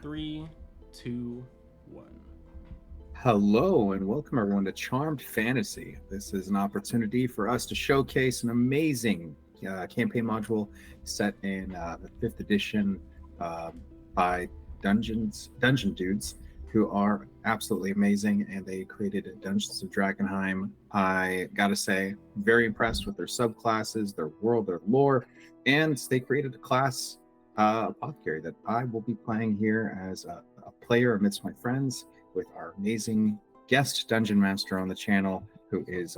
Three, two, one. Hello and welcome everyone to Charmed Fantasy. This is an opportunity for us to showcase an amazing campaign module set in the 5th edition uh, by Dungeon Dudes, who are absolutely amazing, and they created Dungeons of Drakkenheim. I gotta say, very impressed with their subclasses, their world, their lore, and they created a class, Apothecary, that I will be playing here as a player amidst my friends with our amazing guest dungeon master on the channel, who is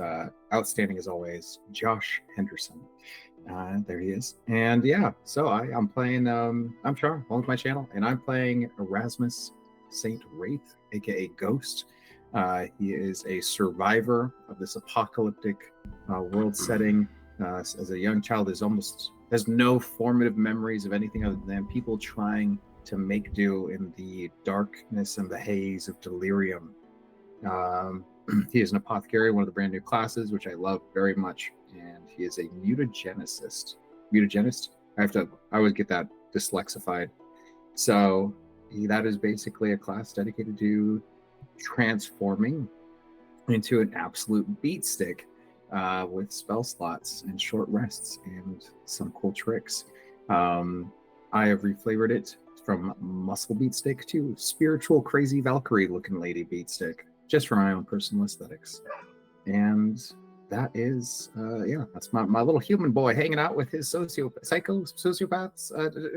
outstanding as always, Josh Henderson. There he is. And yeah, so I'm playing, I'm Char, on with my channel, and I'm playing Erasmus Saint Wraith, aka Ghost. He is a survivor of this apocalyptic world setting. As a young child, has no formative memories of anything other than people trying to make do in the darkness and the haze of delirium. He is an apothecary, one of the brand new classes, which I love very much, and he is a mutagenicist. Mutagenist? I always get that dyslexified. So that is basically a class dedicated to transforming into an absolute beat stick with spell slots and short rests and some cool tricks. I have reflavored it from muscle beat stick to spiritual crazy Valkyrie looking lady beat stick, just for my own personal aesthetics. And that is, that's my little human boy hanging out with his sociopaths,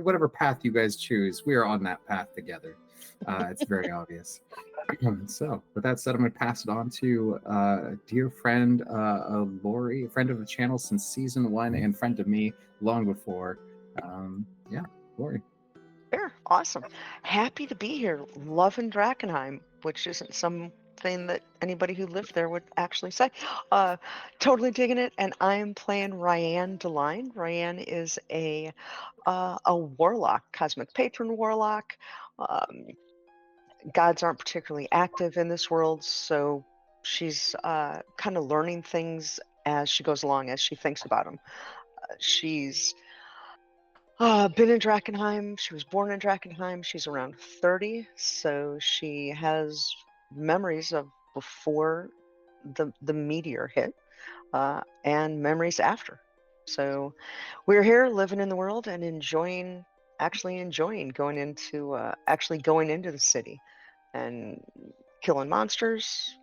whatever path you guys choose. We are on that path together. It's very obvious. So, with that said, I'm going to pass it on to a dear friend, Laurie, a friend of the channel since season 1 and friend of me long before. Laurie. Sure, awesome. Happy to be here. Loving Drakkenheim, which isn't something that anybody who lived there would actually say. Totally digging it, and I am playing Ryan Deline. Ryan is a warlock, cosmic patron warlock. Gods aren't particularly active in this world, so she's kind of learning things as she goes along, as she thinks about them. She's been in Drakkenheim. She was born in Drakkenheim. She's around 30, so she has memories of before the meteor hit, and memories after. So we're here living in the world and actually enjoying going into the city and killing monsters,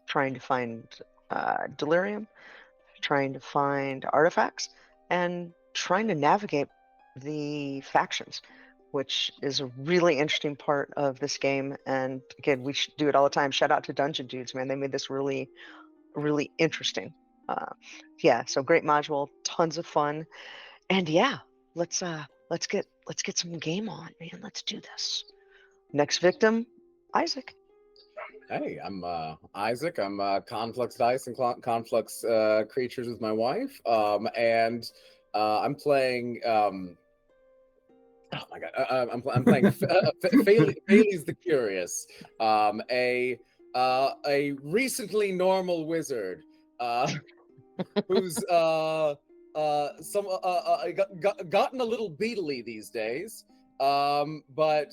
trying to find delirium, trying to find artifacts, and trying to navigate the factions, which is a really interesting part of this game. And again, we do it all the time. Shout out to Dungeon Dudes, man. They made this really, really interesting. So great module, tons of fun. And yeah, let's get some game on, man. Let's do this. Next victim, Isaac. Hey, I'm Isaac. I'm Conflux Dice and Conflux Creatures with my wife. And I'm playing. Oh my god! I'm playing Phaley's the Curious, a recently normal wizard, who's gotten a little beetly these days. But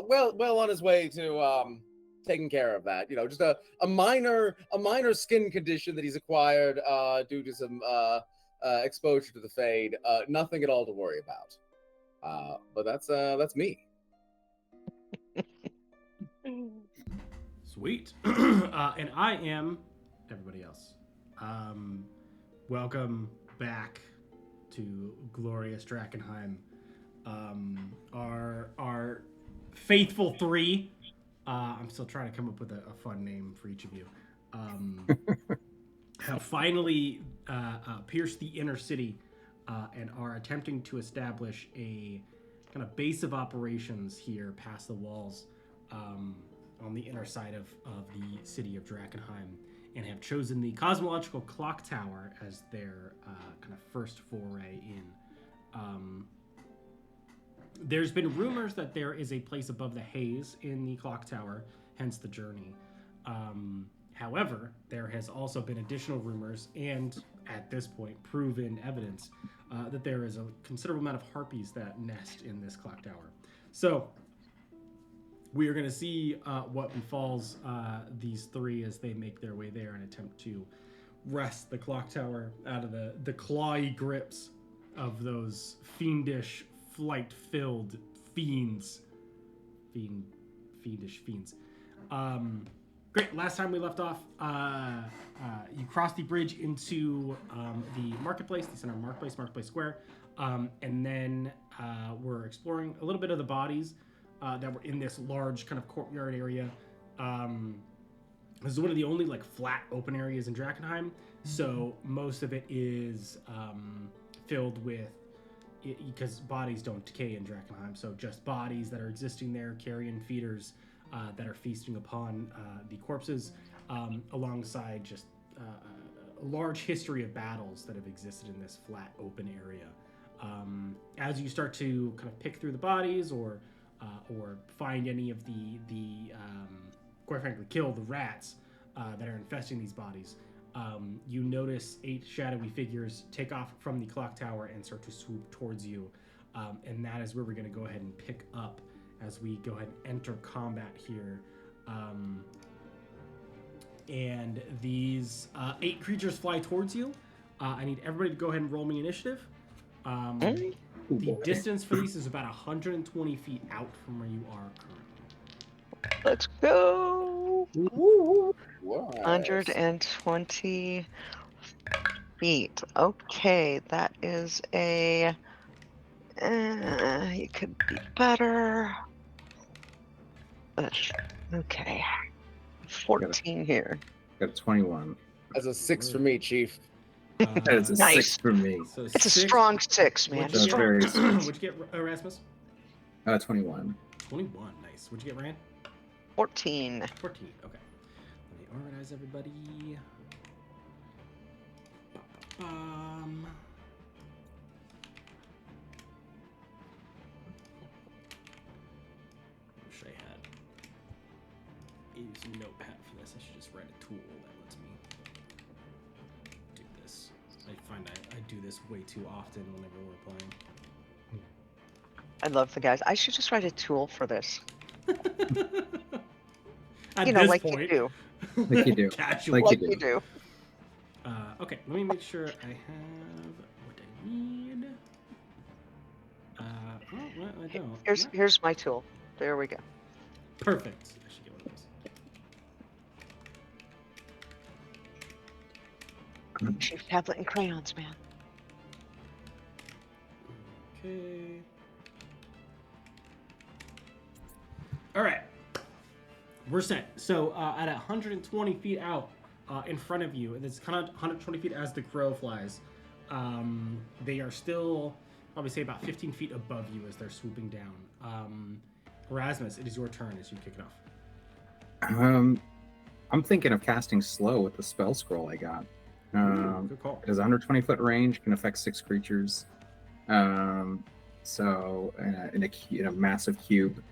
well on his way to taking care of that. Just a minor skin condition that he's acquired due to some exposure to the Fade. Nothing at all to worry about. But that's me. Sweet. And I am everybody else. Welcome back to glorious Drakkenheim. Our faithful three. I'm still trying to come up with a fun name for each of you. Have finally pierced the inner city and are attempting to establish a kind of base of operations here past the walls on the inner side of the city of Drakkenheim, and have chosen the cosmological clock tower as their kind of first foray in. There's been rumors that there is a place above the haze in the clock tower, hence the journey. However, there has also been additional rumors and, at this point, proven evidence that there is a considerable amount of harpies that nest in this clock tower. So we are going to see what befalls these three as they make their way there and attempt to wrest the clock tower out of the clawy grips of those fiendish, flight-filled fiends. Fiendish fiends. Great. Last time we left off, you crossed the bridge into the marketplace, the center of Marketplace Square, and then we're exploring a little bit of the bodies that were in this large kind of courtyard area. This is one of the only like flat open areas in Drakkenheim, so most of it is filled with, because bodies don't decay in Drakkenheim, so just bodies that are existing there, carrion feeders that are feasting upon the corpses, alongside just a large history of battles that have existed in this flat open area. As you start to kind of pick through the bodies or find any of the quite frankly kill the rats that are infesting these bodies, you notice 8 shadowy figures take off from the clock tower and start to swoop towards you, and that is where we're going to go ahead and pick up as we go ahead and enter combat here. And these 8 creatures fly towards you. I need everybody to go ahead and roll me initiative. The distance for these is about 120 feet out from where you are currently. Let's go. Wow. 120 feet. Okay, that is a. You could be better. Okay. 14 here. Got a 21. That's a 6 for me, Chief. That is a Nice. 6 for me. So It's a 6. strong 6, man. What'd you That's very get? What'd you get, Erasmus? 21. 21. Nice. What'd you get, Rand? 14. 14. Okay. Let me organize everybody. Wish I had used a notepad for this. I should just write a tool that lets me do this. I find I do this way too often whenever we're playing. I love the guys. I should just write a tool for this. At You know, this like point, you do. Like you do. Casual. Like Like you do. Okay, let me make sure I have what I need. Well, I don't. Here's my tool. There we go. Perfect. I should get one of those. Chief tablet and crayons, man. Okay. All right. We're set. So at 120 feet out in front of you, and it's kind of 120 feet as the crow flies, they are still, probably say about 15 feet above you as they're swooping down. Erasmus, it is your turn as you kick it off. I'm thinking of casting slow with the spell scroll I got. Good call. It has a 120-foot range, can affect 6 creatures. So in a massive cube.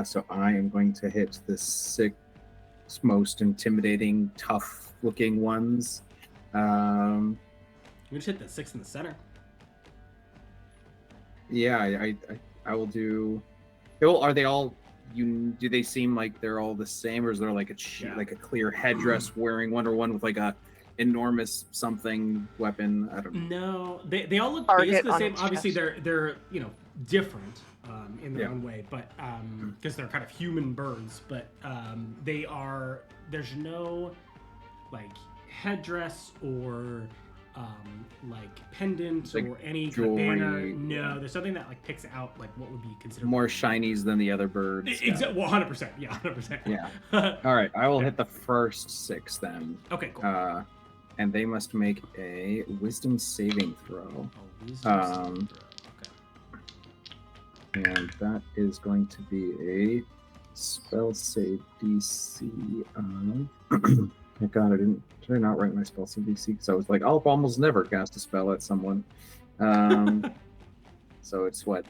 So I am going to hit the 6 most intimidating, tough-looking ones. You just hit the 6 in the center. Yeah, I will do. Are they all? Do they seem like they're all the same, or is there like like a clear headdress wearing one with like a enormous something weapon? I don't know. No, they all look Target basically the on same. its Obviously, chest. they're different in their Yeah. own way, but because they're kind of human birds, but they are. There's no like headdress or like pendant Like or any kind of jewelry. banner. No, there's something that like picks out like what would be considered More shinies than the other birds. Exactly. Well, 100%. Yeah, 100%. Yeah. All right, I will hit the first 6 then. Okay. Cool. And they must make a wisdom saving throw. Oh, wisdom saving throw. Okay. And that is going to be a spell save DC of... Oh god, did I not write my spell save DC? Because I was like, I'll almost never cast a spell at someone. So it's what?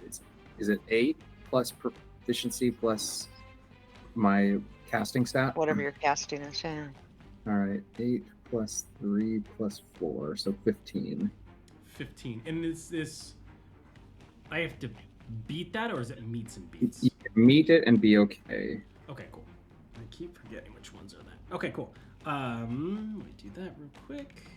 Is it 8 plus proficiency plus my casting stat? Whatever your casting is, yeah. All right, 8 plus 3 plus 4, so 15. 15. And this I have to beat that, or is it meets and beats? You can meet it and be okay. Okay, cool. I keep forgetting which ones are that. Okay, cool. Let me do that real quick.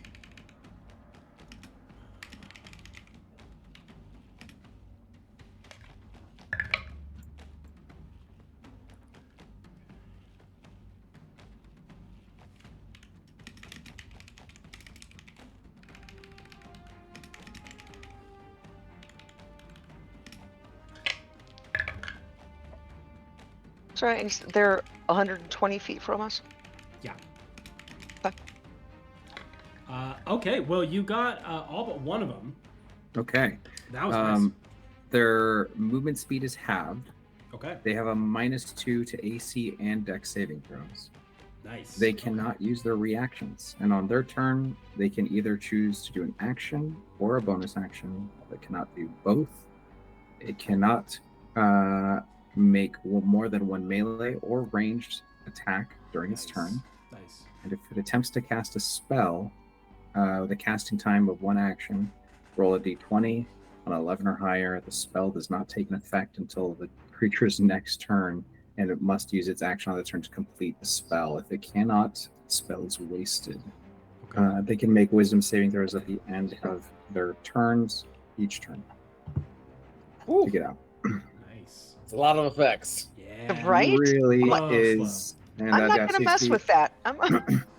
Sorry, and they're 120 feet from us. Yeah. Okay. Okay, well, you got all but one of them. Okay. That was nice. Their movement speed is halved. Okay, They have a -2 to AC and Dex saving throws. nice. They cannot use their reactions, and on their turn, they can either choose to do an action or a bonus action. They cannot do both. It cannot make more than one melee or ranged attack during its turn. Nice. And if it attempts to cast a spell with a casting time of one action, roll a d20. On 11 or higher, the spell does not take an effect until the creature's next turn, and it must use its action on the turn to complete the spell. If it cannot, the spell is wasted. Okay. They can make wisdom saving throws at the end of their turns, each turn, to get out. Nice. It's a lot of effects. Yeah. Right? It really Oh, is. And I'm not yeah, gonna mess with that.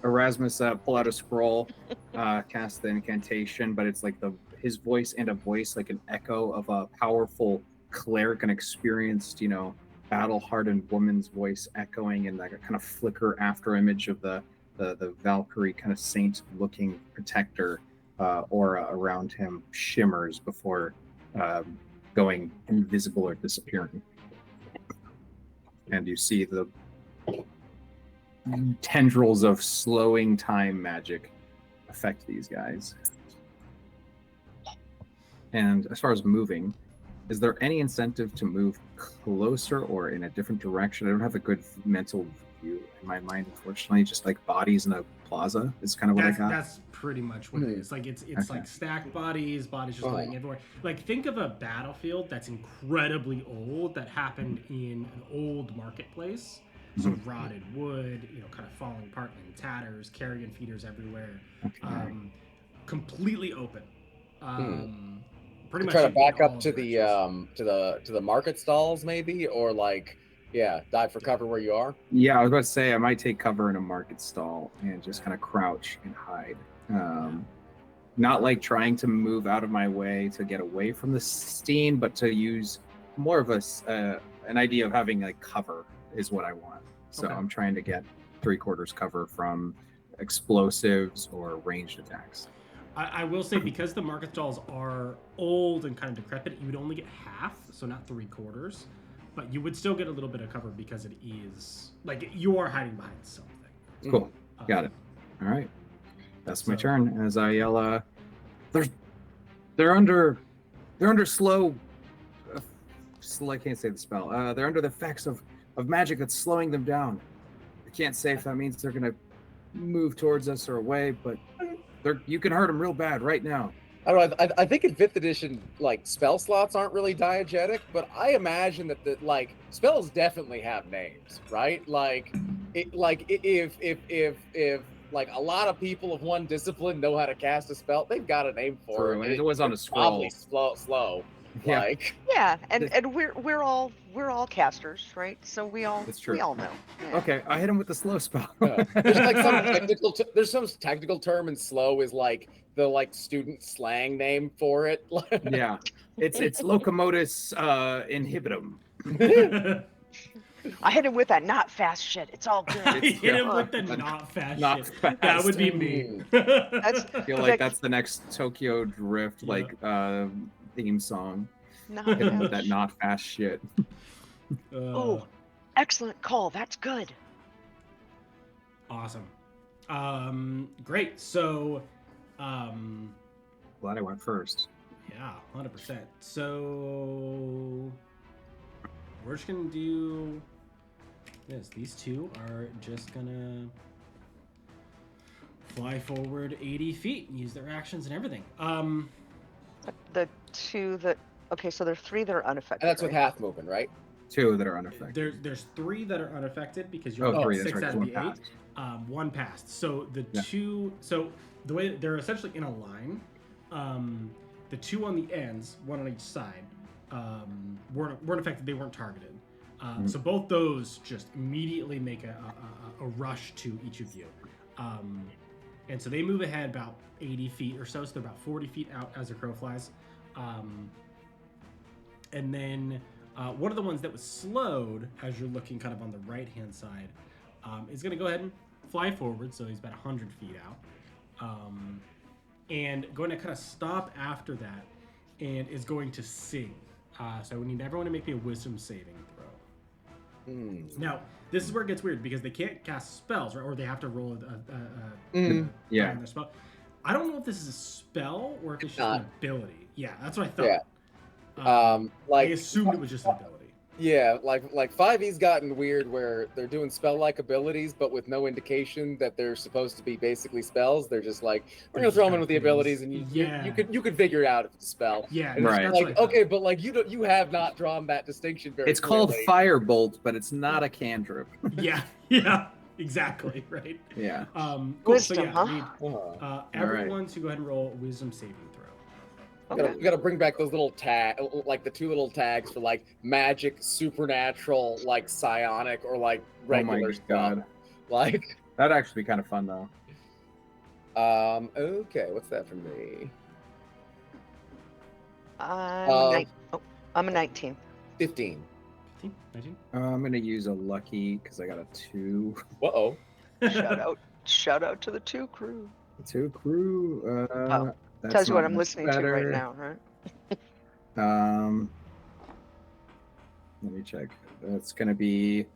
Erasmus pull out a scroll, cast the incantation, but it's like his voice and a voice like an echo of a powerful cleric, an experienced, battle-hardened woman's voice echoing, and like a kind of flicker after image of the Valkyrie kind of saint-looking protector aura around him shimmers before going invisible or disappearing. And you see the tendrils of slowing time magic affect these guys. And as far as moving, is there any incentive to move closer or in a different direction? I don't have a good mental view in my mind, unfortunately. Just like bodies in a plaza is kind of what I got. That's pretty much what it is. Like it's Okay. like stacked bodies just laying everywhere. Like think of a battlefield that's incredibly old that happened in an old marketplace. So rotted wood, kind of falling apart in tatters, carrion feeders everywhere. Okay. Completely open. Pretty much Try to in back all up to the directions. to the market stalls maybe, or dive for cover where you are. Yeah, I was about to say I might take cover in a market stall and just kind of crouch and hide. Not like trying to move out of my way to get away from the steam, but to use more of an idea of having like cover is what I want. So Okay. I'm trying to get 3/4 cover from explosives or ranged attacks. I will say, because the market stalls are old and kind of decrepit, you would only get half, so not 3/4, but you would still get a little bit of cover because it is like you are hiding behind something. Cool. Got it. All right. That's my turn as I yell, they're under slow, I can't say the spell. They're under the effects of magic that's slowing them down. I can't say if that means they're going to move towards us or away, but you can hurt them real bad right now. I don't know. I think in 5th edition, like spell slots aren't really diegetic, but I imagine that the spells definitely have names, right? If a lot of people of one discipline know how to cast a spell, they've got a name for True, it. and it was on a scroll. Probably slow. Yeah. Yeah, and we're all casters, right? So we all know. Yeah. Okay, I hit him with the slow spell. There's like some technical term, and slow is like the student slang name for it. Yeah, it's locomotus inhibitum. I hit him with that not fast shit. It's all good. I hit him with the not fast shit. Fast. That would be me. That's I feel like that's the next Tokyo Drift theme song. Hit him with that not fast shit. Oh, excellent call. That's good. Awesome. Great. So, Glad I went first. yeah, 100%. So we're just gonna do this. These two are just gonna fly forward 80 feet and use their actions and everything. The two that Okay, so there are 3 that are unaffected. And that's with right? half movement, right? 2 that are unaffected. There's 3 that are unaffected because you Oh, only three. get That's 6 right. out of One the 8. passed. 1 passed. So the Yeah. 2, so the way they're essentially in a line, the 2 on the ends, 1 on each side, weren't affected. They weren't targeted. So both those just immediately make a rush to each of you, and so they move ahead about 80 feet or so. So they're about 40 feet out as the crow flies, and then one of the ones that was slowed, as you're looking kind of on the right hand side, is going to go ahead and fly forward. So he's about 100 feet out, and going to kind of stop after that, and is going to sing. So we need everyone to make me a wisdom saving throw. Now, this is where it gets weird because they can't cast spells, right? Or they have to roll Yeah. their spell. I don't know if this is a spell or if it's just an ability. Yeah, that's what I thought. Yeah. I assumed it was just an ability. Yeah, like 5e's gotten weird where they're doing spell-like abilities, but with no indication that they're supposed to be basically spells. They're just like, we're gonna throw them in with the abilities, and you could figure it out if it's a spell. Yeah, And right. it's like, okay, but like you have not drawn that distinction very. It's called clearly. Firebolt, but it's not a cantrip. Yeah, exactly, right. Yeah. Cool. Wisdom, so yeah, huh? I need everyone to go ahead and roll a wisdom saving throw. Okay. We gotta bring back those little like the 2 little tags for like magic, supernatural, like psionic, or like regular Oh my stuff. god. Like, That'd actually be kind of fun though. okay, what's that for me? I'm a 19. 15. 15, 19? I'm gonna use a lucky because I got a 2. Uh-oh. Shout out to the 2 crew. 2 crew. That's Tells you what not I'm much listening to better. right now, right? Let me check. That's gonna be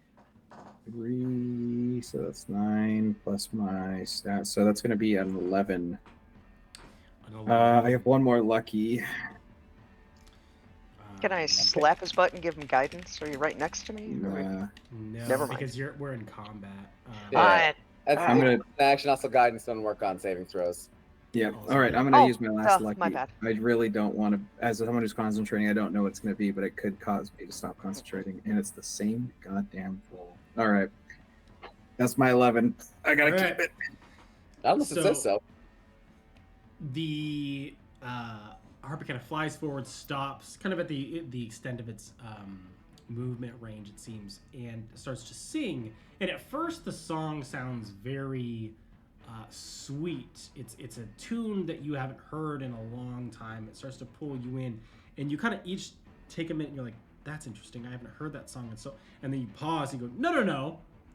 3, so that's 9 plus my stat. So that's gonna be an 11. I have 1 more lucky. Can I slap his butt and give him guidance? Are you right next to me? No, Never mind. because we're in combat. Yeah. That's I'm gonna action. Also, guidance doesn't work on saving throws. Yeah. Oh, All right. I'm gonna oh, use my last lucky. my bad. I really don't want to. As someone who's concentrating, I don't know what it's gonna be, but it could cause me to stop concentrating, and it's the same goddamn roll. All right. That's my 11. I gotta keep it. Unless it says so. The harpy kind of flies forward, stops, kind of at the extent of its movement range, it seems, and starts to sing. And at first, the song sounds very sweet. It's a tune that you haven't heard in a long time. It starts to pull you in, and you kind of each take a minute and you're like, that's interesting, I haven't heard that song. And then you pause and you go,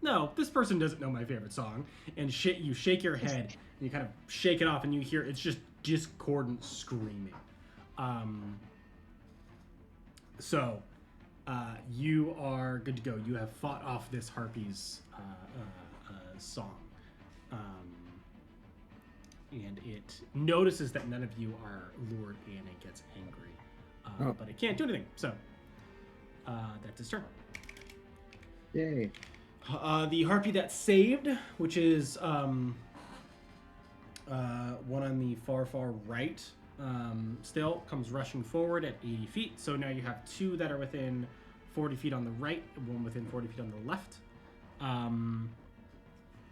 no, this person doesn't know my favorite song. And you shake your head and you kind of shake it off, and you hear it's just discordant screaming. So you are good to go. You have fought off this harpy's song. And it notices that none of you are lured in and gets angry. But it can't do anything. So that's its turn. Yay. The harpy that saved, which is one on the far right, still comes rushing forward at 80 feet. So now you have 2 that are within 40 feet on the right, 1 within 40 feet on the left.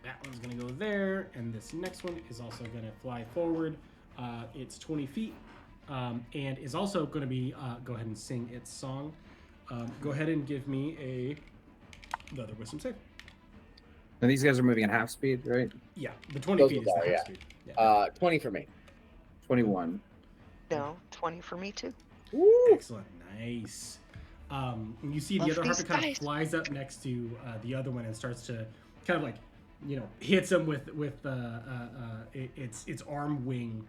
That one's going to go there, and this next one is also going to fly forward. It's 20 feet, and is also going to be go ahead and sing its song. Go ahead and give me another wisdom save. And these guys are moving at half speed, right? Yeah, the 20 feet is the half speed. Yeah. 20 for me. 21. No, 20 for me too. Excellent, nice. You see the other harpy kind of flies up next to the other one and starts to kind of like, hits him with its arm wing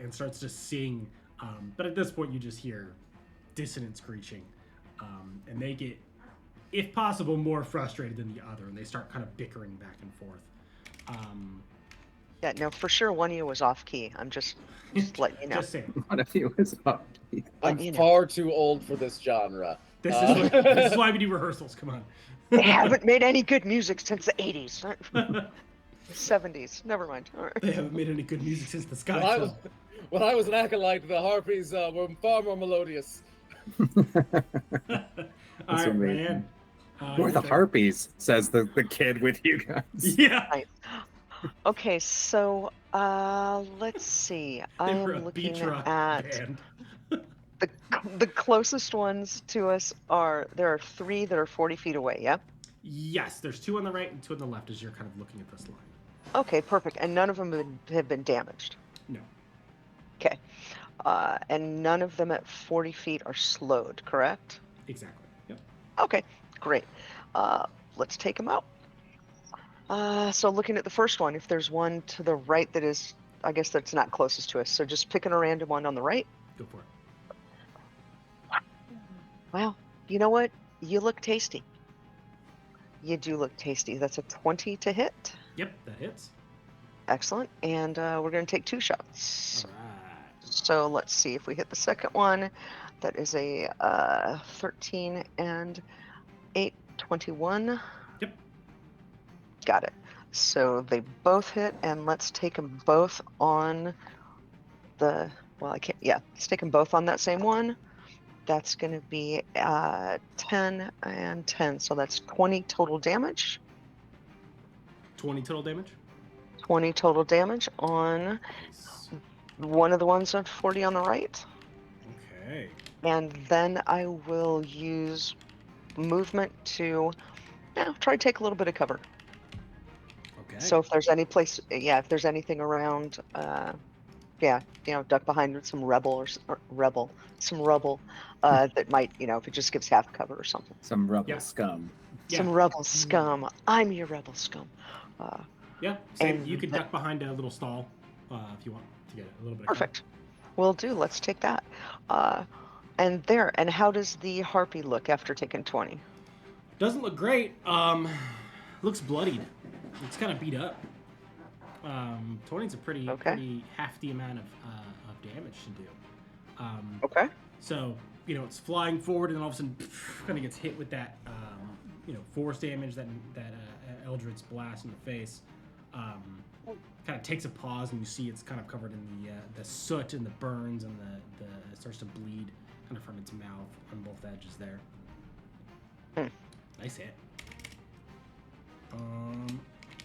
and starts to sing. But at this point, you just hear dissonant screeching, and they get, if possible, more frustrated than the other, and they start kind of bickering back and forth. Yeah, no, for sure one of you was off key. I'm just letting you know. Just saying. One of you is up. I'm far too old for this genre. This is why we do rehearsals. Come on. They haven't made any good music since the 80s. 70s. Never mind. All right. They haven't made any good music since the Sky. When I was an acolyte, the harpies were far more melodious. All That's right, amazing. Ryan. Who are the harpies? Says the kid with you guys. Yeah. Nice. Okay, so let's see. I They were a am beach looking rock at band. the closest ones to us there are 3 that are 40 feet away, yeah? Yes, there's 2 on the right and 2 on the left as you're kind of looking at this line. Okay, perfect. And none of them have been damaged. No. Okay. And none of them at 40 feet are slowed, correct? Exactly. Yep. Okay, great. Let's take them out. So looking at the first one, if there's one to the right that is, I guess that's not closest to us. So just picking a random one on the right. Go for it. Well, you know what? You look tasty. You do look tasty. That's a 20 to hit. Yep, that hits. Excellent. And we're going to take 2 shots. All right. So let's see if we hit the second one. That is a 13 and 8, 21. Yep. Got it. So they both hit, and let's take them both on the, well, I can't, yeah, let's take them both on that same one. That's going to be 10 and 10. So that's 20 total damage. 20 total damage. 20 total damage on Nice. one of the ones at 40 on the right. Okay. And then I will use movement to try to take a little bit of cover. Okay. So if there's any place, if there's anything around, duck behind some rubble that might, if it just gives half cover or something. Some rebel Yeah. scum. Yeah. Some rebel scum. I'm your rebel scum. Yeah. Same. and You can that- duck behind a little stall if you want to get a little bit. Perfect. Will do. Let's take that. And how does the harpy look after taking 20? Doesn't look great. Looks bloodied. It's kind of beat up. 20's a pretty hefty amount of damage to do. Okay. So it's flying forward, and all of a sudden, kind of gets hit with that force damage, that Eldritch blast in the face. Kind of takes a pause, and you see it's kind of covered in the soot and the burns, and it starts to bleed kind of from its mouth on both edges there. Nice hit.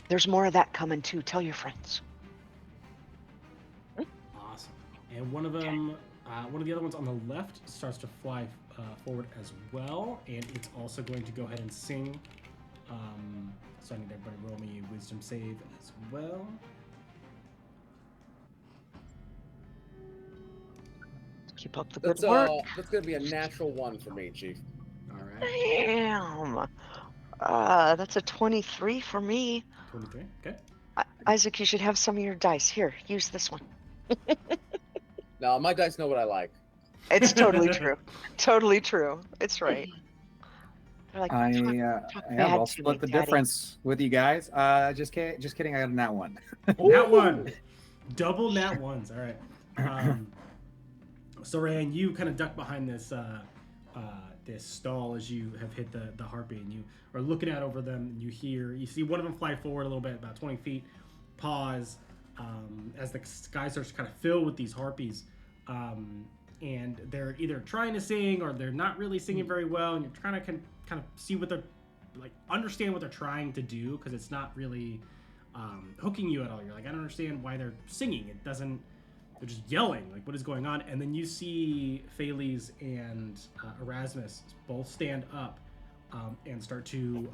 There's more of that coming too. Tell your friends. Awesome. And one of them, one of the other ones on the left starts to fly forward as well, and it's also going to go ahead and sing. So I need everybody to roll me a wisdom save as well. Keep up the good work. That's gonna be a natural 1 for me, Chief. All right. Damn. That's a 23 for me. 23. Okay. Isaac, you should have some of your dice. Here, use this one. No, my dice know what I like. It's totally true. Totally true. It's right. They're like, I'll split the difference with you guys. Just kidding. I got a nat 1. Nat 1. Double nat 1s. All right. So Ryan, you kind of duck behind this this stall as you have hit the harpy, and you are looking out over them, and you see one of them fly forward a little bit, about 20 feet, pause, as the sky starts to kind of fill with these harpies, and they're either trying to sing or they're not really singing very well, and you're trying to kind of see what they're understand what they're trying to do, because it's not really hooking you at all. You're like, I don't understand why they're singing. It doesn't. They're just yelling, like, what is going on? And then you see Pheles and Erasmus both stand up and start to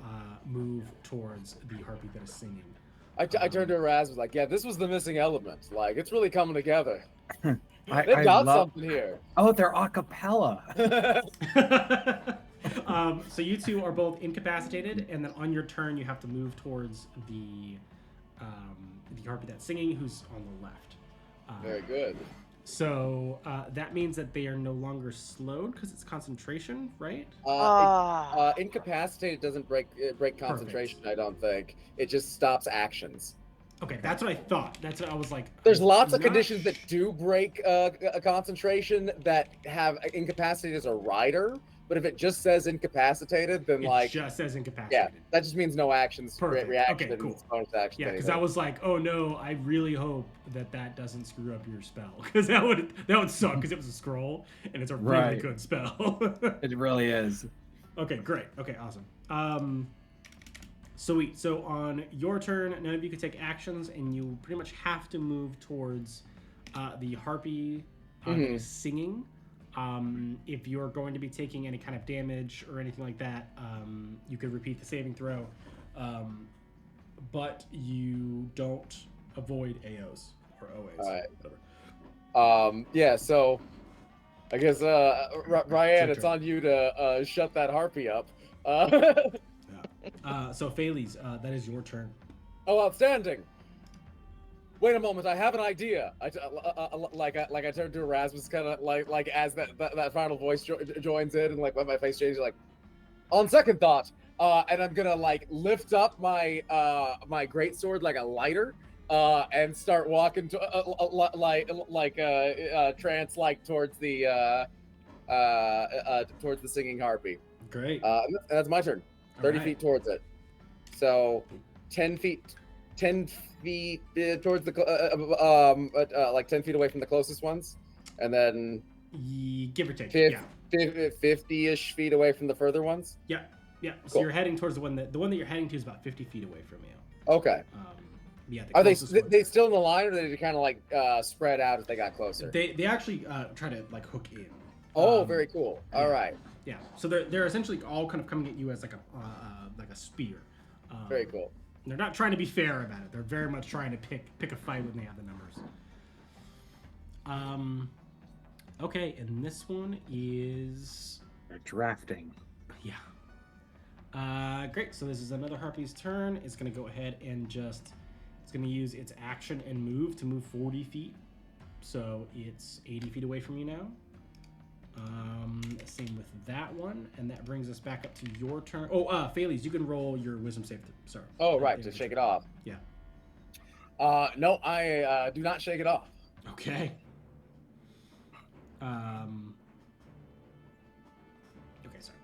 move towards the harpy that is singing. I turned to Erasmus like, yeah, this was the missing element. Like, it's really coming together. I They've got love... something here. Oh, they're a cappella. So you two are both incapacitated, and then on your turn you have to move towards the harpy that's singing, who's on the left. Very good. So that means that they are no longer slowed because it's concentration, right? Incapacitated doesn't break concentration. Perfect. I don't think it just stops actions. Okay, that's what I thought. That's what I was like. There's lots of conditions that do break a concentration that have incapacitated as a rider, But if it just says incapacitated, then It just says yeah, incapacitated. that just means no actions, Perfect. reaction, Okay, cool. it's bonus action. Yeah, to because I anything. was like, oh no, I really hope that doesn't screw up your spell, because that would suck, because it was a scroll and it's a really Right. good spell. It really is. Okay, great. Okay, awesome. Sweet. So on your turn, none of you can take actions, and you pretty much have to move towards the harpy that is singing. If you're going to be taking any kind of damage or anything like that, you could repeat the saving throw, but you don't avoid AOs or OAs. All right. Whatever. Yeah, so I guess Ryan, it's turn. on you to shut that harpy up. So Pheles, that is your turn. Oh, outstanding! Wait a moment, I have an idea. I turn to Erasmus, kind of like as that final voice joins in, and like when my face changes, like on second thought, and I'm gonna like lift up my my greatsword like a lighter, and start walking to trance like towards the singing harpy. Great. And that's my turn. 30 right. feet towards it. So 10 feet towards the like 10 feet away from the closest ones, and then Give or take. 50-ish feet away from the further ones. Yeah. So Cool. you're heading towards the one that you're heading to is about 50 feet away from you. Okay. Yeah. Are they closest ones- they still in the line, or did they kind of like spread out as they got closer? They actually try to like hook in. Oh, very cool. yeah. All right. Yeah. So they're essentially all kind of coming at you as like a spear. Very cool. They're not trying to be fair about it. They're very much trying to pick a fight when they have the numbers. Okay, and this one is They're drafting. yeah. Great. So this is another harpy's turn. It's gonna go ahead and it's gonna use its action and move to move 40 feet. So it's 80 feet away from you now. Same with that one, and that brings us back up to your turn. Oh, Pheles, you can roll your wisdom save. Sorry. Oh, right, to shake it off. Yeah. No, I do not shake it off. Okay. Okay, sorry.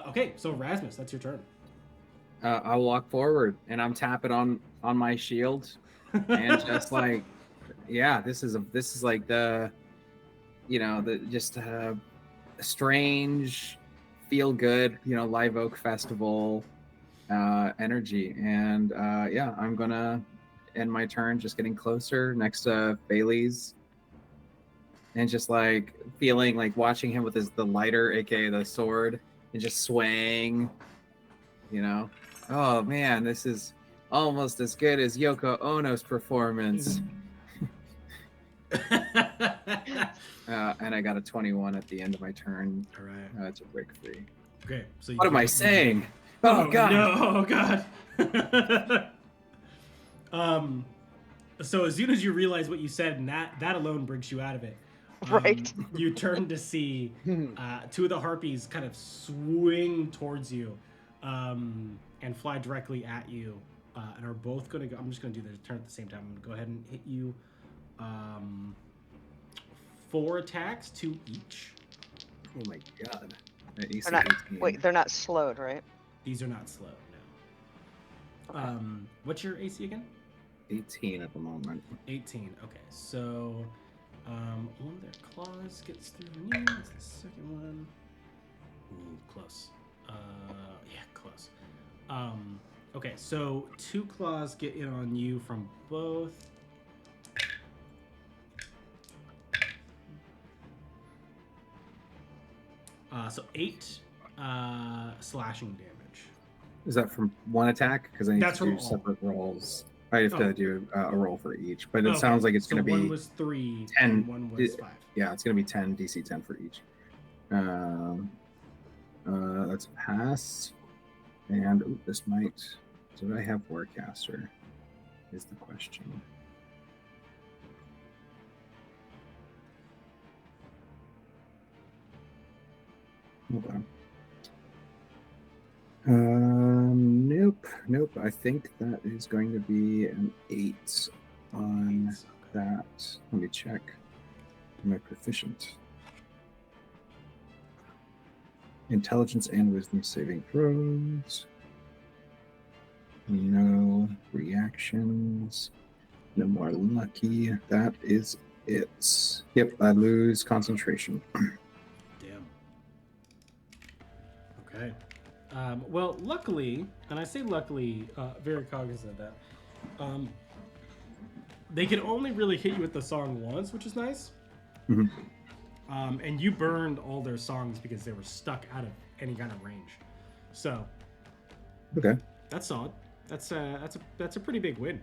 Okay, so Rasmus, that's your turn. I'll walk forward, and I'm tapping on my shield, and just like, yeah, this is like the, a strange, feel good, Live Oak Festival energy, and yeah, I'm gonna end my turn just getting closer next to Bailey's, and just like feeling like watching him with the lighter, aka the sword, and just swaying, Oh man, this is almost as good as Yoko Ono's performance. And I got a 21 at the end of my turn. All right. To break free. Okay. So What am I saying? Oh god. No, oh god. So as soon as you realize what you said, and that alone brings you out of it. Right. You turn to see two of the harpies kind of swing towards you, and fly directly at you, and are both going to go. I'm just going to do the turn at the same time. I'm going to go ahead and hit you. 4 attacks, 2 each. Oh my god. They're not, wait, they're not slowed, right? These are not slow, no. Okay. What's your AC again? 18 at the moment. 18. Okay, so one of their claws gets through the knee. That's the second one. Ooh, close. Yeah, close. Okay, so 2 claws get in on you from both. So 8 slashing damage. Is that from one attack? Because I need That's to do from all. separate rolls. I have to do a roll for each, but it Okay, sounds like it's so going to be one was 3 10. and one was 5. Yeah, it's going to be 10 DC 10 for each. That's a pass. And ooh, this might. Did I have Warcaster? Is the question. Hold on. Nope. I think that is going to be an 8 on that. Let me check. Am I proficient? Intelligence and wisdom saving throws. No reactions. No more lucky. That is it. Yep, I lose concentration. Damn. Okay. Well, luckily, and I say luckily, very cognizant of that, they can only really hit you with the song once, which is nice. Mhm. And you burned all their songs because they were stuck out of any kind of range. So, Okay. that's solid. That's a pretty big win.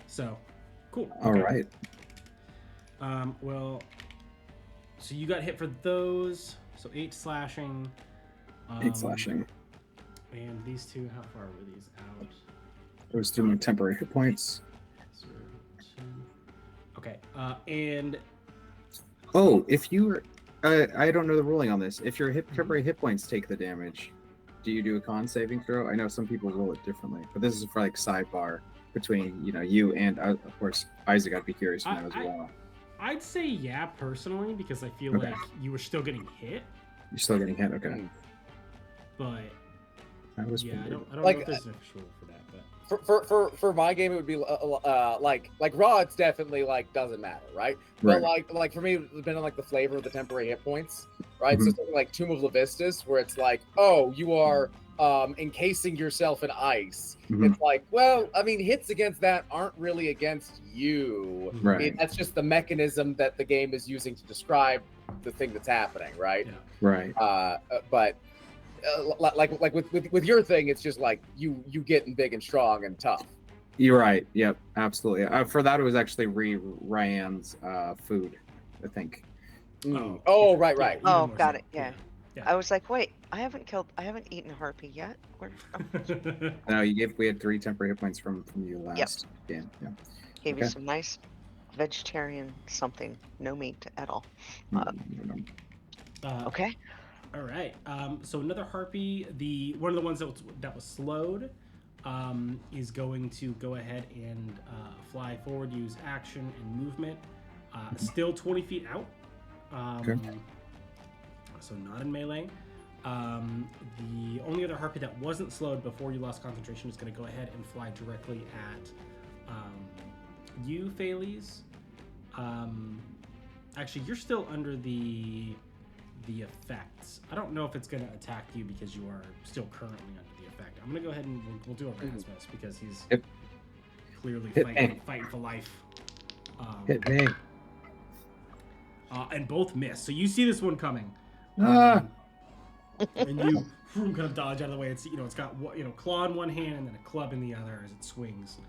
So, cool. All right. Well, so you got hit for those. So 8 slashing. 8 slashing. And these two, how far were these out? Those 2 temporary hit points. Okay. And Oh, if you I don't know the ruling on this. If your temporary hit points take the damage, do you do a con saving throw? I know some people roll it differently, but this is for like sidebar between you and of course Isaac. I'd be curious to know as well. I'd say yeah, personally, because I feel Okay. like you were still getting hit. You're still getting hit. Okay. But That was yeah, I don't Like, know if there's an official rule for that, but For my game, it would be like raw. It's definitely like doesn't matter, right? Right. But like for me, it's depending on like the flavor of the temporary hit points, right? So Mhm. something like Tomb of Levistus, where it's like, oh, you are encasing yourself in ice. Mhm. It's like, well, I mean, hits against that aren't really against you. Right. That's just the mechanism that the game is using to describe the thing that's happening, right? Yeah. Right. But like with your thing, it's just like you getting big and strong and tough. You're right. Yep. Absolutely. For that, it was actually Ryan's food, I think. Oh, right. Yeah, even Oh, more got so. it. Yeah. Yeah. I was like, wait, I haven't eaten a harpy yet. Where? Oh, No, we had 3 temporary hit points from you last game. Yeah. gave you Okay. some nice vegetarian something, no meat at all. Okay. All right. So another harpy, one of the ones that was slowed, is going to go ahead and fly forward, use action and movement. Still 20 feet out. Okay. So not in melee. The only other harpy that wasn't slowed before you lost concentration is going to go ahead and fly directly at you, Phalese. Actually, you're still under the effects. I don't know if it's going to attack you because you are still currently under the effect. I'm going to go ahead and we'll do a Rasmus because he's clearly fighting for life. Hit me. And both miss. So you see this one coming. Ah. And you kind of dodge out of the way. It's it's got claw in one hand and then a club in the other as it swings.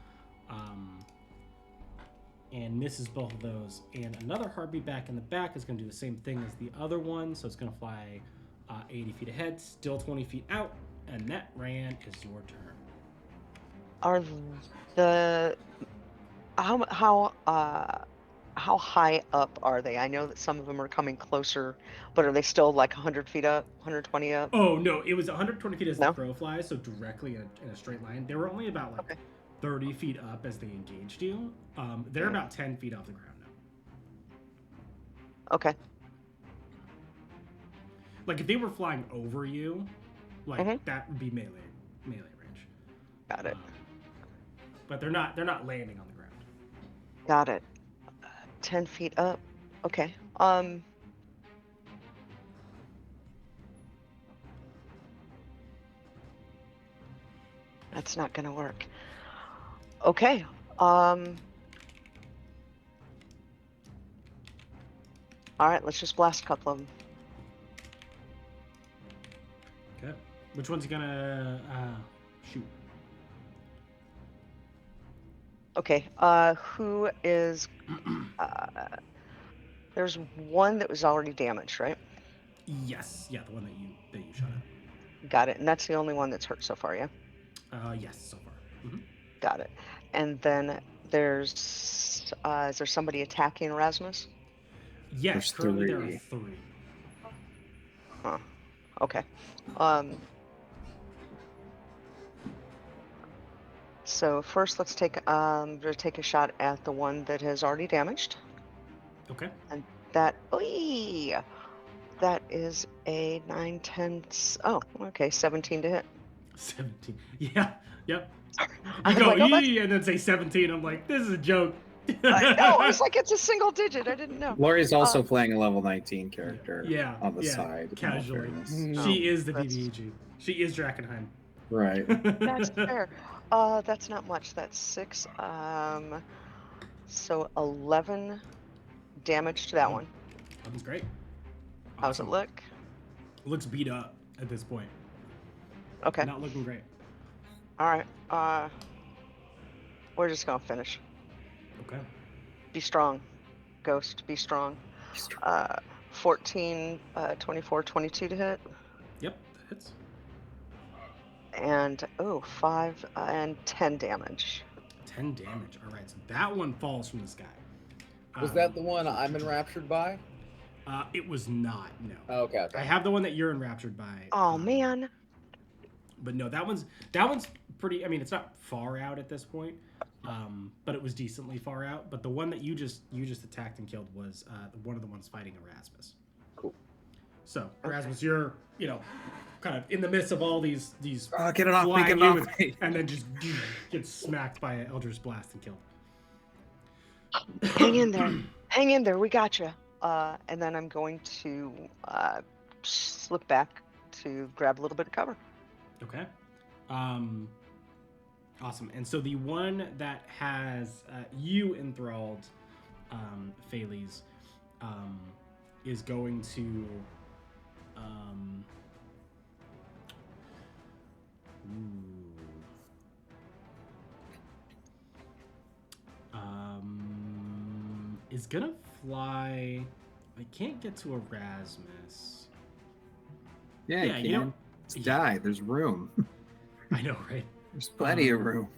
And misses both of those. And another harpy back in the back is going to do the same thing as the other one. So it's going to fly 80 feet ahead, still 20 feet out. And that, Ryan, is your turn. Are the how high up are they? I know that some of them are coming closer, but are they still like 100 feet up, 120 up? Oh, no. It was 120 feet as No? the crow flies, so directly in a straight line. They were only about like 30 feet up as they engaged you. They're about 10 feet off the ground now. Okay. Like if they were flying over you, like that would be melee range. Got it. But they're not landing on the ground. Got it. 10 feet up. Okay. That's not gonna work. Okay. All right, let's just blast a couple of them. Okay. Which one's gonna shoot? Okay. Who is? There's one that was already damaged, right? Yes. Yeah, the one that you shot at. Got it. And that's the only one that's hurt so far, yeah? Yes, so far. Mm-hmm. Got it. And then there's is there somebody attacking Erasmus? Yes, There's currently there are 3. 3. Huh. Okay. So first let's take a shot at the one that has already damaged. Okay. And that That is a 9, 10. Oh, okay, 17 to hit. 17. Yeah. Yep. You I'm go, like, oh, that's... and then say 17. I'm like, this is a joke. No, I was like, it's a single digit. I didn't know. Laurie's also playing a level 19 character Yeah. on the yeah, side. in all casually. fairness. She Oh, is the that's- DBAG. She is Drakkenheim. Right. That's fair. That's not much. That's 6. So 11 damage to that one. That was great. How's it Awesome. look? Looks beat up at this point. Okay. Not looking great. All right. We're just gonna finish. Okay. Be strong, Ghost. Be strong. 14, 24, 22 to hit, Yep, that hits. and 5 and 10 damage. 10 damage. All right, so that one falls from the sky. Was that the one I'm enraptured by? It was not. No. Oh, okay. I have the one that you're enraptured by. Oh man. But no, that one's pretty. I mean, it's not far out at this point, but it was decently far out. But the one that you just attacked and killed was one of the ones fighting Erasmus. Cool. So Erasmus, you're kind of in the midst of all these Get it off me, flying get it off you, me. and then just get smacked by an Eldritch Blast and killed. Hang in there. Hang in there. We got you. And then I'm going to slip back to grab a little bit of cover. Okay. Awesome. And so the one that has you enthralled, Phales, is going to is gonna fly. I can't get to Erasmus. Yeah, Yeah, you you can. know- Just die. There's room. I know, right? There's plenty of room.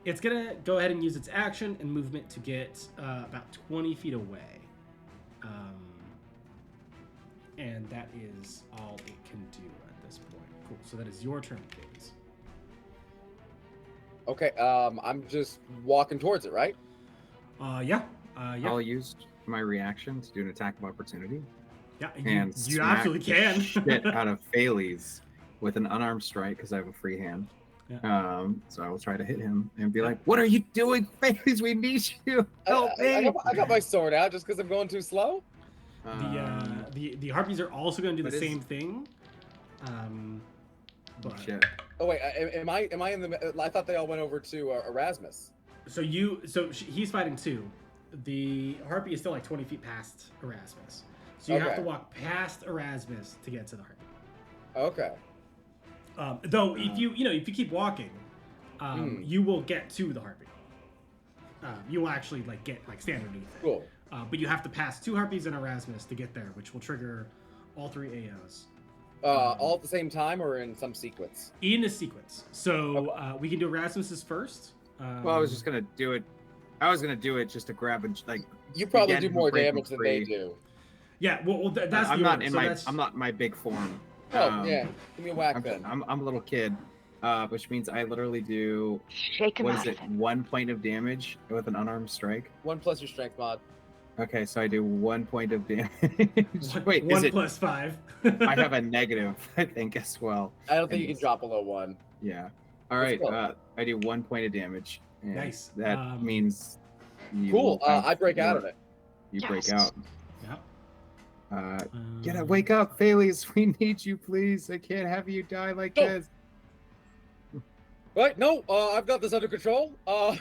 It's gonna go ahead and use its action and movement to get about 20 feet away. And that is all it can do at this point. Cool. So that is your turn, Phales. Okay, I'm just walking towards it, right? Yeah. I'll use my reaction to do an attack of opportunity Yeah, and you smack absolutely the can. shit out of Phales with an unarmed strike because I have a free hand. Yeah. So I will try to hit him and be like, "What are you doing, Phales? We need you. Help I me!" got my sword out just because I'm going too slow. The harpies are also going to do the but is- same thing. But Shit. Oh wait, am I in the? I thought they all went over to Erasmus. he's fighting two. The harpy is still like 20 feet past Erasmus, so you have Okay. to walk past Erasmus to get to the harpy. Okay. Though if you keep walking, you will get to the harpy. You will actually stand underneath it. Cool. But you have to pass two harpies and Erasmus to get there, which will trigger all three AOs. All at the same time or in some sequence? In a sequence. So we can do Erasmus's first. Well, I was just gonna do it. I was gonna do it just to grab and You probably Again, do more break damage than they free. do. Yeah, well that's I'm the not order. in So my that's- I'm not in my big form. Oh yeah, give me a whack I'm, then. I'm a little kid, which means I literally do Shake him what out is of it? it. 1 point of damage with an unarmed strike. 1 plus your strength mod. Okay, so I do 1 point of damage. Wait, one is it? plus 5. I have a negative, I think, as well. I don't think you And can drop below 1. Yeah. All Let's right. go. I do 1 point of damage. And Nice. That means. You Cool. will have I break out of it. You Yes. break out. Yeah. Get up! Wake up, Phales! We need you, please. I can't have you die like Go. this. Right? No. I've got this under control. And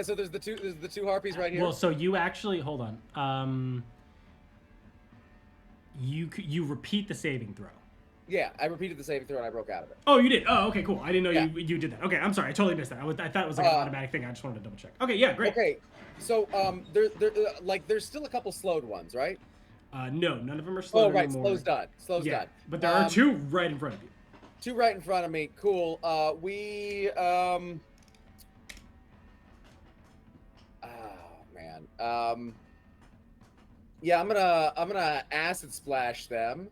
so there's the two harpies right here. Well, so you actually hold on. You repeat the saving throw. Yeah, I repeated the saving throw and I broke out of it. Oh, you did. Oh, okay, cool. I didn't know Yeah. you did that. Okay, I'm sorry. I totally missed that. I thought it was like an automatic thing. I just wanted to double check. Okay, yeah, great. Okay. So there's still a couple slowed ones, right? No, none of them are slow Oh right, anymore. slow's done. Slow's Yeah, done. but there are two right in front of you. Two right in front of me. Cool. We oh man. Yeah, I'm gonna acid splash them.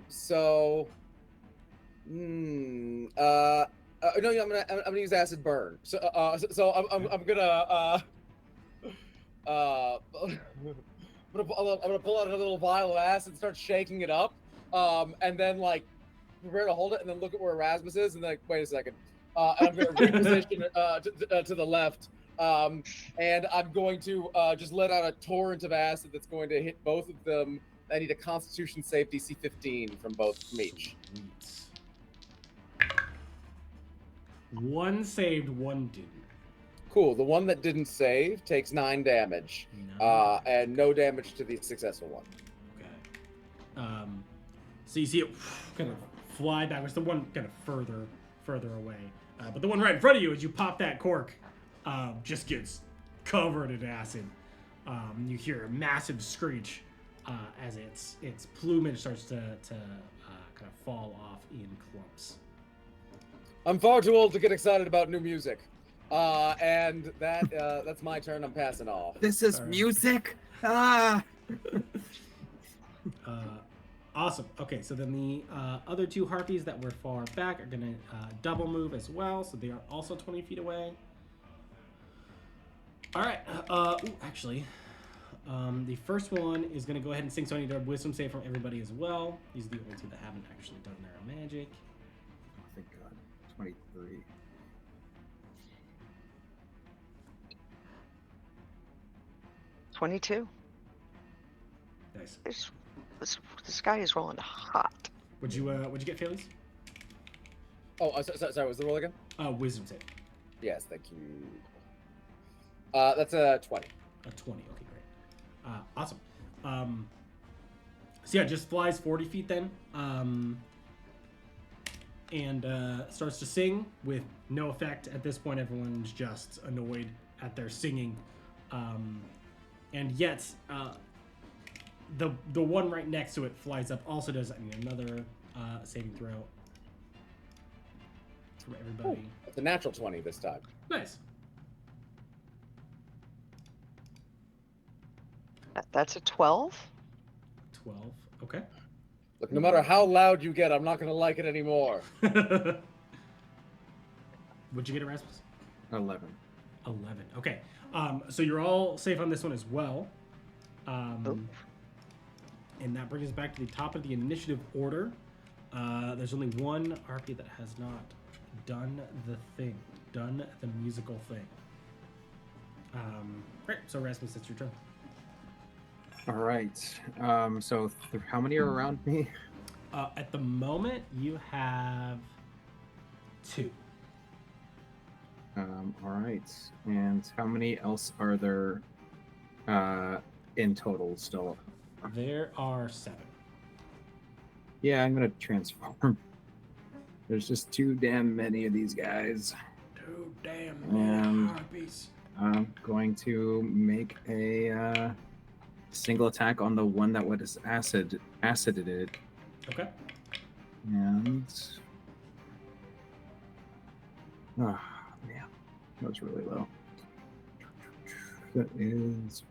So no, yeah, I'm gonna use acid burn. So I'm gonna I'm gonna pull out a little vial of acid and start shaking it up, and then like prepare to hold it, and then look at where Erasmus is, and like wait a second, and I'm gonna reposition it to the left, and I'm going to just let out a torrent of acid that's going to hit both of them. I need a Constitution save DC 15 from each. Sweet. One saved, one didn't. Cool. The one that didn't save takes 9 damage, and no damage to the successful one. Okay. So you see it kind of fly backwards. The one kind of further away, but the one right in front of you, as you pop that cork, just gets covered in acid. You hear a massive screech as its plumage starts to kind of fall off in clumps. I'm far too old to get excited about new music. And that's my turn. I'm passing off. This is music. Ah. Awesome. Okay, so then the other 2 harpies that were far back are gonna double move as well, so they are also 20 feet away. All right. Actually, the first one is gonna go ahead and sing. So I need a wisdom save from everybody as well. These are the only 2 that haven't actually done their magic. Oh, thank God. 23. 22. Nice. This guy is rolling hot. Would you get Felice? Oh, sorry. Was the roll again? Wisdom save. Yes, thank you. That's a 20. A 20. Okay, great. Awesome. So yeah, just flies 40 feet then, and starts to sing with no effect. At this point, everyone's just annoyed at their singing, and yet the one right next to it flies up. Also does another saving throw from everybody. Ooh, it's a natural 20 this time. Nice. That's a 12. 12. Okay. Look, no matter how loud you get, I'm not going to like it anymore. What'd you get, Erasmus? 11. 11. Okay. So you're all safe on this one as well. And that brings us back to the top of the initiative order. There's only one RP that has not done the musical thing. Right. So Erasmus, it's your turn. All right. So how many are around me? At the moment, you have 2. All right. And how many else are there in total still? There are 7. Yeah, I'm gonna transform. There's just too damn many of these guys. Too damn many harpies. I'm going to make a single attack on the one that was acided it. Okay. And oh man, that was really low. That is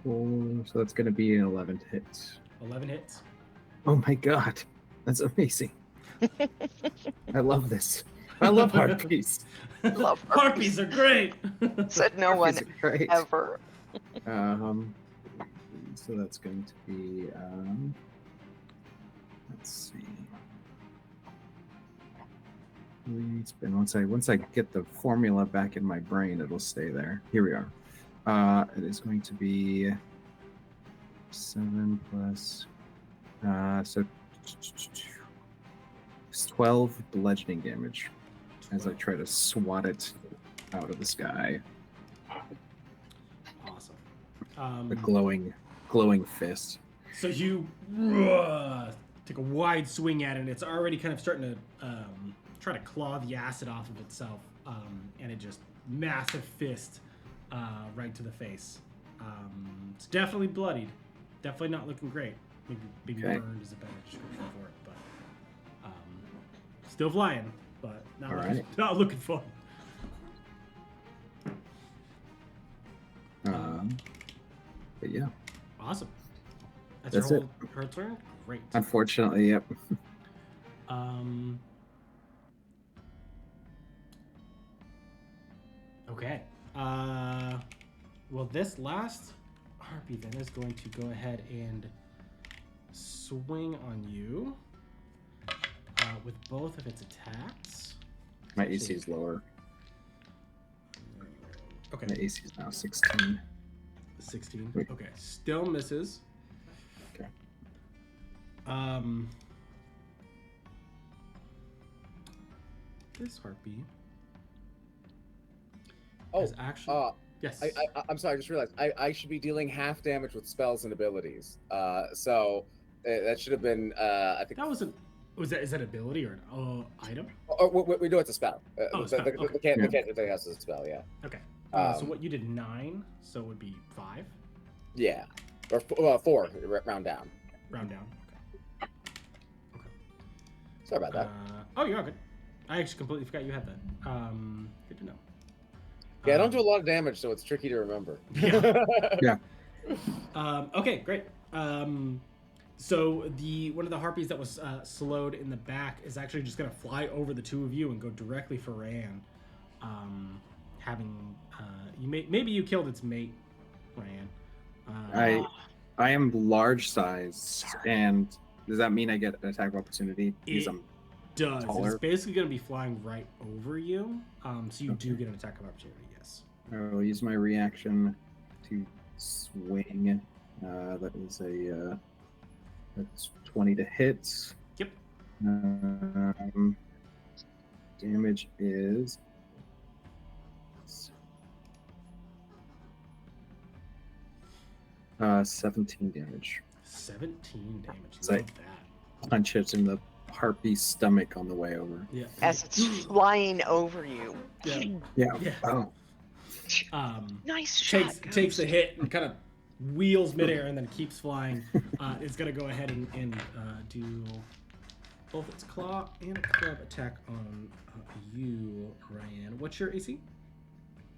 4, so that's going to be an 11 hits. 11 hits. Oh my God, that's amazing. I love this. I love harpies. Love Harpies are great. Said no one Harpies are great. ever. So that's going to be let's see. Once I get the formula back in my brain, it'll stay there. Here we are. It is going to be 7 plus so it's 12 bludgeoning damage as I try to swat it out of the sky. Awesome. The glowing fist. So you take a wide swing at it, and it's already kind of starting to try to claw the acid off of itself, and it just massive fist right to the face. It's definitely bloodied. Definitely not looking great. Maybe Okay. burned is a better description for it, but still flying, but not looking fun. But yeah. Awesome. That's her turn? Great. Unfortunately, yep. Okay. Well, this last harpy then is going to go ahead and swing on you with both of its attacks. My AC is lower. Okay. My AC is now 16. 16. Wait. Okay. Still misses. Okay. This harpy Oh, is actually yes. I'm sorry. I just realized I should be dealing half damage with spells and abilities. So that should have been. I think That wasn't. Is that ability or an item? Oh, we know it's a spell. Oh, spell, okay. The can't say that's a spell. Yeah. Okay. So what you did 9, so it would be 5. Yeah. Or 4. Round down. Round down. Okay. Sorry about that. Oh, you're all good. I actually completely forgot you had that. Good to know. Yeah, I don't do a lot of damage, so it's tricky to remember. Yeah. Okay, great. So one of the harpies that was slowed in the back is actually just gonna fly over the two of you and go directly for Ryan. Maybe you killed its mate, Ryan. I am large size, and does that mean I get an attack of opportunity? Because I'm taller? It's basically gonna be flying right over you. So you do get an attack of opportunity. Yes. I'll use my reaction to swing. That is that's 20 to hit. Yep. Damage is 17 damage. 17 damage. It's Love like- that. Punch it in the harpy's stomach on the way over. Yeah. As it's flying over you. Yeah. Yeah. Yeah. Oh. Nice shot. Takes a hit and kind of wheels midair and then keeps flying. It's gonna go ahead and do both its claw and club attack on you, Ryan. What's your AC?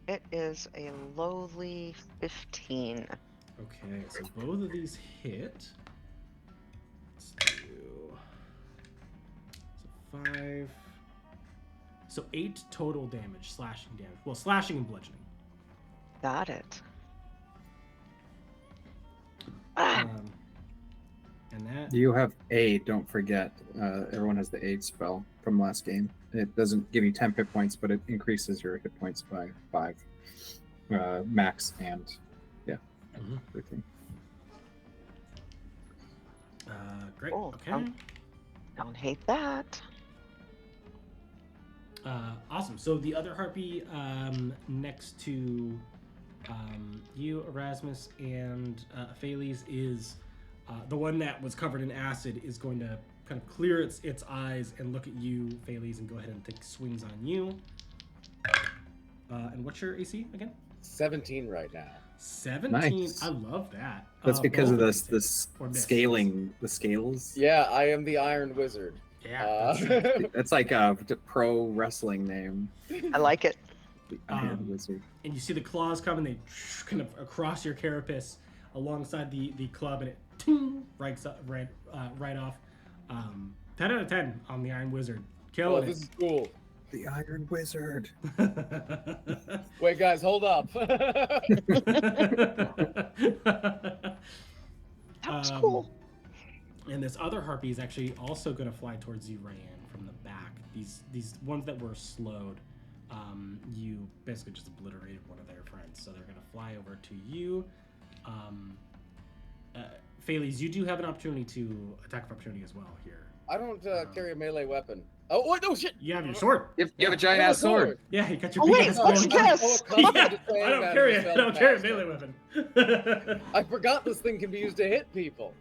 It is a lowly 15. Okay, so both of these hit. Let's do 5. So 8 total damage, slashing damage. Well, slashing and bludgeoning. Got it. And that. You have aid, don't forget. Everyone has the aid spell from last game. It doesn't give you 10 hit points, but it increases your hit points by 5. Max and everything. Great. Cool. Okay. Don't hate that. Awesome. So the other harpy next to you, Erasmus, and Pheles is the one that was covered in acid is going to kind of clear its eyes and look at you, Pheles, and go ahead and take swings on you. And what's your AC again? 17 right now. 17. Nice. I love that. That's because of both this or miss. scaling, the scales. Yeah, I am the Iron Wizard. Yeah. That's That's like a pro wrestling name. I like it. The Iron Wizard. and you see the claws come and they kind of across your carapace alongside the club, and it right off. 10 out of 10 on the Iron Wizard. Killing This is cool. The Iron Wizard. it. Wait, guys, hold up. That was cool. And this other harpy is actually also going to fly towards you, Ryan, from the back. These ones that were slowed, you basically just obliterated one of their friends, so they're going to fly over to you. Pheles, you do have an opportunity to attack of opportunity as well here. I don't carry a melee weapon. Oh, wait, no, shit. You have your sword. You have a giant ass sword. Yeah, you got your Oh, big wait, ass what's sword. this? Yeah, I don't carry a melee weapon. I forgot this thing can be used to hit people.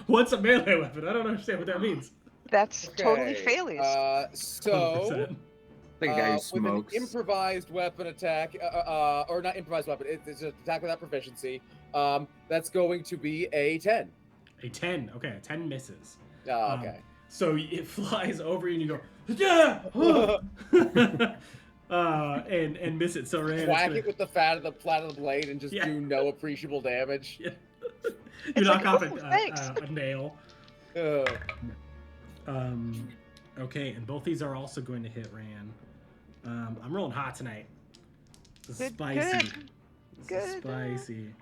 What's a melee weapon? I don't understand what that means. That's totally Okay, failures. So, Like a guy who with smokes. an improvised weapon attack, or not improvised weapon, it's an attack without proficiency. That's going to be a 10. A 10. Okay, a 10 misses. Okay. So it flies over you and you go, yeah, and miss it. So Rand, Whack it with the flat of the blade and just Yeah. do no appreciable damage. Yeah. You It's knock like, off "Oh, thanks." a nail. Okay, and both these are also going to hit Rand. I'm rolling hot tonight. This is Good, spicy. good. This is Good. spicy.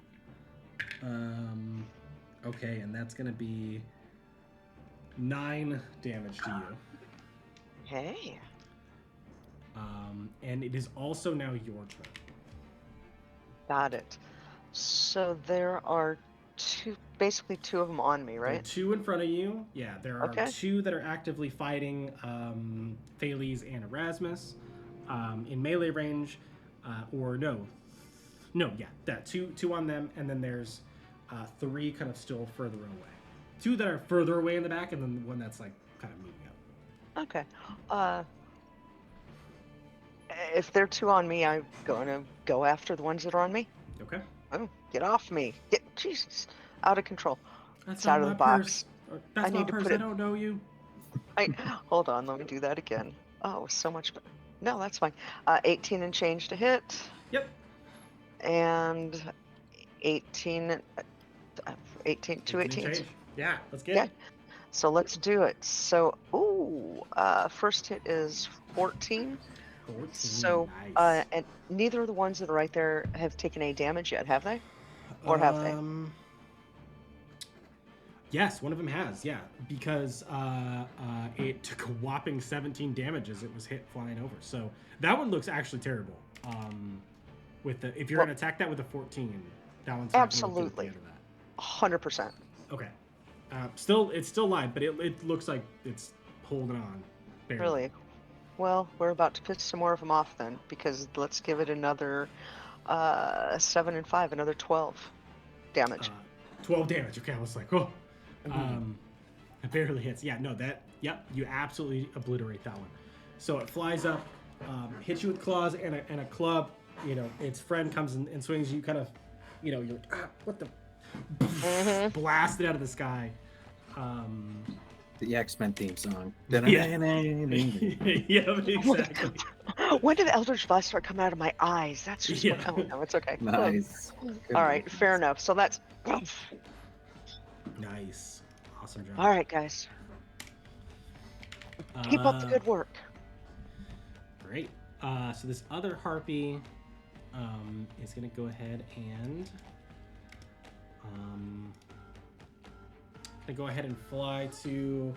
Okay, and that's gonna be 9 damage to you. Hey. And it is also now your turn. Got it. So there are basically two of them on me, There are right? 2 in front of you. Yeah, there are Okay. 2 that are actively fighting Thales and Erasmus in melee range, or no, yeah, that two on them, and then there's 3 kind of still further away. 2 that are further away in the back, and then one that's like kind of moving up. Okay. If there are 2 on me, I'm gonna go after the ones that are on me. Okay. Oh, get off me! Jesus, out of control. That's It's not out of my the box. purse. That's I my need to purse. put I it. don't know you. Hold on, let me do that again. Oh, so much. No, that's fine. 18 and change to hit, Yep. and 18, 18, 2 18 and 18s. change. Yeah, let's get Yeah. it. So let's do it. So, first hit is 14. 14. So, Nice. and neither of the ones that are right there have taken any damage yet, have they? Or have they? Yes, one of them has. Yeah, because it took a whopping 17 damage as it was hit flying over. So that one looks actually terrible. With the if you're gonna attack that with a 14, that one's not gonna look good at the Absolutely. end of that. 100%. Okay. It's still live, but it looks like it's holding on. Barely. Really? Well, we're about to piss some more of them off then, because let's give it another 7 and 5, another 12 damage. 12 damage. Okay, I was like, oh. It barely hits. Yeah, no, yep, you absolutely obliterate that one. So it flies up, hits you with claws and a club. You know, its friend comes and swings you, kind of, you know, you're like, what the? Blasted out of the sky. The X-Men theme song. Yeah. Yeah, exactly. When did Eldritch Blast start coming out of my eyes? That's just Yeah. what, oh no, it's okay. Nice. All right, fair enough. So that's Nice. Awesome job. all right, guys. Keep up the good work. Great. So this other harpy is going to go ahead and fly to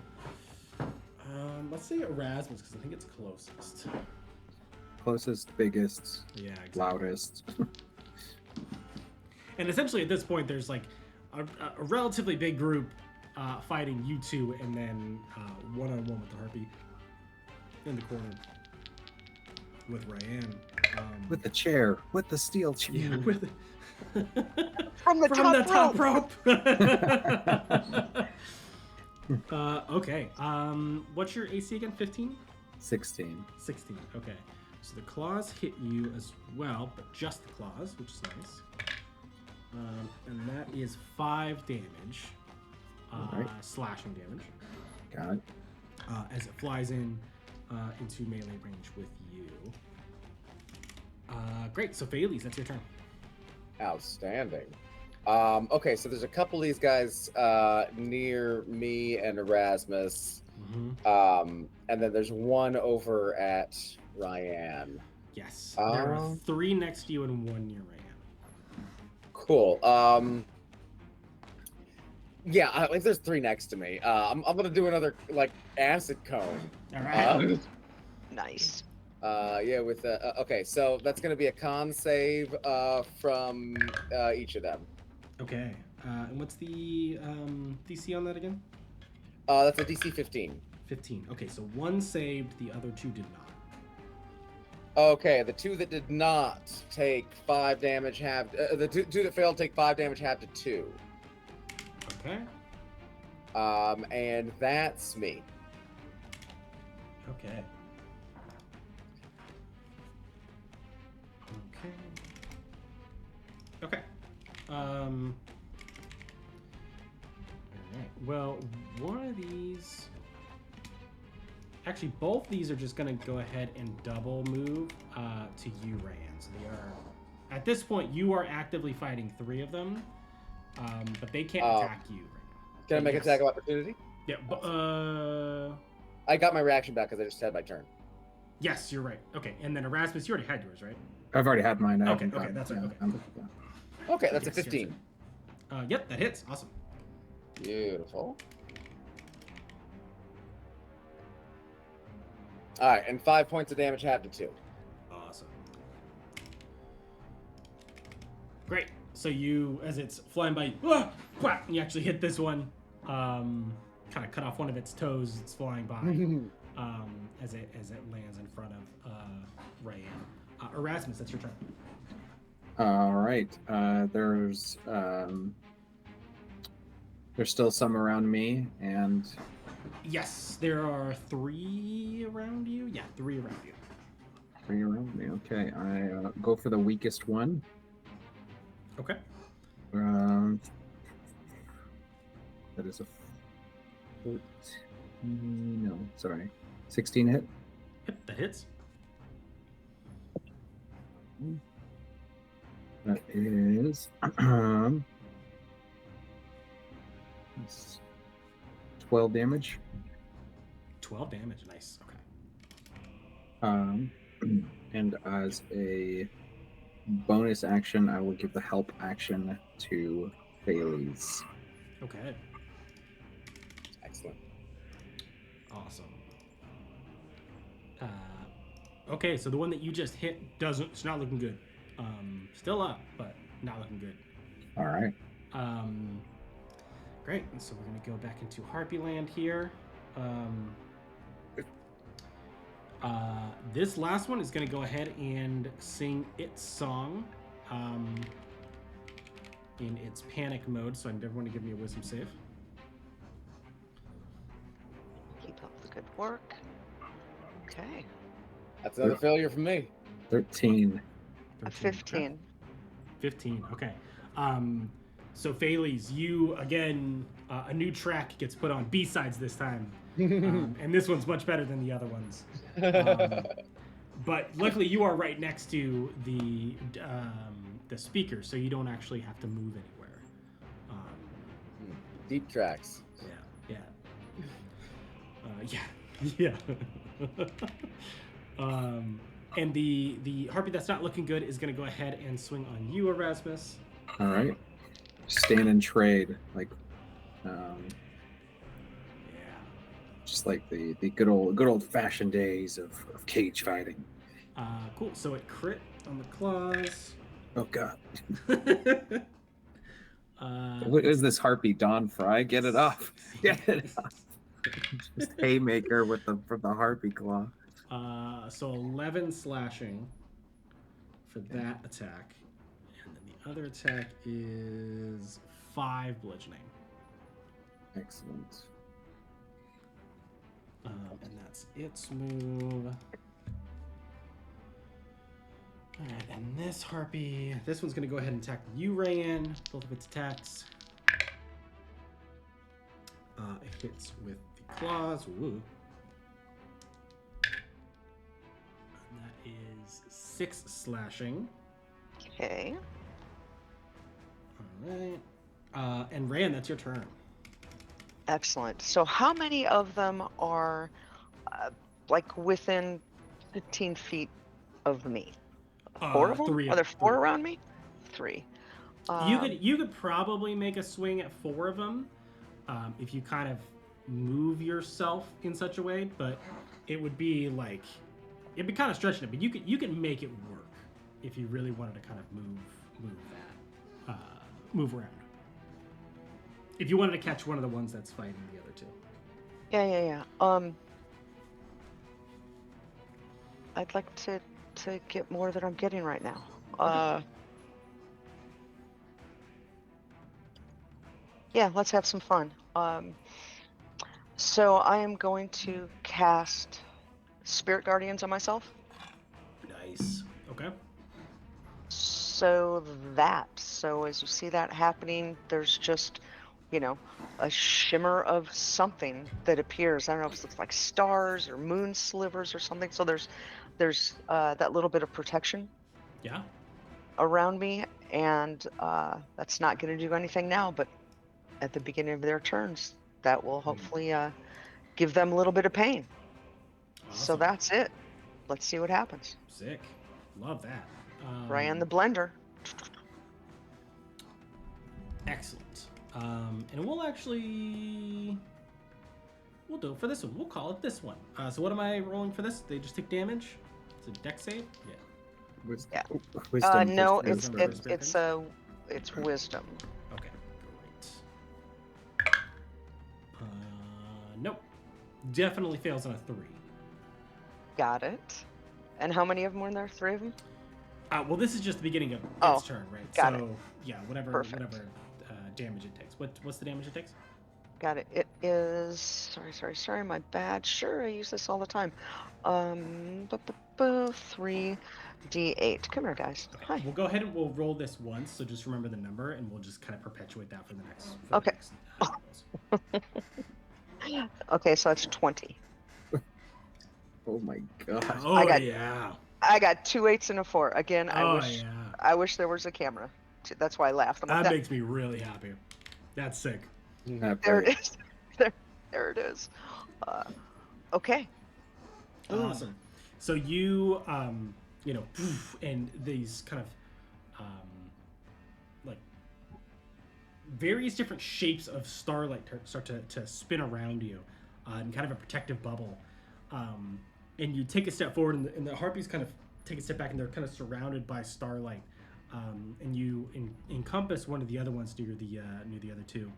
let's say Erasmus, because I think it's closest. Closest, biggest, Yeah, exactly. loudest. And essentially at this point there's like a relatively big group fighting you two, and then one-on-one with the harpy in the corner with Ryan. With the chair, with the steel chair. Yeah, with From the top rope. Okay. What's your AC again? 15? 16. 16. Okay. So the claws hit you as well, but just the claws, which is nice. And that is 5 damage. Right. Slashing damage. Got it. As it flies in into melee range with you. Great. So Thales, that's your turn. Outstanding. Okay, so there's a couple of these guys near me and Erasmus. Mm-hmm. And then there's one over at Ryan. Yes. There are 3 next to you and 1 near Ryan. Cool. Yeah, if there's 3 next to me, I'm gonna do another like acid cone. All right. Nice. Yeah, with okay, so that's gonna be a con save from each of them. Okay. And what's the DC on that again? That's a DC 15. 15. Okay, so 1 saved, the other 2 did not. Okay, the 2 that did not take 5 damage have the two that failed take 5 damage half to 2. Okay. And that's me. Okay. Okay. All right. Well, one of these. Actually, both these are just going to go ahead and double move to you, Ryan. So they are. At this point, you are actively fighting 3 of them, but they can't attack you right now. Can I make an attack of opportunity? Yeah. I got my reaction back because I just had my turn. Yes, you're right. Okay, and then Erasmus, you already had yours, right? I've already had mine. I Okay, haven't okay, gotten- that's right. yeah, Okay, I'm- cool. yeah. Okay, that's a Yes, yes, 15. Yep, that hits. Awesome. Beautiful. All right, and 5 points of damage halved to 2. Awesome. Great. So you, as it's flying by, you actually hit this one. Kind of cut off one of its toes. It's flying by as it lands in front of Rayan. Erasmus, that's your turn. All right. There's still some around me, and Yes, there are 3 around you. Yeah, 3 around you. 3 around me. Okay, I go for the weakest one. Okay. That is a 14. No, sorry, 16 hit. Yep, that hits. That is it's 12 damage. 12 damage. Nice. Okay. And as a bonus action, I will give the help action to Thales. Okay. Excellent. Awesome. Okay, so the one that you just hit it's not looking good. Still up, but not looking good. All right. Great. And so we're going to go back into Harpy Land here. This last one is going to go ahead and sing its song in its panic mode. So I need everyone to give me a wisdom save. Keep up the good work. Okay. That's another failure from me. 13. A 15. 15. Okay. So Thales, you again, a new track gets put on, B-sides this time, and this one's much better than the other ones. But luckily, you are right next to the speaker, so you don't actually have to move anywhere. Deep tracks. Yeah. Yeah. And the harpy that's not looking good is going to go ahead and swing on you, Erasmus. All right. Stand and trade, like, just like the good old fashioned days of cage fighting. Cool. So it crit on the claws. Oh God. What is this harpy, Don Fry? Get it off. Get it off. Just haymaker from the harpy claw. So 11 slashing for that attack. And then the other attack is 5 bludgeoning. Excellent. And that's its move. Alright, and this harpy, this one's going to go ahead and attack you, Rayan. Both of its attacks. It hits with the claws. Woo. And that is 6 slashing. Okay. Alright. And Rayan, that's your turn. Excellent. So how many of them are like within 15 feet of me? 4 of them? 3. Are there 4 around me? 3. You could probably make a swing at 4 of them if you kind of move yourself in such a way, but it would be like it'd be kind of stretching it. But you can make it work if you really wanted to kind of move around. If you wanted to catch one of the ones that's fighting the other 2. Yeah. I'd like to get more than I'm getting right now. Yeah, let's have some fun. So I am going to cast Spirit Guardians on myself. Nice. Okay. So as you see that happening, there's just, a shimmer of something that appears. I don't know if it looks like stars or moon slivers or something. So there's that little bit of protection. Yeah. Around me, and that's not going to do anything now, but at the beginning of their turns, that will hopefully give them a little bit of pain. Awesome. So that's it. Let's see what happens. Sick. Love that. Ran the blender. Excellent. And we'll do it for this one. We'll call it this one. So what am I rolling for this? They just take damage? It's a dex save? Yeah. Wisdom. No, wisdom. it's wisdom. Okay, great. Nope. Definitely fails on a 3. Got it. And how many of them were there? 3 of them? Well, this is just the beginning of Oh, its turn, right? got so, yeah, whatever Perfect. damage it takes. What's the damage it takes? Got it. It is. Sorry. My bad. Sure, I use this all the time. 3d8. Come here, guys. Okay. Hi. We'll go ahead and we'll roll this once, so just remember the number, and we'll just kind of perpetuate that for the next. Okay. Okay, so that's 20. Oh my god. Oh, yeah. I got 2 8s and a 4. Again, Oh, I yeah. wish there was a camera. That's why I laughed. I'm like, That makes me really happy. That's sick. there it is. There it is. Okay. Awesome. So you, and these kind of, like, various different shapes of starlight start to spin around you in kind of a protective bubble. And you take a step forward, and the harpies kind of take a step back, and they're kind of surrounded by starlight. And you encompass one of the other ones near the other two,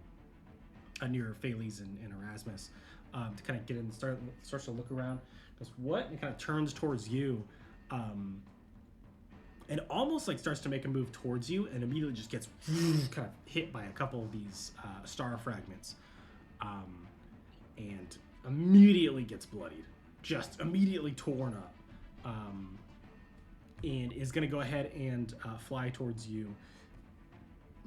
near Phales and Erasmus, to kind of get in. Starts to look around. Goes, what? And kind of turns towards you, and almost like starts to make a move towards you, and immediately just gets kind of hit by a couple of these star fragments, and immediately gets bloodied, just immediately torn up, and is going to go ahead and fly towards you,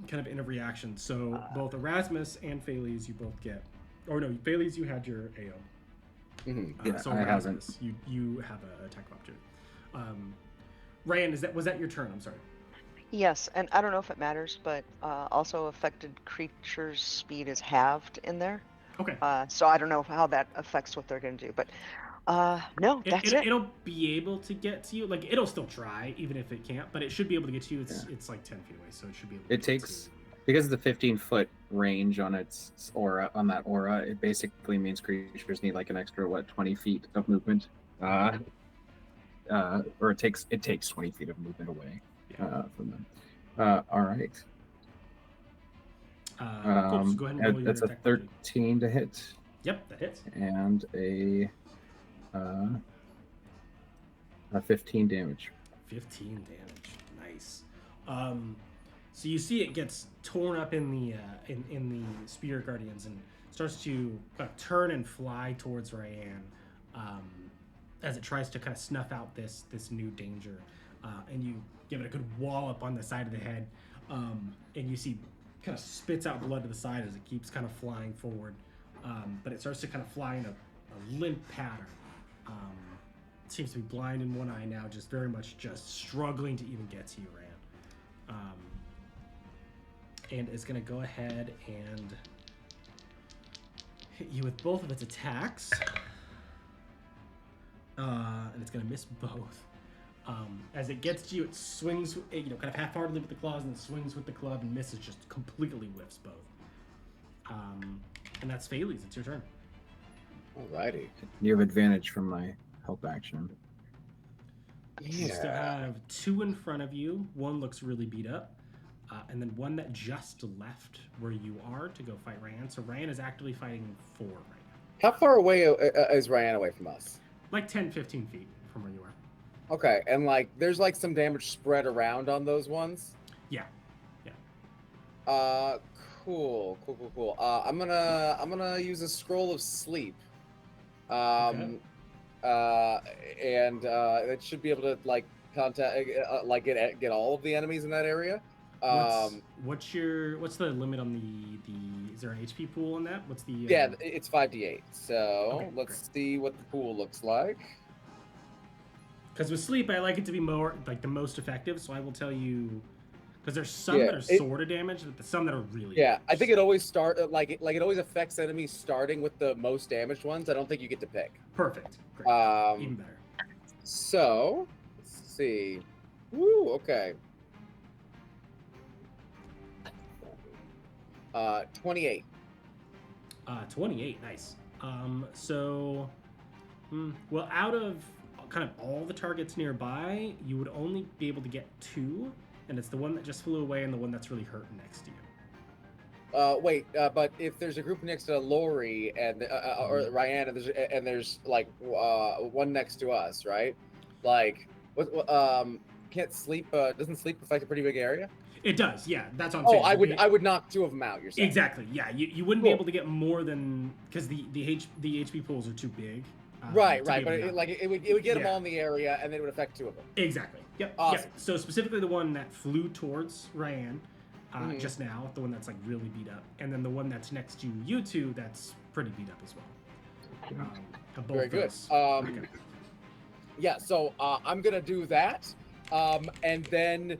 kind of in a reaction. So both Erasmus and Phales, you both get, or no, Phales, you had your AO. Mm-hmm. So I Erasmus, you have an attack of opportunity. Ryan, was that your turn? I'm sorry. Yes, and I don't know if it matters, but also affected creatures' speed is halved in there. Okay. So I don't know how that affects what they're going to do, but no, that's it. It'll be able to get to you. Like, it'll still try, even if it can't, but it should be able to get to you. It's like 10 feet away, so it should be able to It takes, because of the 15-foot range on its aura, on that aura, it basically means creatures need like an extra, 20 feet of movement. Or it takes 20 feet of movement away from them. All right. Cool. So go ahead and roll your That's a attack opportunity. 13 to hit. Yep, that hits. And a 15 damage. 15 damage. Nice. So you see it gets torn up in the Spirit Guardians and starts to kind of turn and fly towards Ryan, as it tries to kind of snuff out this new danger. And you give it a good wallop on the side of the head, and you see kind of spits out blood to the side as it keeps kind of flying forward. But it starts to kind of fly in a limp pattern. It seems to be blind in one eye now, just very much just struggling to even get to you, Rand. And is going to go ahead and hit you with both of its attacks. And it's going to miss both. As it gets to you, it swings, kind of half-heartedly with the claws, and then swings with the club and misses, just completely whiffs both. And that's Phales. It's your turn. Alrighty. You have advantage from my help action. You still have 2 in front of you. One looks really beat up. And then one that just left where you are to go fight Ryan. So Ryan is actively fighting 4 right now. How far away is Ryan away from us? Like 10, 15 feet from where you are. Okay, and like there's like some damage spread around on those ones. Yeah. Cool. I'm gonna use a scroll of sleep. And it should be able to like contact get all of the enemies in that area. What's the limit on the is there an HP pool on that? What's the Yeah, it's 5d8. So Okay, let's see what the pool looks like. Because with sleep, I like it to be more like the most effective. So I will tell you, because there's some that are sort of damaged, but some that are really. Yeah, damaged. I think it always it always affects enemies starting with the most damaged ones. I don't think you get to pick. Perfect. Great. Even better. So let's see. Woo, okay. 28. 28, nice. Well, out of kind of all the targets nearby, you would only be able to get 2, and it's the one that just flew away and the one that's really hurting next to you. But if there's a group next to Laurie and or Ryan, and there's like one next to us, right? Like, can't sleep? Doesn't sleep affect a pretty big area? It does, yeah. That's what I'm saying. I would knock 2 of them out. You're saying exactly, yeah. You wouldn't be able to get more than because the HP pools are too big. Right. But it would get them all in the area, and then it would affect 2 of them. Exactly. Yep. Awesome. Yep. So specifically the one that flew towards Ryan just now, the one that's like really beat up, and then the one that's next to you two that's pretty beat up as well. Very good. Okay. Yeah. So I'm gonna do that, and then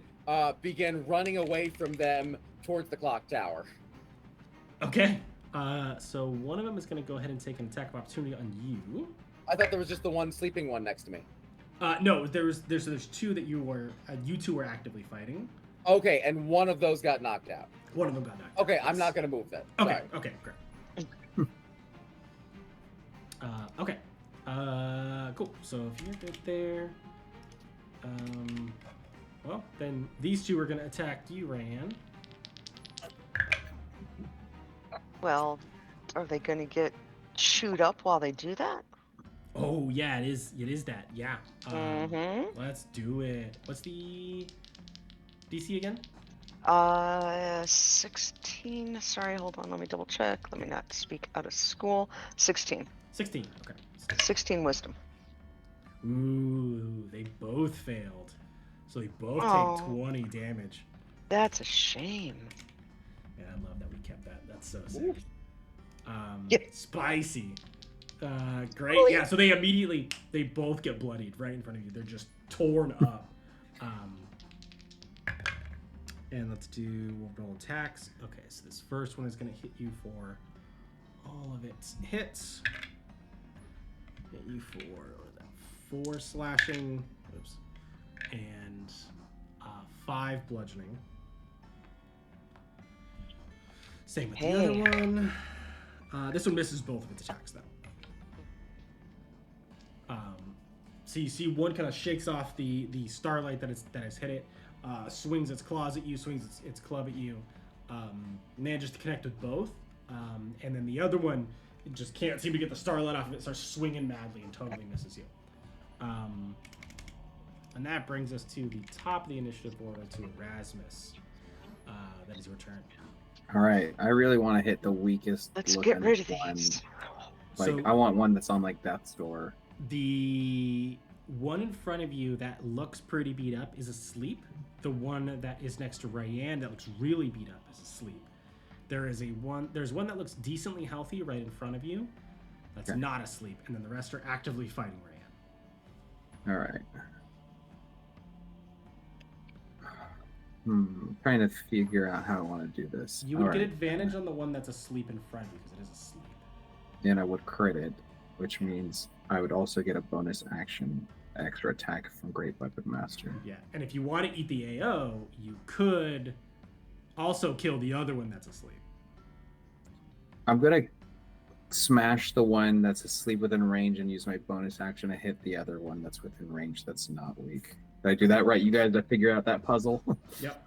begin running away from them towards the clock tower. Okay. So one of them is going to go ahead and take an attack of opportunity on you. I thought there was just the one sleeping one next to me. No, there's 2 that you two were actively fighting. Okay, and one of those got knocked out. One of them got knocked out. Okay, I'm not going to move then. Okay. Sorry. Okay. Great. Okay. Cool. So if you're good there, well, then these 2 are going to attack you, Ryan. Well, are they going to get chewed up while they do that? Oh yeah, it is that. Yeah. Let's do it. What's the DC again? 16. Sorry, hold on. Let me double check. Let me not speak out of school. 16. 16. Okay. 16 wisdom. Ooh, they both failed. So they both take 20 damage. That's a shame. Yeah, I love that we kept that. That's so sick. Spicy. Great. Oh, yeah, so they both get bloodied right in front of you. They're just torn up. And we'll roll attacks. Okay, so this first one is going to hit you for all of its hits. Hit you for 4 slashing. Oops. And 5 bludgeoning. Same with the other one. This one misses both of its attacks, though. So you see one kind of shakes off the starlight that has hit it, swings its claws at you, swings its club at you, manages to connect with both, and then the other one just can't seem to get the starlight off of it, starts swinging madly and totally misses you. And that brings us to the top of the initiative order to Erasmus. That is your turn. All right, I really want to hit the weakest. Let's get rid of one. these. Like, So- I want one that's on like death's door. The one in front of you that looks pretty beat up is asleep. The one that is next to Ryan that looks really beat up is asleep. There's one that looks decently healthy right in front of you that's not asleep, and then the rest are actively fighting Ryan. All right. Trying to figure out how I want to do this. You would get advantage on the one that's asleep in front of you because it is asleep. And I would crit it, which means I would also get a bonus action extra attack from Great Weapon Master. Yeah, and if you want to eat the AO, you could also kill the other one that's asleep. I'm gonna smash the one that's asleep within range and use my bonus action to hit the other one that's within range that's not weak. Did I do that right? You guys to figure out that puzzle? Yep.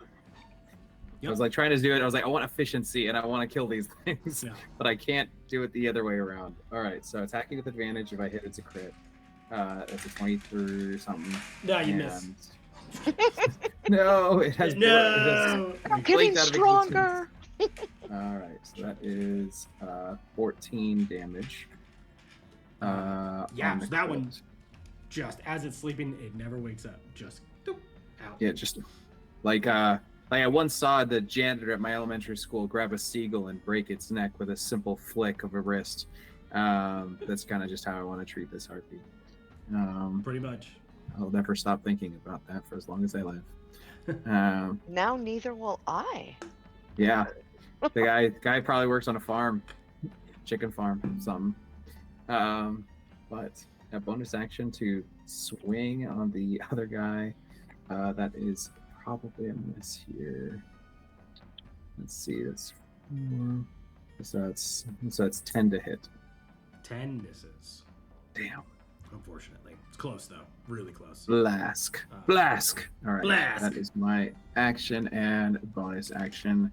I was like trying to do it. I was like, I want efficiency and I want to kill these things, Yeah. but I can't do it the other way around. All right, so attacking with advantage. If I hit, it's a crit. That's a 23 or something. No, you miss. No, it has. No. I'm getting stronger. All right, so that is 14 damage. Yeah, on the so that crit. one, just as it's sleeping, it never wakes up. Just doop, out. Yeah, just like I once saw the janitor at my elementary school grab a seagull and break its neck with a simple flick of a wrist. That's kind of just how I want to treat this harpy. Pretty much. I'll never stop thinking about that for as long as I live. Now neither will I. Yeah, the guy probably works on a farm, chicken farm, something. But a bonus action to swing on the other guy. That is probably a miss here. Let's see, that's 4. So that's 10 to hit. 10 misses. Damn. Unfortunately. It's close, though. Really close. Blask. Blask. All right. Blask. That is my action and bonus action.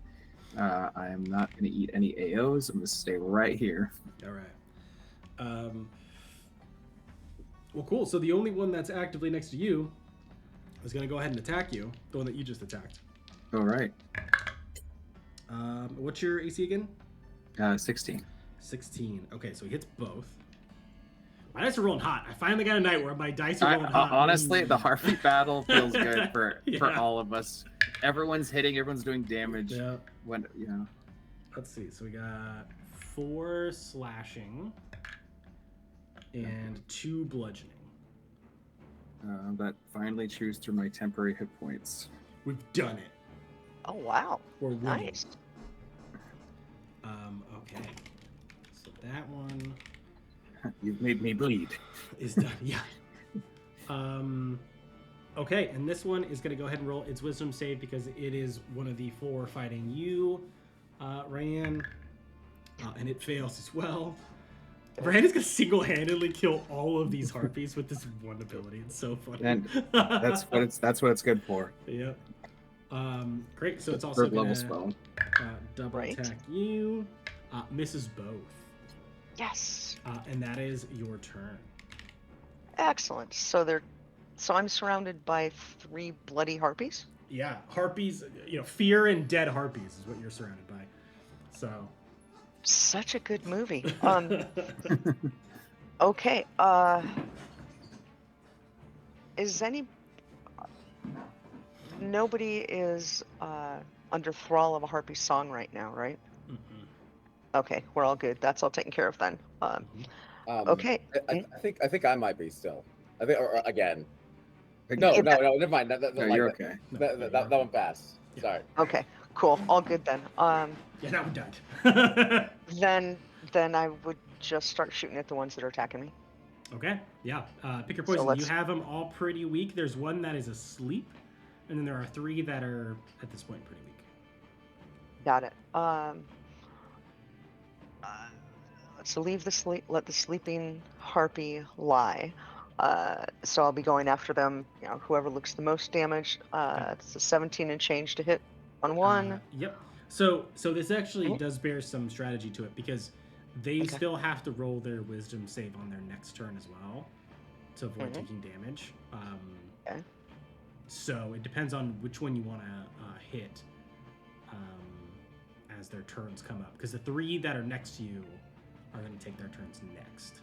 I am not going to eat any AOs. I'm going to stay right here. All right. Well, cool. So the only one that's actively next to you is going to go ahead and attack you. The one that you just attacked. All right. What's your AC again? 16. 16. Okay, so he hits both. My dice are rolling hot. I finally got a night where my dice are rolling hot. Honestly, the Heartbeat battle feels good for Yeah. all of us. Everyone's hitting, everyone's doing damage. Yeah. When Let's see. So we got 4 slashing and 2 bludgeoning. that finally chews through my temporary hit points. We've done it. Oh, wow. We're winning. Nice. Okay. So that one You've made me bleed. is done. Yeah. Okay, and this one is going to go ahead and roll its wisdom save because it is one of the 4 fighting you, Ryan, and it fails as well. Ryan is going to single-handedly kill all of these harpies with this one ability. It's so funny. And that's what it's good for. Yep. Great. So it's also Third going level to spell. double Right. attack you. Misses both. Yes. And that is your turn. Excellent. So I'm surrounded by 3 bloody harpies. Yeah, harpies, fear and dead harpies is what you're surrounded by. So. Such a good movie. Okay. Nobody is under thrall of a harpy song right now, right? Mm-mm. Okay, we're all good. That's all taken care of then. Mm-hmm. Okay. I think I might be still. I think or again. No, never mind. No, you're okay. That one passed. Yeah. Sorry. Okay. Cool. All good then. Yeah, that one died. Then I would just start shooting at the ones that are attacking me. Okay, yeah. Pick your So poison. let's- You have them all pretty weak. There's one that is asleep, and then there are 3 that are, at this point, pretty weak. Got it. Let's let the sleeping harpy lie. So I'll be going after them. Whoever looks the most damaged. It's a 17 and change to hit on one. Yep. So this actually does bear some strategy to it because they still have to roll their wisdom save on their next turn as well to avoid taking damage. Okay. So it depends on which one you want to hit as their turns come up. Because the 3 that are next to you are going to take their turns next.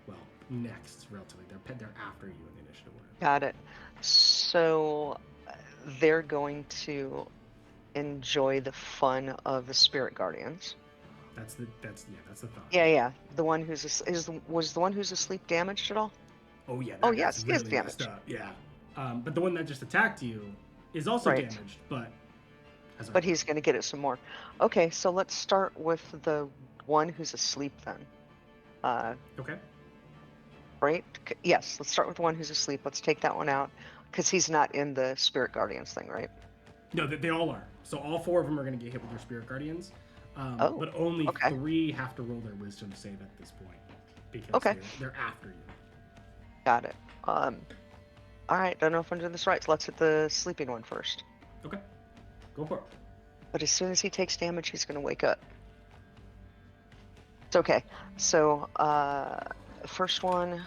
Well, next, relatively. They're after you in the initiative order. Got it. So they're going to enjoy the fun of the spirit guardians. That's the thought. Yeah. The one who's was the one who's asleep damaged at all? Oh yeah. Oh, That yes, guy's he is really messed damaged. up. Yeah. But the one that just attacked you is also Right. damaged, but has a- But he's going to get it some more. Okay, so let's start with the one who's asleep then. Okay. Right? Yes, let's start with the one who's asleep. Let's take that one out because he's not in the spirit guardians thing, right? No, they all are. So all 4 of them are going to get hit with their spirit guardians. But only okay. 3 have to roll their wisdom save at this point because they're after you. Got it. All right, don't know if I'm doing this right. So let's hit the sleeping one first. Okay. Go for it. But as soon as he takes damage, he's going to wake up. It's okay. So, first one,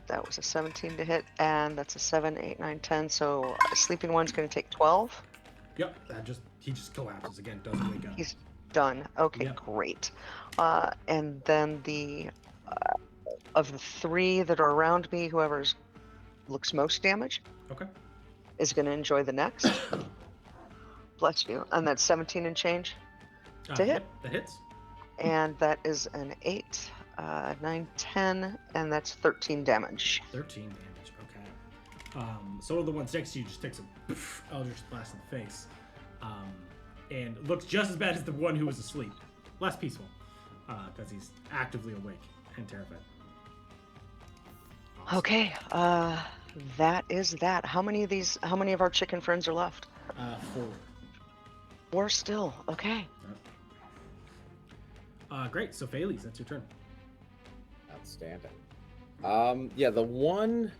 that was a 17 to hit, and that's a 7, 8, 9, 10. So, sleeping one's going to take 12. Yep. He just collapses again. Doesn't wake up. He's done. Okay, Yeah. great. And then of the 3 that are around me, whoever's looks most damaged Okay. is going to enjoy the next. Bless you. And that's 17 and change. To hit. Yep, that hits. And that is an 8, 9, 10, and that's 13 damage. 13 damage. Okay. So the one next to you just takes a Eldritch blast in the face, and looks just as bad as the one who was asleep. Less peaceful, because he's actively awake and terrified. Awesome. Okay. that is that. How many of our chicken friends are left? 4. 4 still. Okay. Great. So Phalese, that's your turn. Outstanding. Yeah, the one.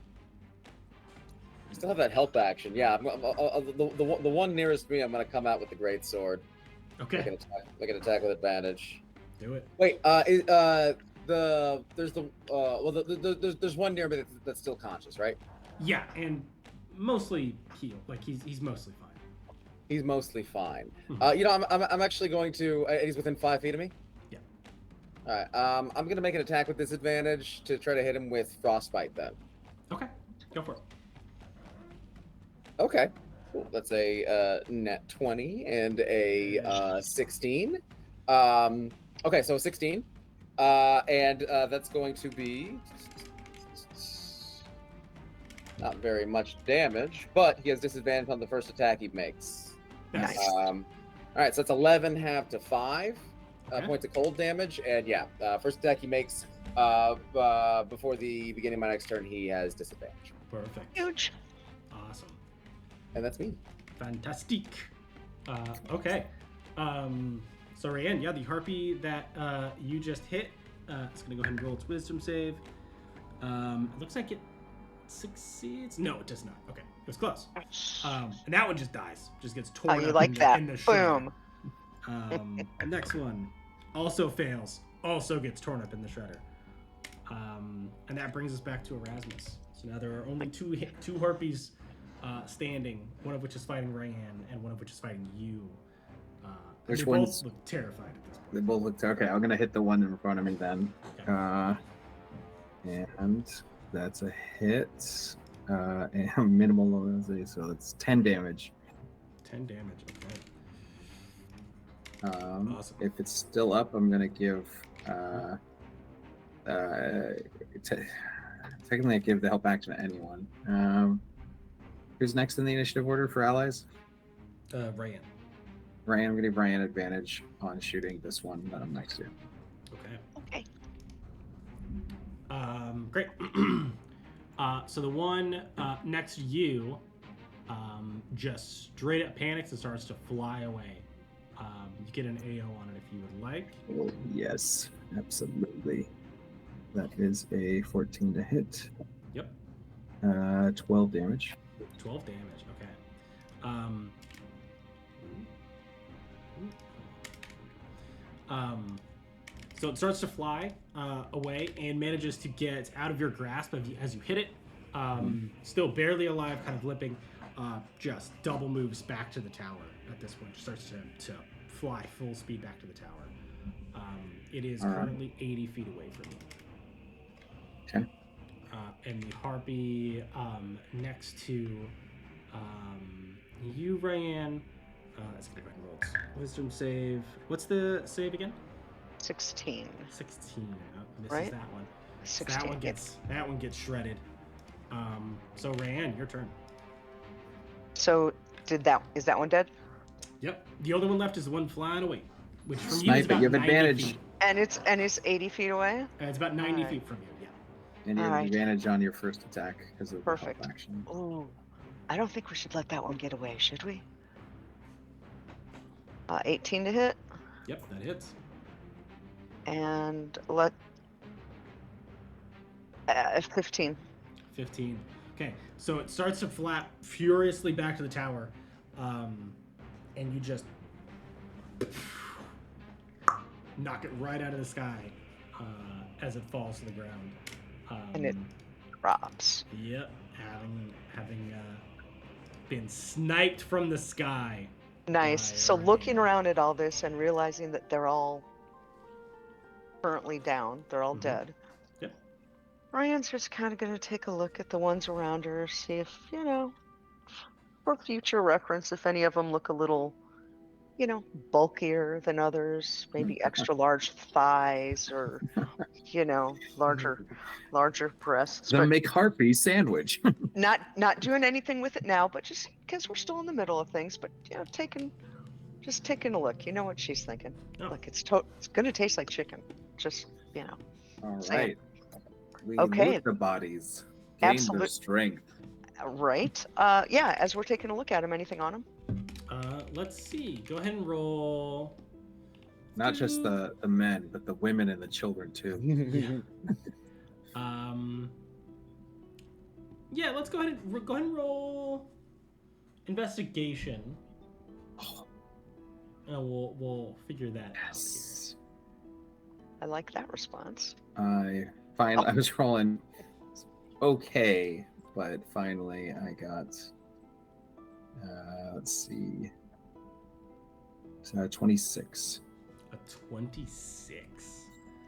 I still have that help action. Yeah, the one nearest me, I'm gonna come out with the great sword. Okay. Make an attack with advantage. Do it. Wait, there's one near me that's still conscious, right? Yeah, and mostly healed. Like he's mostly fine. He's mostly fine. Mhm. I'm actually going to. He's within 5 feet of me. Yeah. All right. I'm gonna make an attack with disadvantage to try to hit him with frostbite. Then. Okay. Go for it. Okay. Cool. That's a net 20 and a 16. Okay, so 16. And that's going to be not very much damage, but he has disadvantage on the first attack he makes. Nice. All right, so that's 11 half to 5 Okay. points of cold damage, and yeah, first attack he makes before the beginning of my next turn, he has disadvantage. Perfect. Huge. Awesome. And that's me. Fantastic. Okay. So Ryan, yeah, the harpy that you just hit, it's gonna go ahead and roll its wisdom save. It looks like it succeeds. No, it does not. Okay, it was close. And that one just dies. Just gets torn you up like in, that? in the shredder. Boom. The next one also fails. Also gets torn up in the shredder. And that brings us back to Erasmus. So now there are only two harpies standing. One of which is fighting Ryan, and one of which is fighting you. Which they ones? both look terrified at this point. They both look okay. I'm gonna hit the one in front of me then. Okay. And that's a hit. And minimal, so it's 10 damage. 10 damage. Okay. Awesome. If it's still up, I'm gonna give. Technically, I give the help action to anyone. Who's next in the initiative order for allies? Ryan. Ryan, I'm gonna give Ryan advantage on shooting this one that I'm next to. Okay. Okay. Great. So the one next to you just straight up panics and starts to fly away. You get an AO on it if you would like. Oh, yes, absolutely. That is a 14 to hit. Yep. 12 damage. 12 damage. Okay. So it starts to fly away and manages to get out of your grasp as you hit it. Still barely alive, kind of limping. Just double moves back to the tower at this point. Starts to fly full speed back to the tower. It is currently 80 feet away from you. Okay. And the harpy next to you, Ryan. Let's go ahead and roll its wisdom save. What's the save again? 16. 16. Misses Right? that one. 16. That one gets shredded. So Ryan, your turn. So is that one dead? Yep. The other one left is the one flying away, which from you is Snipe it, about you have 90 advantage. feet. And it's 80 feet away? It's about 90 Alright. feet from you. Yeah. And you have Alright. advantage on your first attack because of the Perfect. help action. Ooh. I don't think we should let that one get away, should we? 18 to hit. Yep, that hits. And 15. 15. Okay, so it starts to flap furiously back to the tower, and you just knock it right out of the sky as it falls to the ground. And it drops. Yep, having been sniped from the sky. Nice. by So Ryan. looking around at all this and realizing that they're all currently down, they're all Mhm. dead. Yep. Ryan's just kind of going to take a look at the ones around her, see if, for future reference, if any of them look a little, bulkier than others, maybe extra large thighs or, larger breasts. The But McHarpy sandwich. not doing anything with it now, but just because we're still in the middle of things, but taking a look. You know what she's thinking. Oh. Look, it's gonna taste like chicken. Just All Same. right. We Okay. loot the bodies. Gain their Absolute- strength. Right. Yeah. As we're taking a look at him, anything on him? Let's see. Go ahead and roll. Not just the men, but the women and the children too. Yeah, let's go ahead and roll investigation. And we'll figure that out here. I like that response. I was rolling okay, but finally I got let's see. 26. A 26.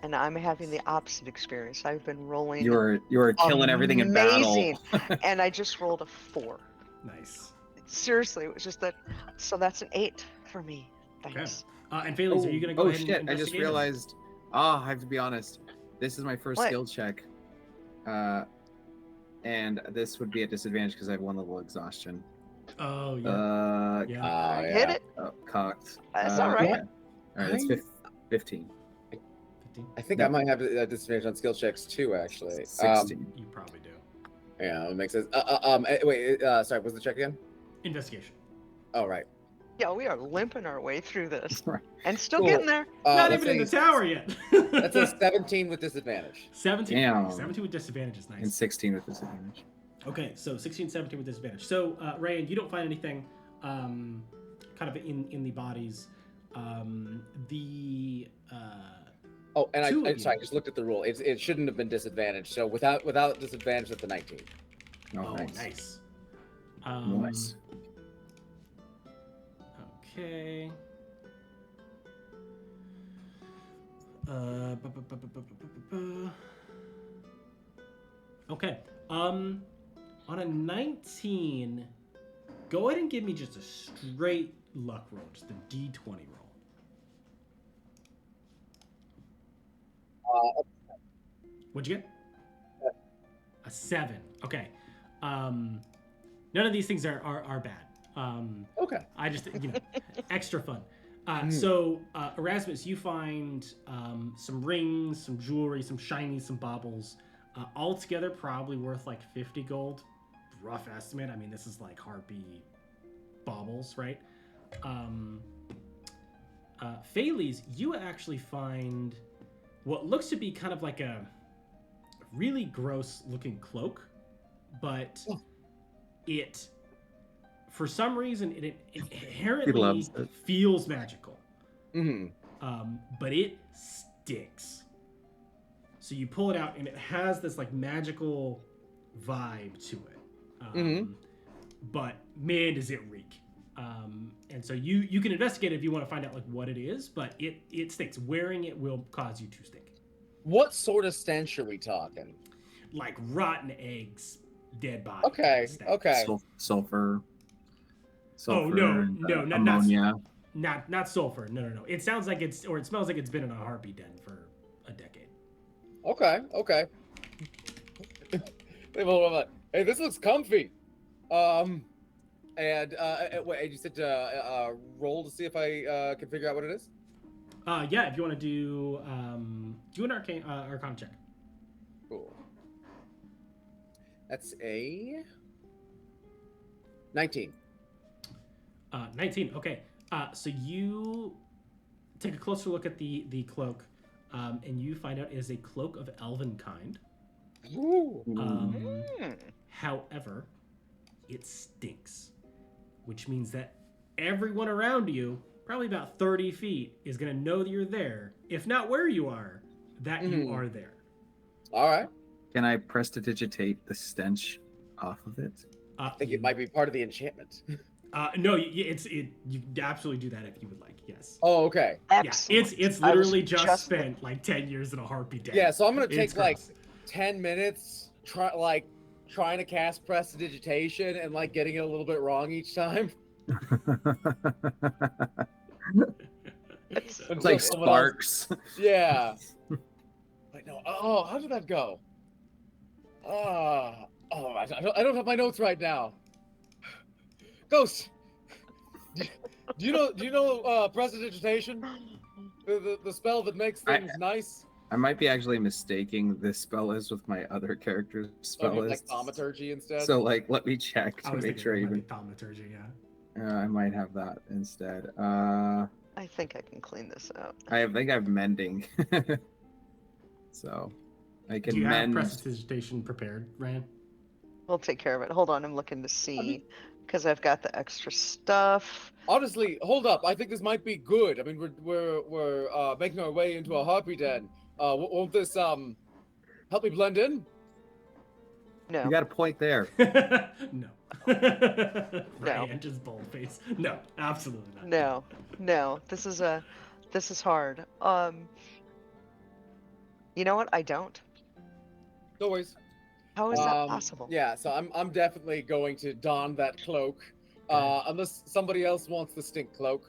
And I'm having the opposite experience. I've been rolling. You were killing everything in battle. Amazing. And I just rolled a 4. Nice. Seriously, it was just that. So that's an 8 for me. Thanks. Okay. And Phaelix, are you gonna go ahead and investigate? I just realized. I have to be honest. This is my first skill check. And this would be at disadvantage because I have 1 level exhaustion. Oh yeah. Hit it. Oh, cocked. That's all right. Yeah. All right, it's 15. I think I might have a disadvantage on skill checks too, actually. 16. You probably do. Yeah, it makes sense. Wait, sorry, what's the check again? Investigation. Oh, right. Yeah, we are limping our way through this. Right. And still getting there. Not even in the tower yet. That's a 17 with disadvantage. 17. Damn. 17 with disadvantage is nice. And 16 with disadvantage. Okay, so 16, 17 with disadvantage. So, Ryan, you don't find anything kind of in the bodies. Oh, and I just looked at the rule. It shouldn't have been disadvantaged. So without disadvantage, at the 19. Oh, nice. Nice. Nice. Okay. Okay. On a 19, go ahead and give me just a straight luck roll, just a D20 roll. What'd you get? A 7. Okay. None of these things are bad. Okay. I just, extra fun. So, Erasmus, you find some rings, some jewelry, some shinies, some baubles. Altogether, probably worth like 50 gold. Rough estimate. I mean, this is like harpy baubles, right? Phaelix, you actually find what looks to be kind of like a really gross looking cloak, but it, for some reason, it inherently feels magical. But it stinks. So you pull it out, and it has this like magical vibe to it. But man, does it reek. And so you can investigate if you want to find out like what it is, but it stinks. Wearing it will cause you to stink. What sort of stench are we talking? Like rotten eggs, dead bodies. Okay. Sulfur. Oh no, ammonia. Not sulfur. No. It sounds like it smells like it's been in a harpy den for a decade. Okay. Hey, this looks comfy. And wait, you said roll to see if I can figure out what it is? Yeah, if you want to do an arcana check. Cool. That's a 19. 19. Okay. So you take a closer look at the cloak, and you find out it is a cloak of elven kind. However, it stinks, which means that everyone around you, probably about 30 feet, is going to know that you're there. If not where you are, that you are there. All right. Can I prestidigitate the stench off of it? I think it might be part of the enchantment. No, you absolutely do that if you would like. Yes. Oh, okay. Excellent. Yeah, it's literally just spent like 10 years in a harpy den. Yeah, so I'm gonna take like gross. 10 minutes trying to cast prestidigitation and like getting it a little bit wrong each time. It's like sparks. Yeah. Like no. Oh, how did that go? I don't have my notes right now. Ghost, do you know prestidigitation? The spell that makes things nice. I might be actually mistaking this spell is with my other character's spell Oh, is. like thaumaturgy instead. So like, let me check I to was make thinking sure it might even. be thaumaturgy, yeah. I might have that instead. I think I can clean this out. I think I've mending. So I can Do you have mend. prestidigitation prepared, Ryan? We'll take care of it. Hold on, I'm looking to see because I've got the extra stuff. Honestly, hold up. I think this might be good. I mean, we're making our way into a harpy den. Won't this help me blend in? No, You got a point there. No. No. Ryan just boldface. No, absolutely not. no. This is hard. You know what? I don't. No worries. How is that possible? Yeah, so I'm definitely going to don that cloak, Okay. unless somebody else wants the stink cloak.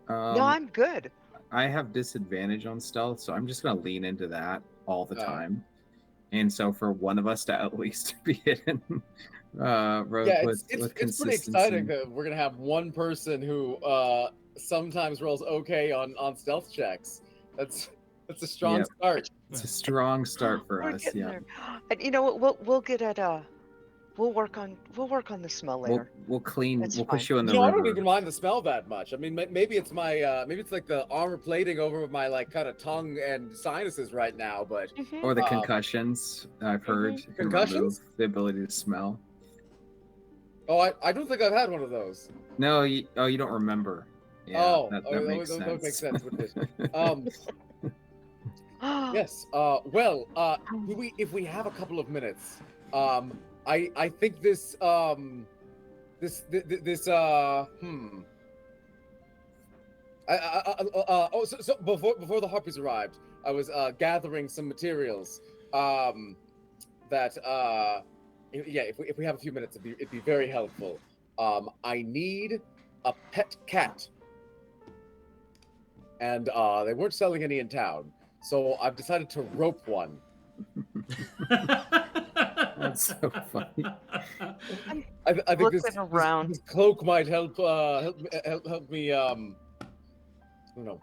No, I'm good. I have disadvantage on stealth, so I'm just gonna lean into that all the Oh. time. And so for one of us to at least be hidden, Yeah, with it's pretty exciting that we're gonna have one person who sometimes rolls okay on stealth checks. That's a strong Yep. start. It's a strong start for We're us. getting Yeah. there. And you know what? We'll get at we'll work on the smell later. We'll clean. That's We'll fine. push you in the I don't river. even mind the smell that much. I mean, maybe it's my maybe it's like the armor plating over my like kind of tongue and sinuses right now, but Mhm. Or the concussions. I've heard can Concussions? remove the ability to smell. oh, I don't think I've had one of those. No, you don't remember. Yeah, that makes sense. That makes sense with this. Yes. Well, if we have a couple of minutes, I think this So before the harpies arrived, I was gathering some materials. That if we have a few minutes, it'd be very helpful. I need a pet cat, and they weren't selling any in town, so I've decided to rope one. That's so funny. I think Looking around. this cloak might help me you know,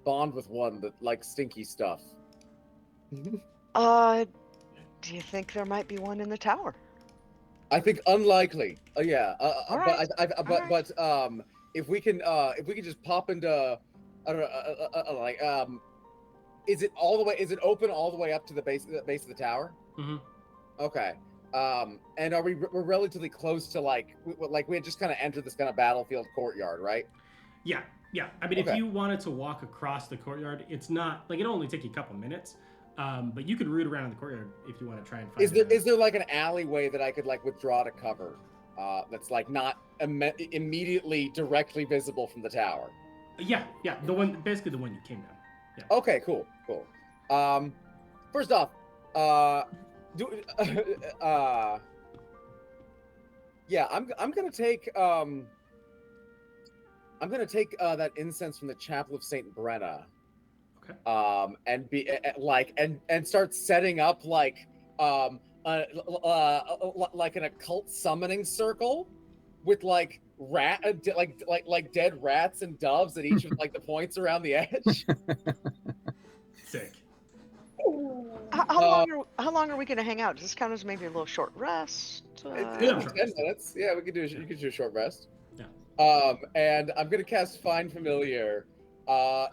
bond with one that likes stinky stuff. Do you think there might be one in the tower? I think unlikely. Yeah. All right. But if we can just pop into I don't know is it open all the way up to the base of the tower? Mm-hmm. Okay. And we're relatively close to like we had just kind of entered this kind of battlefield courtyard, right? Yeah. I mean, Okay. if you wanted to walk across the courtyard, it's not like it'll only take you a couple minutes. But you could root around in the courtyard if you want to try and find. Is there like an alleyway that I could like withdraw to cover? That's like not immediately directly visible from the tower. Yeah. Basically the one you came down. Yeah. Okay, cool. First off, yeah, I'm gonna take that incense from the Chapel of Saint Brenna. Okay. And be and start setting up like an occult summoning circle with like like dead rats and doves at each of like the points around the edge. Sick. How long are we going to hang out? Does this count as maybe a little short rest? 10 minutes. Yeah, we could do. You could do a short rest. Yeah. And I'm gonna cast Find Familiar,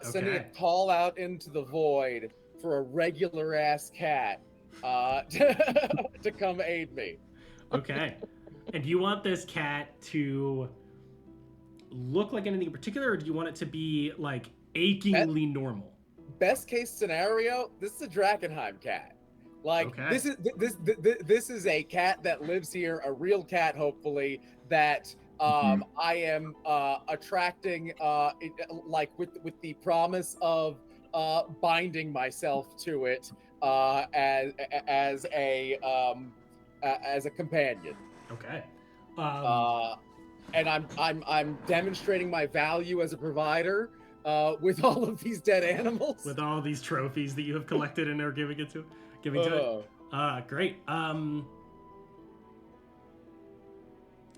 sending a call out into the void for a regular ass cat to come aid me. Okay. And do you want this cat to look like anything in particular, or do you want it to be like achingly normal? Best case scenario, this is a Drakkenheim cat. Like this is a cat that lives here, a real cat, hopefully, that I am attracting like with the promise of binding myself to it as a companion. Okay. And I'm demonstrating my value as a provider with all of these dead animals. With all these trophies that you have collected and are giving to it. Great.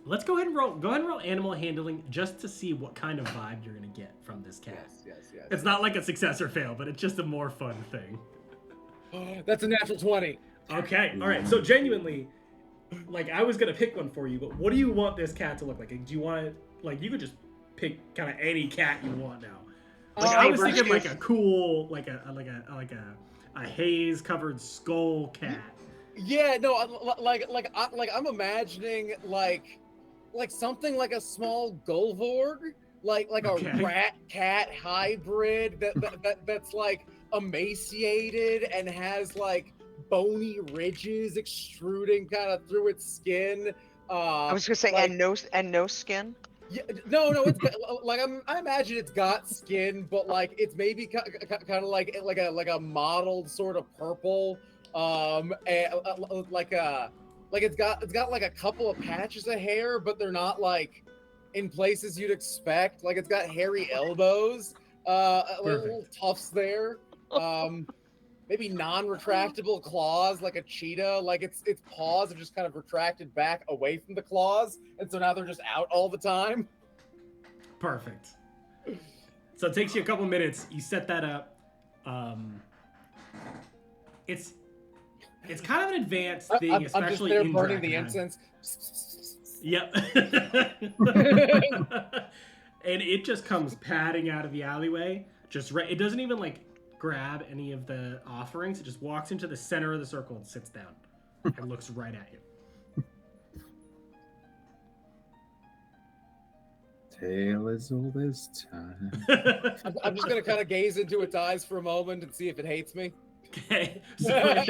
Let's go ahead and roll. Go ahead and roll animal handling just to see what kind of vibe you're gonna get from this cat. Yes. It's not like a success or fail, but it's just a more fun thing. That's a natural 20. Okay, all right. So genuinely, like I was gonna pick one for you, but what do you want this cat to look like? Do you want it like you could just pick kind of any cat you want now? Like I was thinking like a cool, like a haze covered skull cat. Yeah, no, I'm imagining like something like a small Gulvorg, like a rat cat hybrid that's like emaciated and has like bony ridges extruding kind of through its skin. I was gonna say, like, and no skin. Yeah, no, it's like I imagine it's got skin, but like it's maybe kind of like a mottled sort of purple, and like it's got like a couple of patches of hair, but they're not like in places you'd expect. Like it's got hairy elbows, little tufts there, maybe non-retractable claws like a cheetah. Like its paws are just kind of retracted back away from the claws, and so now they're just out all the time. Perfect. So it takes you a couple minutes. You set that up. It's kind of an advanced thing, especially I'm just there in burning the Drakkenheim. incense. Yep. And it just comes padding out of the alleyway. Just right. It doesn't even like grab any of the offerings. It just walks into the center of the circle and sits down and looks right at you. Tale as old as time. I'm just gonna kind of gaze into its eyes for a moment and see if it hates me. Okay. So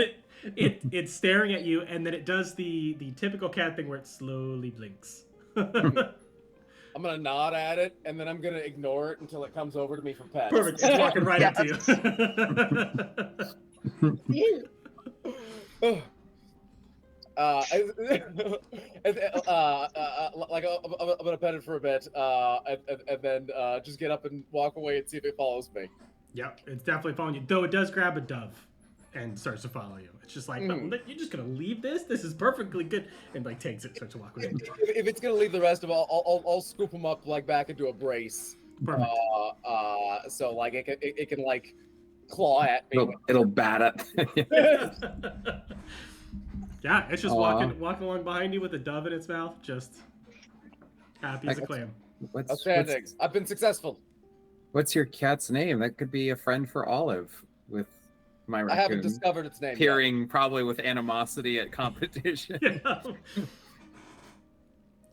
it's staring at you, and then it does the typical cat thing where it slowly blinks. I'm gonna nod at it, and then I'm gonna ignore it until it comes over to me for pets. Perfect. It's walking right up to you. Like I'm gonna pet it for a bit, and then just get up and walk away and see if it follows me. Yep, it's definitely following you. Though it does grab a dove and starts to follow you. It's just like, you're just gonna leave this? This is perfectly good, and like takes it, starts to walk away. If it's gonna leave the rest of it, I'll scoop them up like back into a brace. Perfect. So like it can like claw at me. It'll bat at. Yeah, it's just walking along behind you with a dove in its mouth, just happy as a clam. Outstanding. I've been successful. What's your cat's name? That could be a friend for Olive with my raccoon. I haven't discovered its name peering yet. Probably with animosity at competition. Yeah.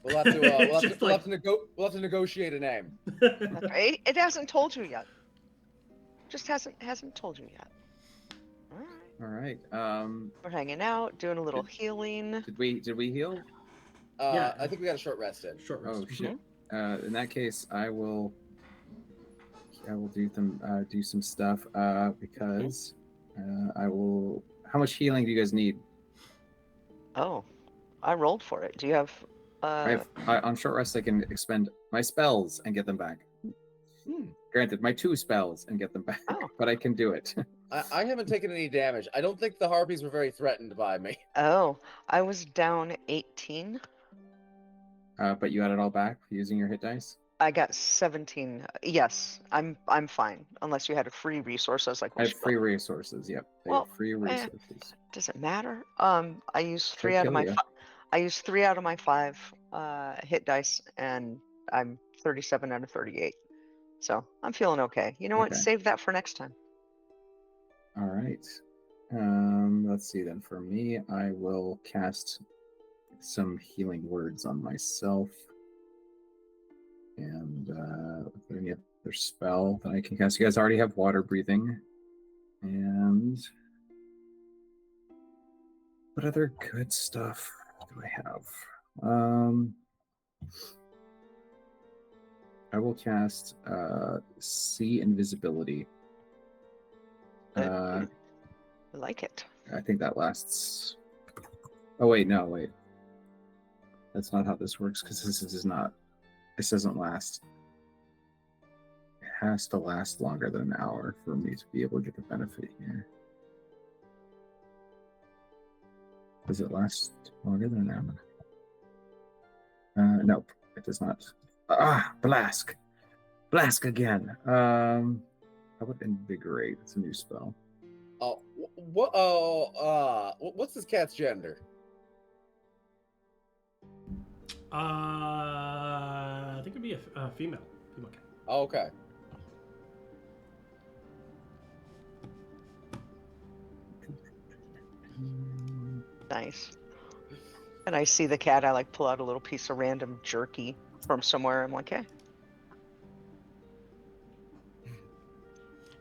We'll have to negotiate a name. It hasn't told you yet. Just hasn't told you yet. All right. We're hanging out, doing a little healing. Did we heal? Yeah. I think we got a short rest in. Short rest. Oh shit. In that case, I will do some stuff because I will. How much healing do you guys need? Oh, I rolled for it. Do you have? On short rest, I can expend my spells and get them back. Granted, my 2 spells and get them back, but I can do it. I haven't taken any damage. I don't think the harpies were very threatened by me. Oh, I was down 18. But you got it all back using your hit dice? I got 17. Yes, I'm fine. Unless you had a free resource. I was like, I have free resources. Yep. Well, free resources. Does it matter? I used 3 out of my. I used 3 out of my 5 hit dice, and I'm 37 out of 38. So I'm feeling okay. You know what? Save that for next time. All right. Let's see then. For me, I will cast some healing words on myself. And any other spell that I can cast. You guys already have water breathing. And what other good stuff do I have? I will cast see invisibility. I like it. I think that lasts. Oh wait, no, wait. That's not how this works because this doesn't last. It has to last longer than an hour for me to be able to get the benefit here. Does it last longer than an hour? Nope, it does not. Blask. Blask again. How about invigorate? It's a new spell. Oh, what? Oh, what's this cat's gender? I think it'd be a female cat. Oh, okay. Nice. And I see the cat. I like pull out a little piece of random jerky from somewhere. I'm like, hey.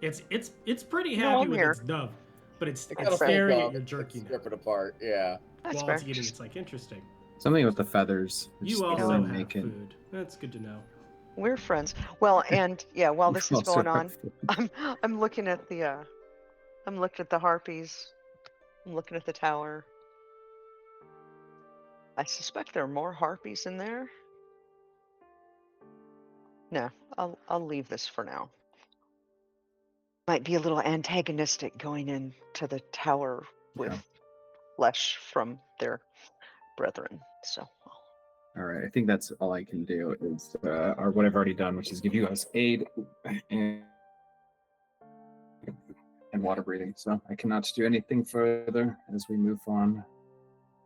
It's pretty No, happy I'm with here. its dove, but it's It got a staring full at your dove, jerky it's now. strip it apart. Yeah. That's While fair. it's eating, Just- it's like interesting. Something with the feathers. You Just also really have make it- food. That's good to know. We're friends. Well, and yeah, while this is Also going have on, food. I'm looking at the I'm looking at the harpies. I'm looking at the tower. I suspect there are more harpies in there. No, I'll leave this for now. Might be a little antagonistic going into the tower with Yeah. flesh from their brethren. So All right, I think that's all I can do is, or what I've already done, which is give you guys aid and water breathing. So I cannot do anything further as we move on.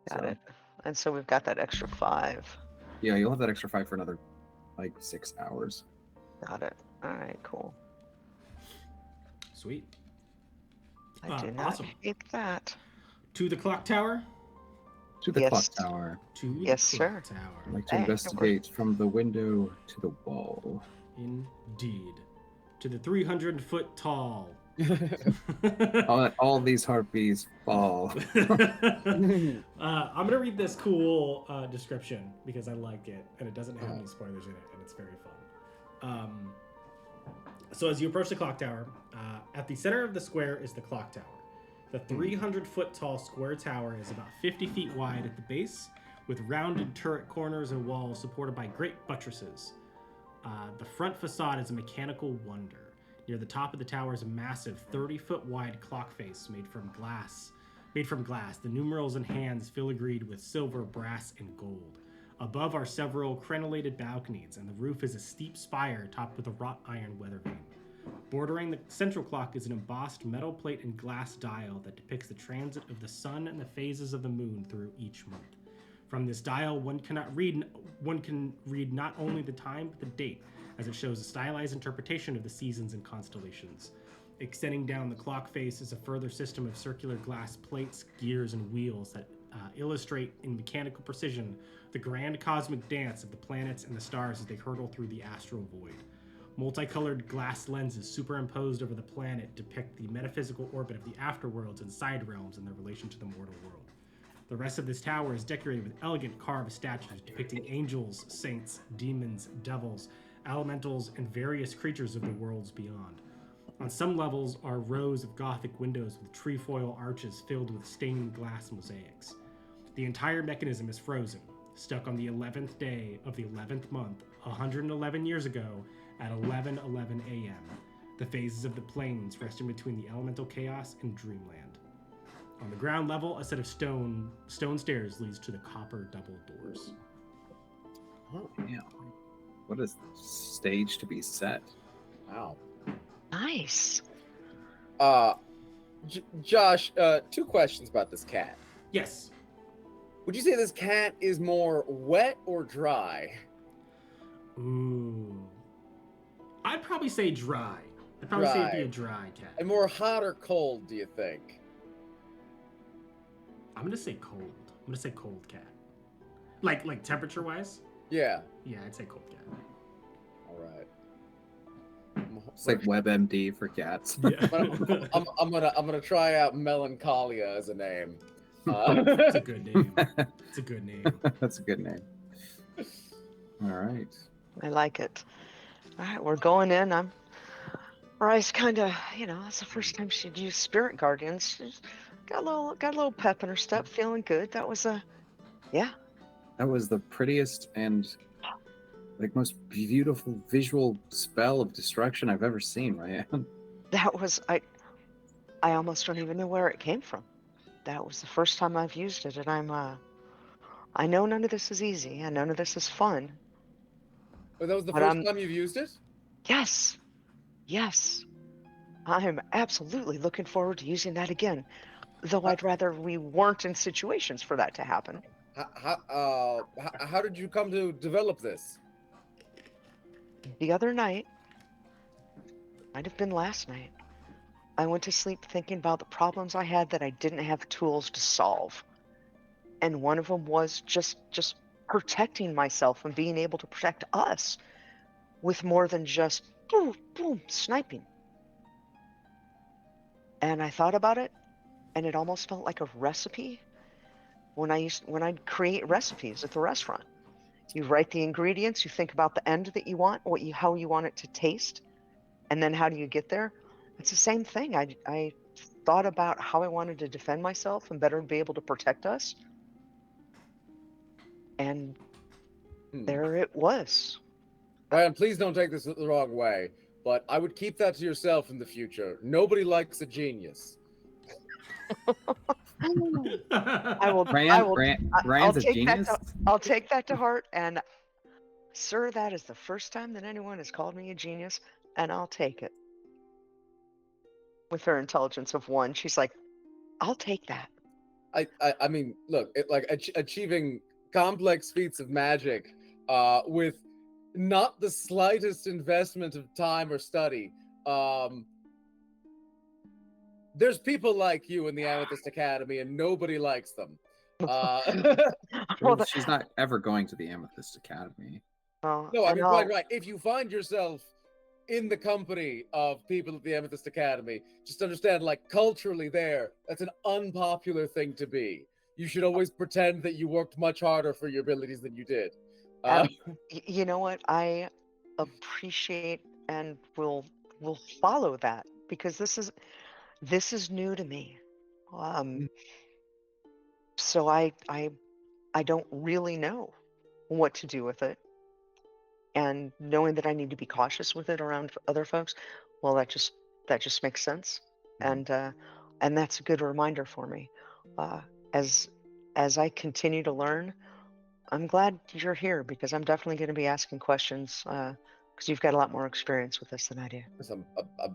got So, it. And so we've got that extra 5. Yeah, you'll have that extra 5 for another, like, 6 hours. Got it. All right, cool. Sweet. I do not Awesome. hate that. To the clock tower. To the Yes. clock tower. To Yes, the sir. clock tower. I'd like to Hey, no investigate from the window to the wall. Indeed. To the 300-foot tall. All these harpies fall. I'm gonna read this cool description because I like it and it doesn't have any spoilers in it and it's very fun. So as you approach the clock tower, at the center of the square is the clock tower. The 300-foot tall square tower is about 50 feet wide at the base, with rounded turret corners and walls supported by great buttresses. The front facade is a mechanical wonder. Near the top of the tower is a massive 30-foot wide clock face made from glass. The numerals and hands filigreed with silver, brass, and gold. Above are several crenellated balconies, and the roof is a steep spire topped with a wrought iron weather vane. Bordering the central clock is an embossed metal plate and glass dial that depicts the transit of the sun and the phases of the moon through each month. From this dial, one can read not only the time but the date, as it shows a stylized interpretation of the seasons and constellations. Extending down the clock face is a further system of circular glass plates, gears, and wheels that illustrate in mechanical precision the grand cosmic dance of the planets and the stars as they hurtle through the astral void. Multicolored glass lenses superimposed over the planet depict the metaphysical orbit of the afterworlds and side realms and their relation to the mortal world. The rest of this tower is decorated with elegant carved statues depicting angels, saints, demons, devils, elementals, and various creatures of the worlds beyond. On some levels are rows of Gothic windows with trefoil arches filled with stained glass mosaics. The entire mechanism is frozen, stuck on the 11th day of the 11th month, 111 years ago, at 11:11 a.m. The phases of the planes resting between the elemental chaos and dreamland. On the ground level, a set of stone stairs leads to the copper double doors. Oh, yeah. What is the stage to be set? Wow. Nice. Josh, 2 questions about this cat. Yes. Would you say this cat is more wet or dry? Ooh. I'd probably say dry. I'd probably say it'd be a dry cat. And more hot or cold, do you think? I'm gonna say cold. I'm gonna say cold cat. Like temperature wise? Yeah. Yeah, I'd say cold cat. All right. It's like WebMD for cats. Yeah. I'm gonna try out Melancholia as a name. It's a good name. It's a good name. That's a good name. All right. I like it. All right, we're going in. Rice kind of, that's the first time she'd used Spirit Guardians. She's got a little pep in her step, feeling good. That was That was the prettiest and most beautiful visual spell of destruction I've ever seen, right? that was I almost don't even know where it came from. That was the first time I've used it, and I know none of this is easy, and none of this is fun. But that was the But first I'm time you've used it? yes, yes. I'm absolutely looking forward to using that again. Though How, I'd rather we weren't in situations for that to happen. how did you come to develop this? The other night, might have been last night, I went to sleep thinking about the problems I had that I didn't have tools to solve. And one of them was just protecting myself and being able to protect us with more than just boom, boom, sniping. And I thought about it, and it almost felt like a recipe when I'd create recipes at the restaurant. You write the ingredients, you think about the end that you want, how you want it to taste, and then how do you get there? It's the same thing. I thought about how I wanted to defend myself and better be able to protect us, and there it was. Ryan, please don't take this the wrong way, but I would keep that to yourself in the future. Nobody likes a genius. I will. I'll Ryan's a take that. genius. I'll take that to heart. And sir, that is the first time that anyone has called me a genius, and I'll take it. With her intelligence of 1, she's like, "I'll take that." I mean, look, achieving complex feats of magic with not the slightest investment of time or study. There's people like you in the Amethyst Academy, and nobody likes them. Well, She's not ever going to the Amethyst Academy. No, I mean, quite right. If you find yourself in the company of people at the Amethyst Academy, just understand, like, culturally that's an unpopular thing to be. You should always pretend that you worked much harder for your abilities than you did. you know what? I appreciate and will follow that because this is new to me. So I don't really know what to do with it. And knowing that I need to be cautious with it around other folks, well, that just makes sense, and that's a good reminder for me. As I continue to learn, I'm glad you're here because I'm definitely going to be asking questions because you've got a lot more experience with this than I do.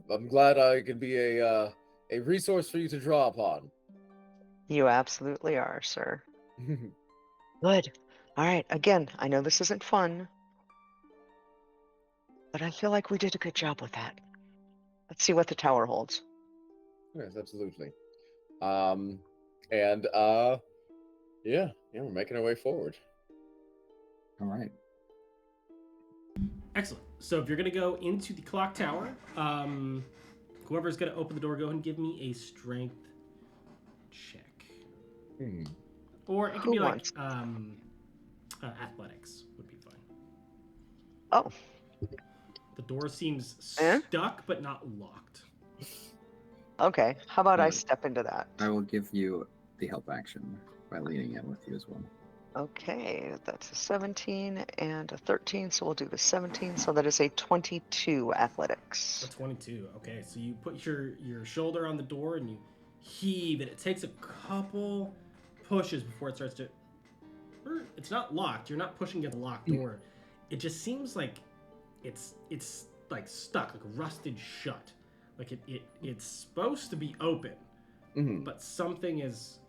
I'm glad I can be a resource for you to draw upon. You absolutely are, sir. Good. All right. Again, I know this isn't fun, but I feel like we did a good job with that. Let's see what the tower holds. Yes, absolutely. Yeah, we're making our way forward. All right. Excellent. So if you're going to go into the clock tower, whoever's going to open the door, go ahead and give me a strength check. Or it could be like athletics would be fine. Oh. The door seems stuck but not locked. Okay. How about I step into that? I will give you the help action by leading in with you as well. Okay, that's a 17 and a 13, so we'll do the 17. So that is a 22 athletics. A 22. Okay, so you put your shoulder on the door and you heave, and it takes a couple pushes before it starts to. It's not locked. You're not pushing at the locked door. It just seems like it's like stuck, like rusted shut. Like it's supposed to be open, but something is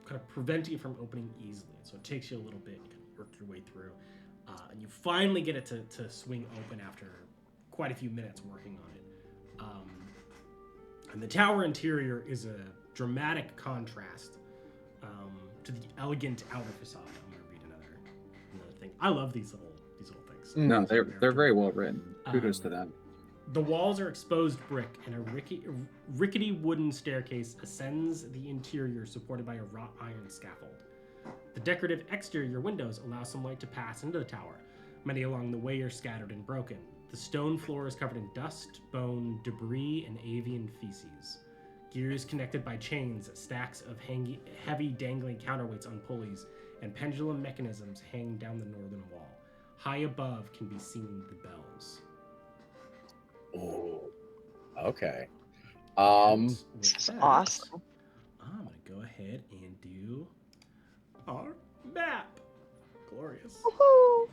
kind of preventing it from opening easily. So it takes you a little bit. You kind of work your way through, and you finally get it to swing open after quite a few minutes working on it. And the tower interior is a dramatic contrast to the elegant outer facade. I'm going to read another thing. I love these little things. No, they're very well written. Kudos to them. The walls are exposed brick, and a rickety wooden staircase ascends the interior, supported by a wrought iron scaffold. The decorative exterior windows allow some light to pass into the tower. Many along the way are scattered and broken. The stone floor is covered in dust, bone, debris, and avian feces. Gears connected by chains, stacks of heavy dangling counterweights on pulleys, and pendulum mechanisms hang down the northern wall. High above can be seen the bells. Oh, okay. This is awesome. I'm gonna go ahead and do our Map. Glorious. Woohoo!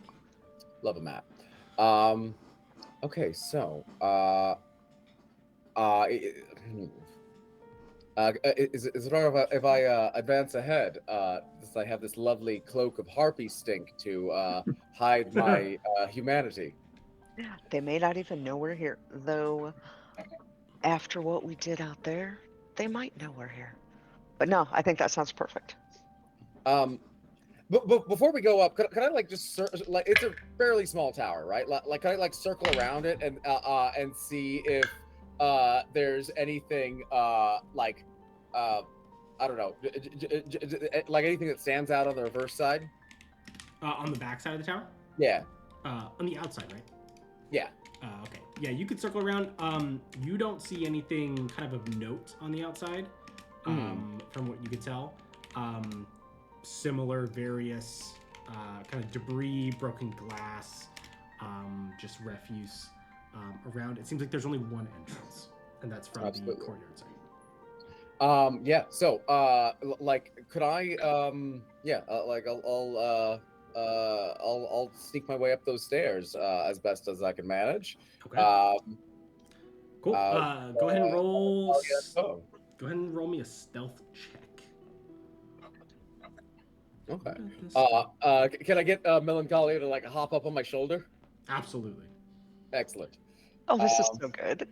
Love a map. Okay, so is it all right if I advance ahead? Since I have this lovely cloak of harpy stink to hide my humanity. They may not even know we're here, though. After what we did out there, they might know we're here. But no, I think that sounds perfect. But before we go up, could I like just like it's a fairly small tower, right? Like can I like circle around it and see if there's anything like I don't know, like anything that stands out on the reverse side? On the back side of the tower? Yeah. On the outside, right? Yeah. Okay. Yeah, you could circle around. You don't see anything kind of note on the outside, from what you could tell. Similar various kind of debris, broken glass, just refuse around. It seems like there's only one entrance, and that's from the courtyard side. Yeah. So, like, could I? Yeah. Like, I'll sneak my way up those stairs as best as I can manage. Okay. Cool. Go ahead and roll. Go ahead and roll me a stealth check. Okay. Can I get Melancholia to like hop up on my shoulder? Absolutely. Excellent. Oh, this is so good.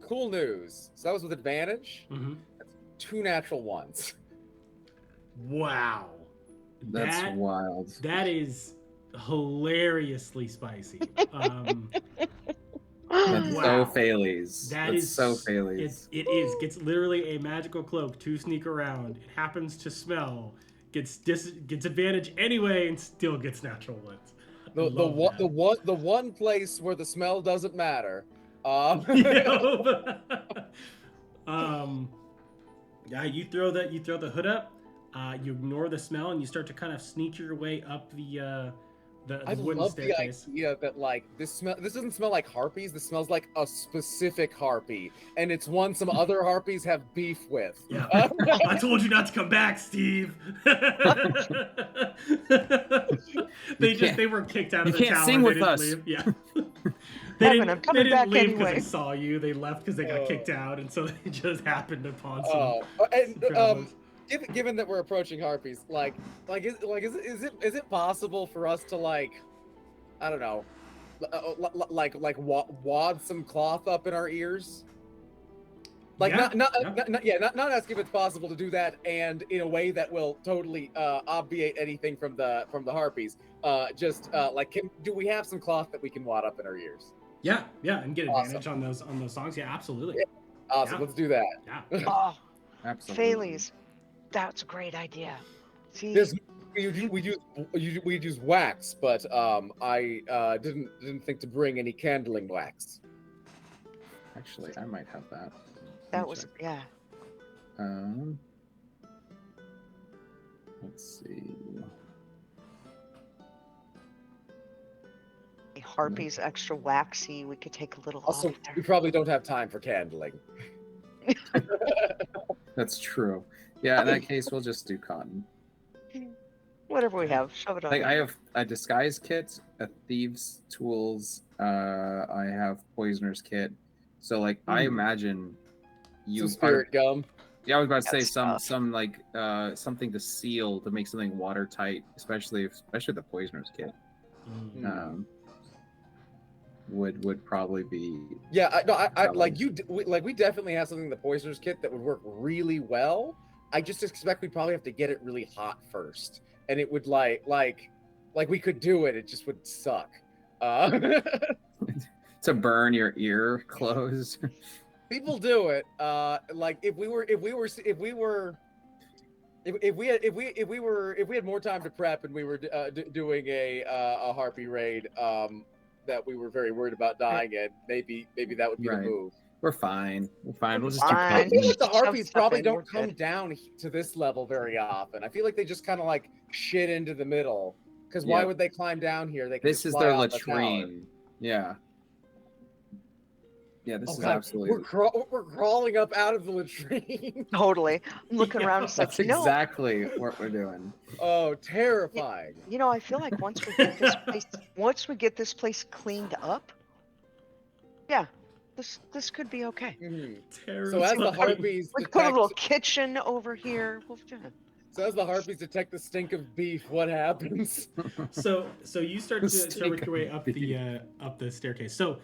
Cool news. So that was with advantage. Mm-hmm. That's 2 natural ones. Wow. That's wild. That is hilariously spicy. That's wow. so Phales. That's so Phales. It is. Gets literally a magical cloak to sneak around. It happens to smell. Gets advantage anyway, and still gets natural ones. The one place where the smell doesn't matter. Yeah, you throw the hood up. You ignore the smell, and you start to kind of sneak your way up the wooden staircase. The idea that like this doesn't smell like harpies. This smells like a specific harpy, and it's one some other harpies have beef with. Yeah, I told you not to come back, Steve. They were kicked out of the tower. You can't sing with us. Leave. Yeah. They didn't leave anyway. because they saw you. They left because they got kicked out, and so they just happened upon some. Given that we're approaching harpies, is it possible for us to like, I don't know, wad some cloth up in our ears? Like not asking if it's possible to do that and in a way that will totally obviate anything from the harpies. Do we have some cloth that we can wad up in our ears? Yeah, and get advantage on those songs. Yeah, absolutely. Yeah. Awesome, let's do that. Yeah. Oh, Absolutely. Phales. That's a great idea. See, we use wax, but I didn't think to bring any candling wax. Actually, I might have that. that was yeah. Let's see. Harpy's extra waxy. We could take a little Also, off there. we probably don't have time for candling. That's true. Yeah, in that case, we'll just do cotton. Whatever we have, shove it on. Like there. I have a disguise kit, a thieves' tools. I have poisoner's kit. So like I imagine you Some spirit gum. Yeah, I was about to say That's some like something to seal to make something watertight, especially the poisoner's kit. Would probably be we definitely have something in the poisoner's kit that would work really well. I just expect we'd probably have to get it really hot first, and it would like we could do it. It just would suck. To burn your ear closed. People do it. Like if we had more time to prep and we were doing a harpy raid that we were very worried about dying in, maybe that would be the move. We're fine. We'll just Fine. I feel like the Shove harpies stuff probably in, don't we're come good. down to this level very often. I feel like they just kind of like shit into the middle. Because why would they climb down here? They can This just is fly their off the tower. latrine. Yeah. Yeah, this Oh is god, absolutely. we're crawling up out of the latrine. Totally. I'm looking Yeah. around. It's like, That's exactly what we're doing. Oh, terrifying. I feel like once we get this place cleaned up, yeah, this could be okay. Mhm. Terrifying. So as the harpies We put a little detect, kitchen over here. detect the stink of beef, what happens? So you start to work your way up the staircase. So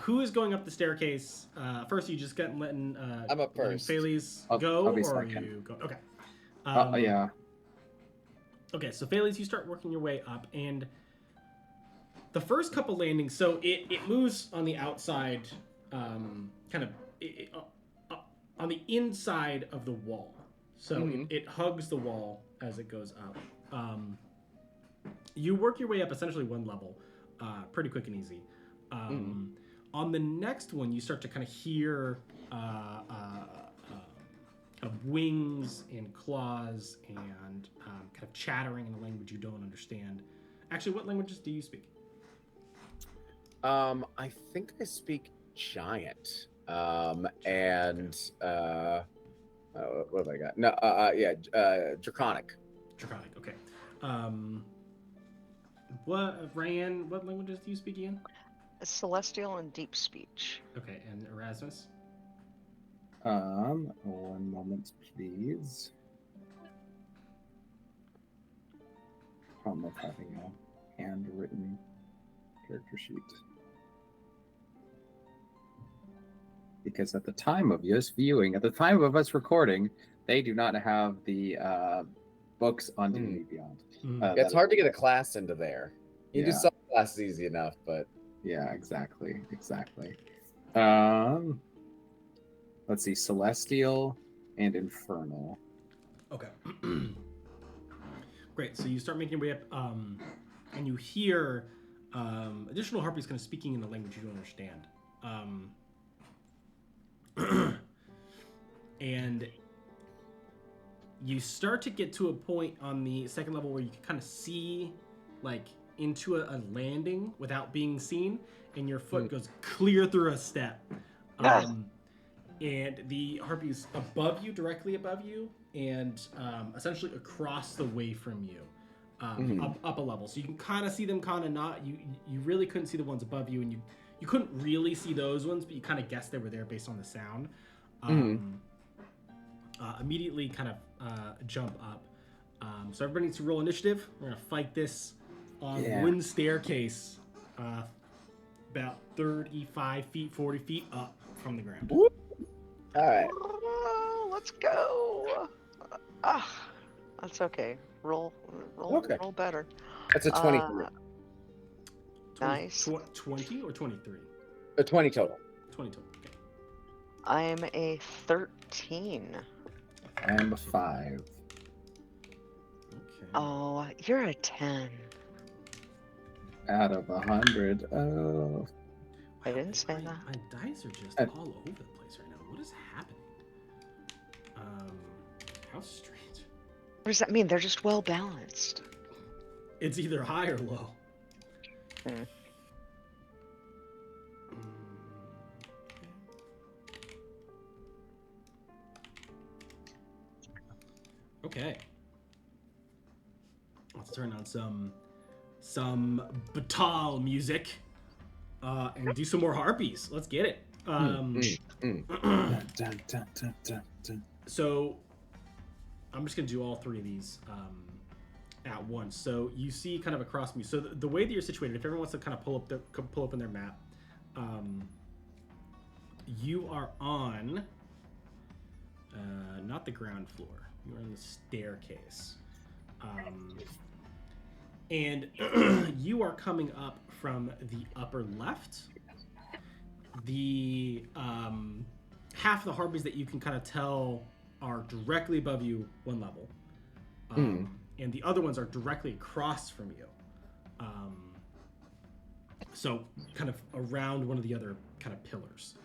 who is going up the staircase first? You just letting I'm up first. Phales I'll go, be or second. you go? Okay. Yeah. Okay, so Phales, you start working your way up, and the first couple landings. So it moves on the outside, kind of on the inside of the wall. So it hugs the wall as it goes up. You work your way up essentially one level, pretty quick and easy. On the next one, you start to kind of hear kind of wings and claws and kind of chattering in a language you don't understand. Actually, what languages do you speak? I think I speak giant. And what have I got? No, draconic. Draconic, okay. Ryan, what languages do you speak again? Celestial and deep speech. Okay, and Erasmus? 1 moment, please. Problem of having a handwritten character sheet. Because at the time of us viewing, at the time of us recording, they do not have the books on D&D Beyond. It's hard to get a class into there. You do Yeah. some classes easy enough, but Yeah, exactly. Let's see, Celestial and Infernal. Okay. Great. So you start making your way up, and you hear additional harpies kind of speaking in a language you don't understand. And you start to get to a point on the second level where you can kind of see, like, into a landing without being seen, and your foot goes clear through a step. And the harpies above you, directly above you, and essentially across the way from you, up a level. So you can kind of see them, kind of not. You really couldn't see the ones above you, and you couldn't really see those ones, but you kind of guessed they were there based on the sound. Immediately kind of jump up. So everybody needs to roll initiative. We're going to fight this on one staircase, about 35 feet, 40 feet up from the ground. all right. Let's go. That's okay. Roll better. That's a 23. Nice. 20 or 23? A 20 total. 20 total. Okay. I'm a 13. I'm a 5. Okay. Oh, you're a 10. Out of 100. Oh. I didn't say that. My dice are just all over the place right now. What is happening? How strange. What does that mean? They're just well balanced. It's either high or low. Okay. Let's turn on some batal music and do some more harpies. Let's get it. So I'm just gonna do all three of these at once. So you see kind of across me. So the way that you're situated, if everyone wants to kind of pull up in their map, you are on not the ground floor. You're on the staircase. And you are coming up from the upper left. The half of the harpies that you can kind of tell are directly above you, one level. And the other ones are directly across from you. So kind of around one of the other kind of pillars.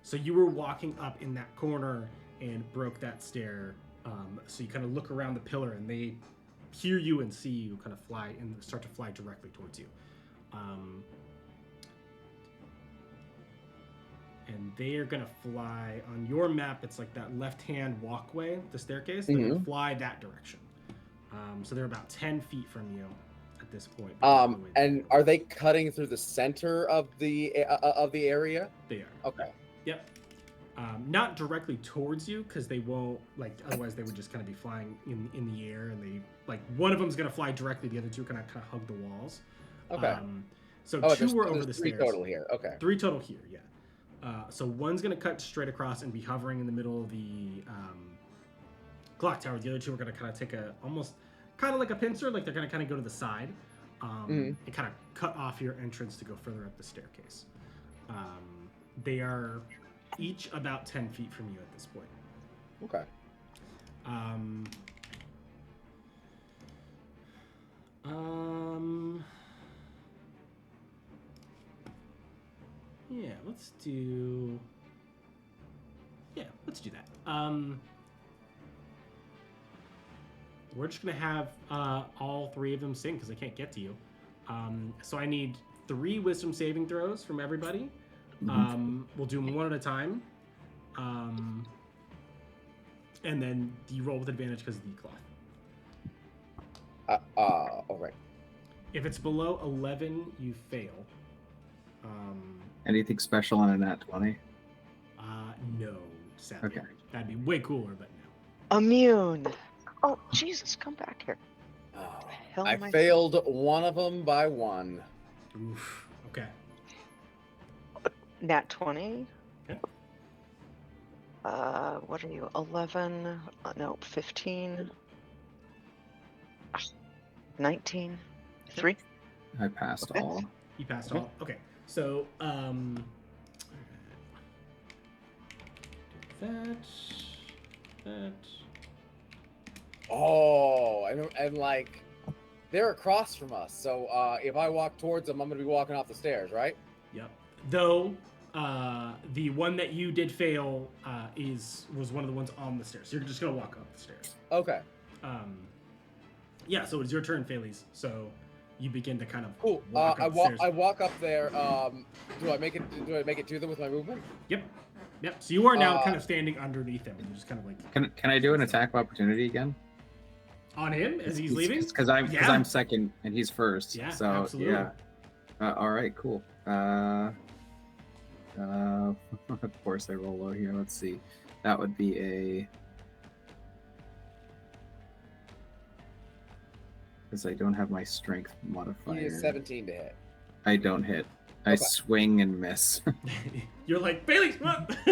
So you were walking up in that corner and broke that stair. So you kind of look around the pillar and they hear you and see you kind of fly and start to fly directly towards you. and they are gonna fly on your map. It's like that left-hand walkway, the staircase. They're gonna fly that direction. So they're about 10 feet from you at this point. And are they cutting through the center of the area? They are. Okay. Yep. Not directly towards you, because they won't, like, otherwise they would just kind of be flying in the air, and they, like, one of them's gonna fly directly, the other two kind of hug the walls. Okay. So Oh, two were over the three stairs. total here. Okay. 3 total here, yeah. So one's gonna cut straight across and be hovering in the middle of the clock tower. The other two are gonna kind of take almost kind of like a pincer, like they're gonna kind of go to the side and kind of cut off your entrance to go further up the staircase. They are each about 10 feet from you at this point. Okay. Yeah, let's do that. We're just gonna have all 3 of them sing because I can't get to you. So I need 3 wisdom saving throws from everybody. We'll do them one at a time. And then you roll with advantage because of the cloth. All right. If it's below 11, you fail. Anything special on a nat 20? No, sadly. Okay. That'd be way cooler, but no. Immune. Oh, Jesus, come back here. Oh, hell I am I- failed one of them by 1. Oof. Okay. Nat 20. Okay. What are you? 11? No, 15. 19. 3. I passed Okay. all. You passed all. Okay. So, that. Oh, and like they're across from us. So if I walk towards them, I'm gonna be walking off the stairs, right? Yep. Though, the one that you did fail was one of the ones on the stairs. So you're just gonna walk up the stairs. Okay. Yeah. So it's your turn, Phales. So you begin to kind of Cool. walk up the stairs. I walk up there. Do I make it to them with my movement? Yep. Yep. So you are now kind of standing underneath him, and you're just kind of like Can I do an attack of opportunity again? on him as he's leaving. Because I'm second and he's first. Yeah, So absolutely. yeah. All right. Cool. Of course I roll low here. Let's see. That would be a. Because I don't have my strength modifier. He is 17 to hit. I don't hit. I swing and miss. You're like Bailey.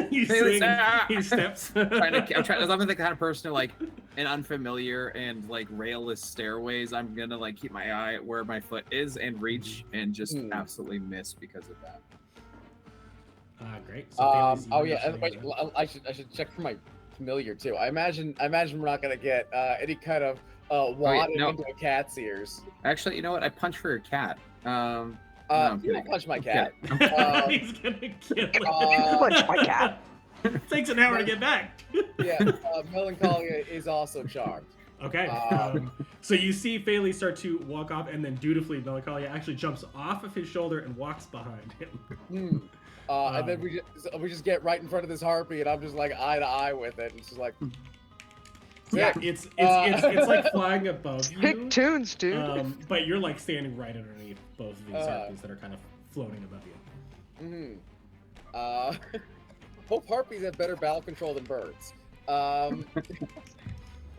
You Bailey, swing. And he steps. I'm the kind of person who, like, in unfamiliar and like railless stairways, I'm gonna like keep my eye where my foot is and reach and just absolutely miss because of that. Great. So Bailey's- Oh you're yeah. And actually- wait, I should check for my familiar too. I imagine we're not gonna get any kind of wadding no. into a cat's ears. Actually, you know what? I punch for a cat. No, I'm You don't kidding. punch my I'm cat. He's gonna kill it. Punch my cat. Takes an hour to get back. Yeah, Melancholia is also charmed. Okay. So you see Phaley start to walk off, and then dutifully Melancholia actually jumps off of his shoulder and walks behind him. And then we just get right in front of this harpy, and I'm just like eye to eye with it, and it's just like, Yeah, sick. it's like flying above you. Pick tunes, dude. But you're like standing right underneath both of these harpies that are kind of floating above you. Hope harpies have better battle control than birds.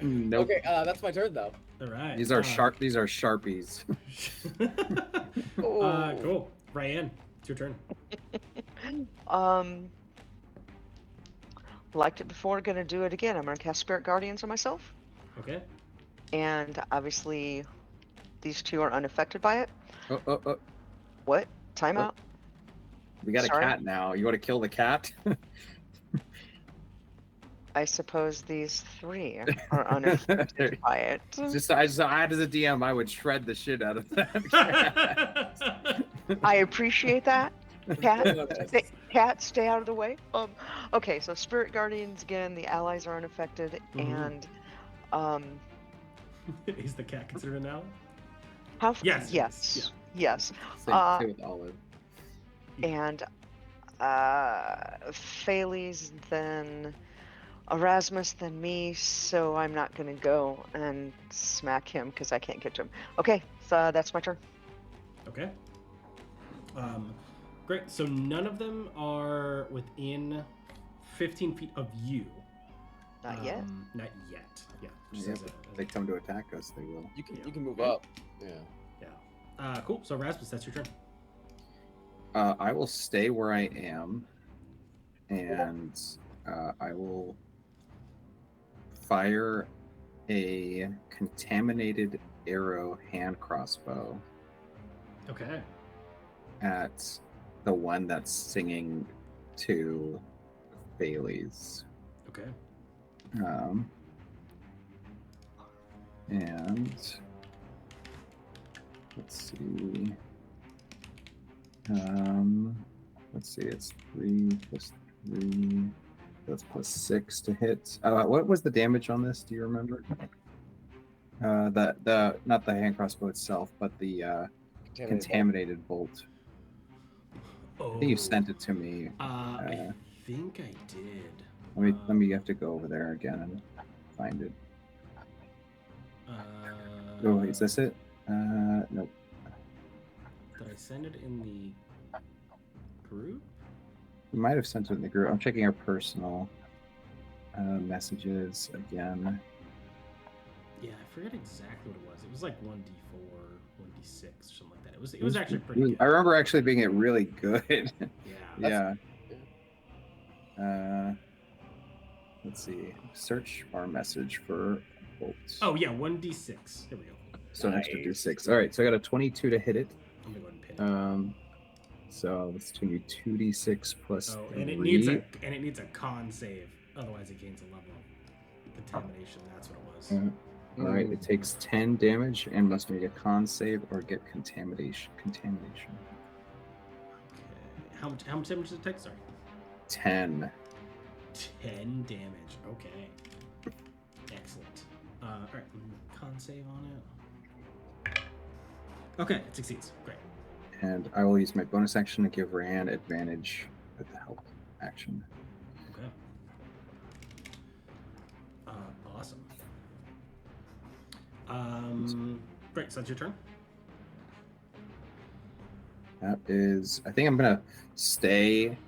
Nope. Okay, that's my turn though. All right. These are These are sharpies. Cool. Ryan, it's your turn. Liked it before, gonna do it again. I'm gonna cast Spirit Guardians on myself. Okay. And obviously, these 2 are unaffected by it. Oh. What? Timeout? We got Sorry? a cat now. You want to kill the cat? I suppose these 3 are unaffected by it. Just as a DM, I would shred the shit out of that cat. I appreciate that. Cat, stay out of the way. Okay, so Spirit Guardians again. The allies are unaffected, and Is the cat considered an ally? how? Yes. Yes. Same with Olive. And Phales, then Erasmus, then me, so I'm not gonna go and smack him because I can't get to him. Okay, so that's my turn. Okay. Great. So none of them are within 15 feet of you. Not yet. Not yet. Yeah. Just Yeah, as but a- if they come to attack us, they will. You can move up. Yeah. Yeah. Cool. So Rasmus, that's your turn. I will stay where I am, and I will fire a contaminated arrow hand crossbow Okay. at the one that's singing to Bailey's. Okay. And let's see. Let's see. It's 3 plus 3. That's plus 6 to hit. What was the damage on this? Do you remember? The not the hand crossbow itself, but the contaminated bolt. Oh. I think you sent it to me. I think I did. Let me have to go over there again and find it. Oh, is this it? Nope. Did I send it in the group? You might have sent it in the group. I'm checking our personal messages again. Yeah, I forget exactly what it was. It was like 1d4, 1d6, something like that. It was actually pretty good. I remember actually being it really good. Yeah. Yeah. Let's see. Search our message for bolts. Oh yeah, 1d6. Here we go. So an extra d6. All right, so I got a 22 to hit it. I'm gonna go ahead and pin it. So it's going to be 2d6 plus 3. And it needs a con save, otherwise it gains a level of contamination. That's what it was. All right, it takes 10 damage and must make a con save or get contamination. Okay. How much damage does it take? Sorry. 10. 10 damage. Okay. Excellent. All right, con save on it. Okay, it succeeds. Great. And I will use my bonus action to give Rand advantage with the help action. Okay. Awesome. Great. So that's your turn. That is, I think I'm gonna stay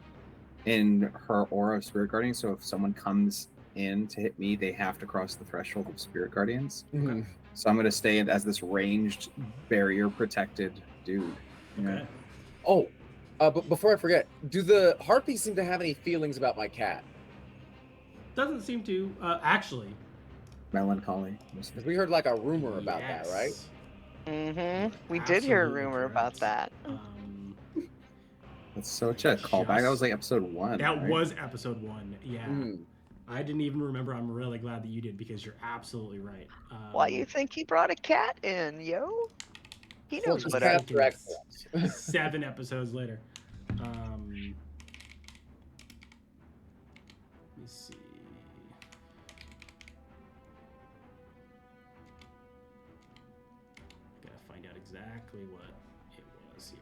in her aura of Spirit Guardian. So if someone comes in to hit me, they have to cross the threshold of Spirit Guardians. Mm-hmm. So I'm gonna stay as this ranged, barrier protected dude. Okay. Oh, but before I forget, do the harpies seem to have any feelings about my cat? Doesn't seem to. Actually. Melancholy. Because we heard like a rumor about that, right? Mm-hmm. We did hear a Absolutely rumor about correct. that. That's such a callback. That was like episode 1. That right? was episode 1. Yeah. Mm. I didn't even remember. I'm really glad that you did because you're absolutely right. Why you think he brought a cat in, yo? He knows Well, what cats I are excellent. 7 episodes later. Let me see. Gotta find out exactly what it was here.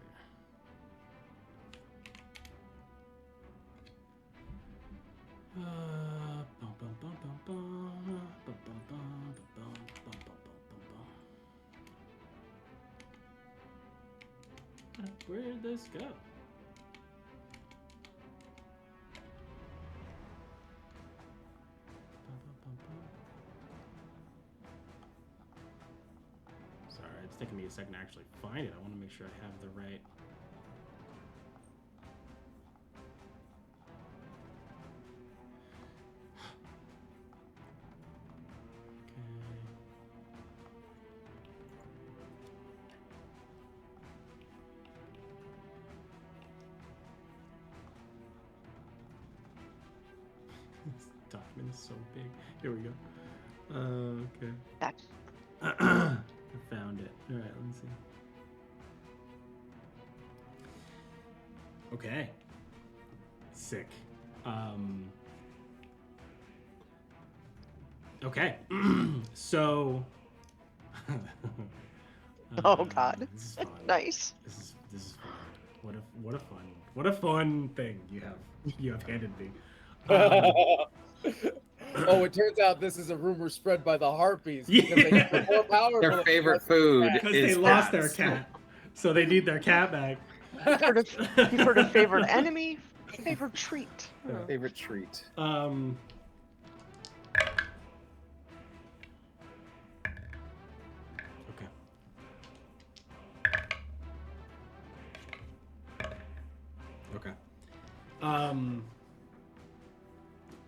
Bum, bum, bum, bum, bum, bum, bum, bum, bum, bum, bum, bum, bum. Where did this go? Sorry, it's taking me a second to actually find it. I want to make sure I have the right. Document is so big. Here we go. Okay. I found it. All right, let me see. Okay. Sick. Okay. So. Oh, God. This is fun. Nice. This is fun. what a fun thing you have handed me. Oh, it turns out this is a rumor spread by the harpies. Yeah. Because they're more powerful Their than favorite us. food Because is they lost cats. their cat, so they need their cat back. You've heard of favorite enemy, favorite treat. Yeah. Favorite treat. Okay. Okay.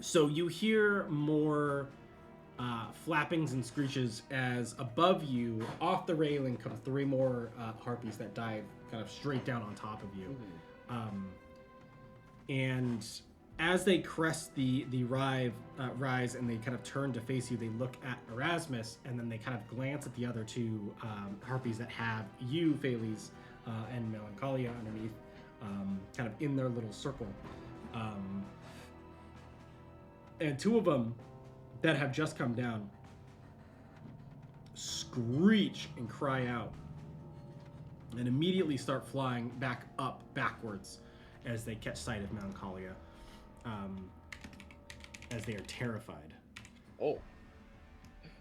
So you hear more flappings and screeches as above you, off the railing, come 3 more harpies that dive kind of straight down on top of you. And as they crest the rise and they kind of turn to face you, they look at Erasmus and then they kind of glance at the other 2 harpies that have you, Phalles, and Melancholia underneath, kind of in their little circle. And 2 of them that have just come down screech and cry out and immediately start flying backwards as they catch sight of Melancholia, as they are terrified. Oh,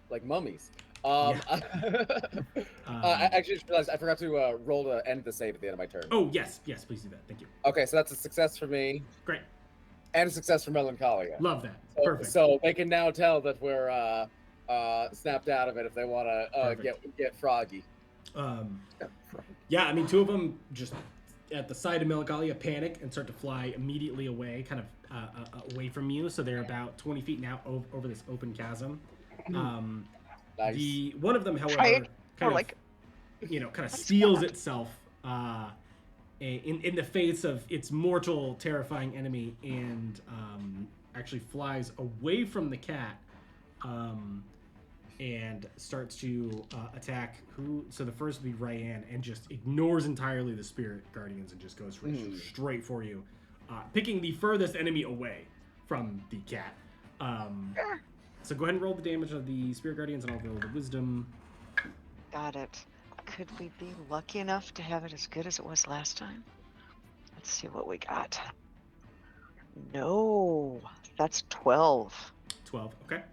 like mummies. Yeah. I actually just realized I forgot to roll to end the save at the end of my turn. Oh, yes, please do that. Thank you. Okay, so that's a success for me. Great. And a success for Melancholia. Love that. So, Perfect. So they can now tell that we're snapped out of it if they want to get froggy. Yeah, I mean, 2 of them just at the side of Melancholia panic and start to fly immediately away, kind of away from you. So they're about 20 feet now over this open chasm. Nice. The one of them, however, kind of steals itself in the face of its mortal, terrifying enemy, and actually flies away from the cat, and starts to attack who. So the first would be Ryan, and just ignores entirely the spirit guardians and just goes straight for you, picking the furthest enemy away from the cat. So go ahead and roll the damage of the spirit guardians, and I'll roll the wisdom. Got it. Could we be lucky enough to have it as good as it was last time? Let's see what we got. No, that's 12. 12. Okay.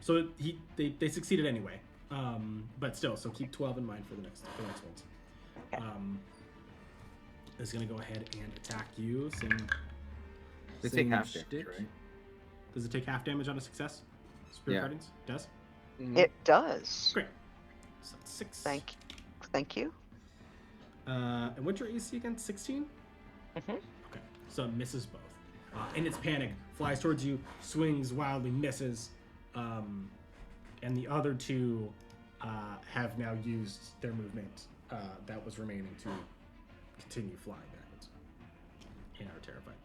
So they succeeded anyway. But still, so keep 12 in mind for the next ones. Okay. Is gonna go ahead and attack you. They take half damage, right? Does it take half damage on a success? Spirit Guardians? It does? Mhm. It does. Great. So that's 6. Thank you. And what's your AC again? 16? Mm-hmm. Okay. So it misses both. In its panic, flies towards you, swings wildly, misses. And the other 2 have now used their movement that was remaining to continue flying backwards. And are terrified.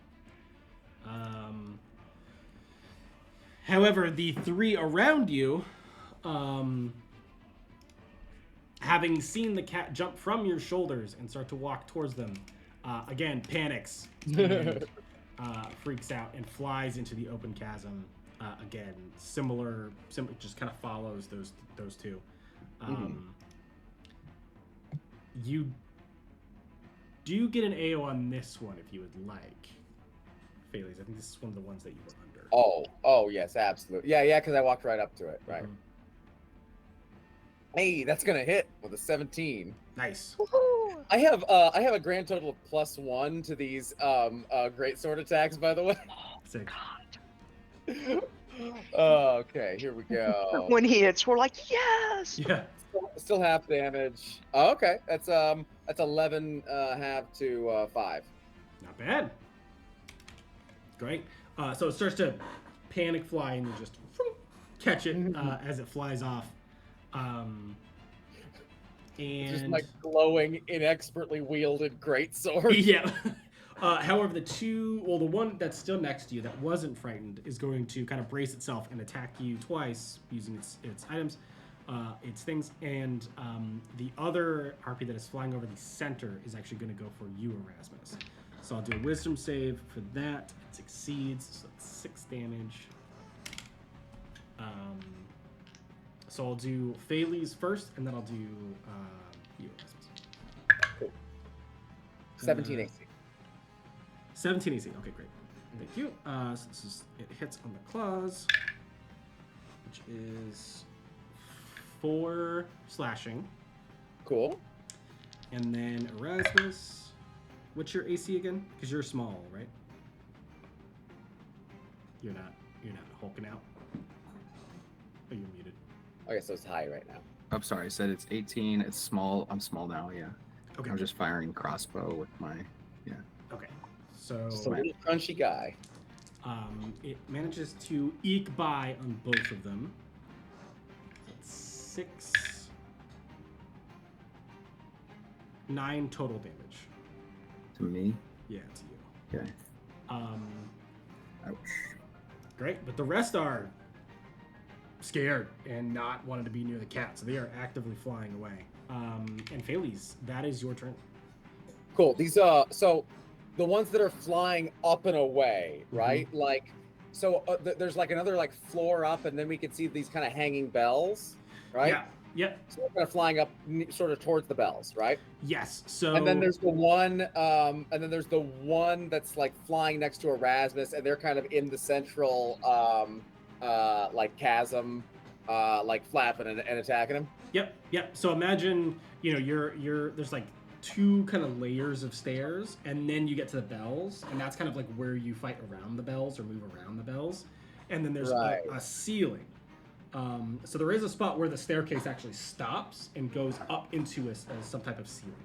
However, the 3 around you, having seen the cat jump from your shoulders and start to walk towards them, again panics and freaks out and flies into the open chasm. Again, similar, just kind of follows those 2. You do get an AO on this one if you would like, Phalles. I think this is one of the ones that you were under. Oh, yes, absolutely. Yeah, because I walked right up to it. Right. Hey, that's gonna hit with a 17. Nice. Woohoo! I have a grand total of +1 to these great sword attacks, by the way. Sick. Okay, here we go. When he hits, we're like, yes! Yeah. Still half damage. Oh, okay, that's 11 half to 5. Not bad. Great. So it starts to panic fly and you just catch it as it flies off. And Just my glowing, inexpertly wielded great sword. yeah. However, the one that's still next to you that wasn't frightened is going to kind of brace itself and attack you twice using its items, its things, and the other harpy that is flying over the center is actually going to go for you, Erasmus. So I'll do a wisdom save for that. It succeeds, so it's 6 damage. So I'll do Phalles first, and then I'll do you, Erasmus. 17 AC. 17 AC. Okay, great. Thank you. So it hits on the claws, which is 4 slashing. Cool. And then Erasmus. What's your AC again? Because you're small, right? You're not hulking out. Oh, you're muted. Okay, so it's high right now. I'm sorry, I said it's 18. It's small. I'm small now, yeah. Okay. I'm just firing crossbow with my, Okay. So Just a little crunchy guy. it manages to eke by on both of them. That's 6, 9 total damage. to me. Yeah, to you. Okay. Ouch. Great, but the rest are scared and not wanting to be near the cat, so they are actively flying away. And Pheles, that is your turn. Cool. These so the ones that are flying up and away, right? Like, so there's like another like floor up, and then we can see these kind of hanging bells, right? Yeah. Yep. So they're kind of flying up, sort of towards the bells, right? Yes. So. And then there's the one, that's like flying next to Erasmus, and they're kind of in the central, like chasm, like flapping and attacking him. Yep. So imagine, you're there's like 2 kind of layers of stairs, and then you get to the bells, and that's kind of like where you fight around the bells or move around the bells, and then there's Right. a ceiling. So there is a spot where the staircase actually stops and goes up into some type of ceiling.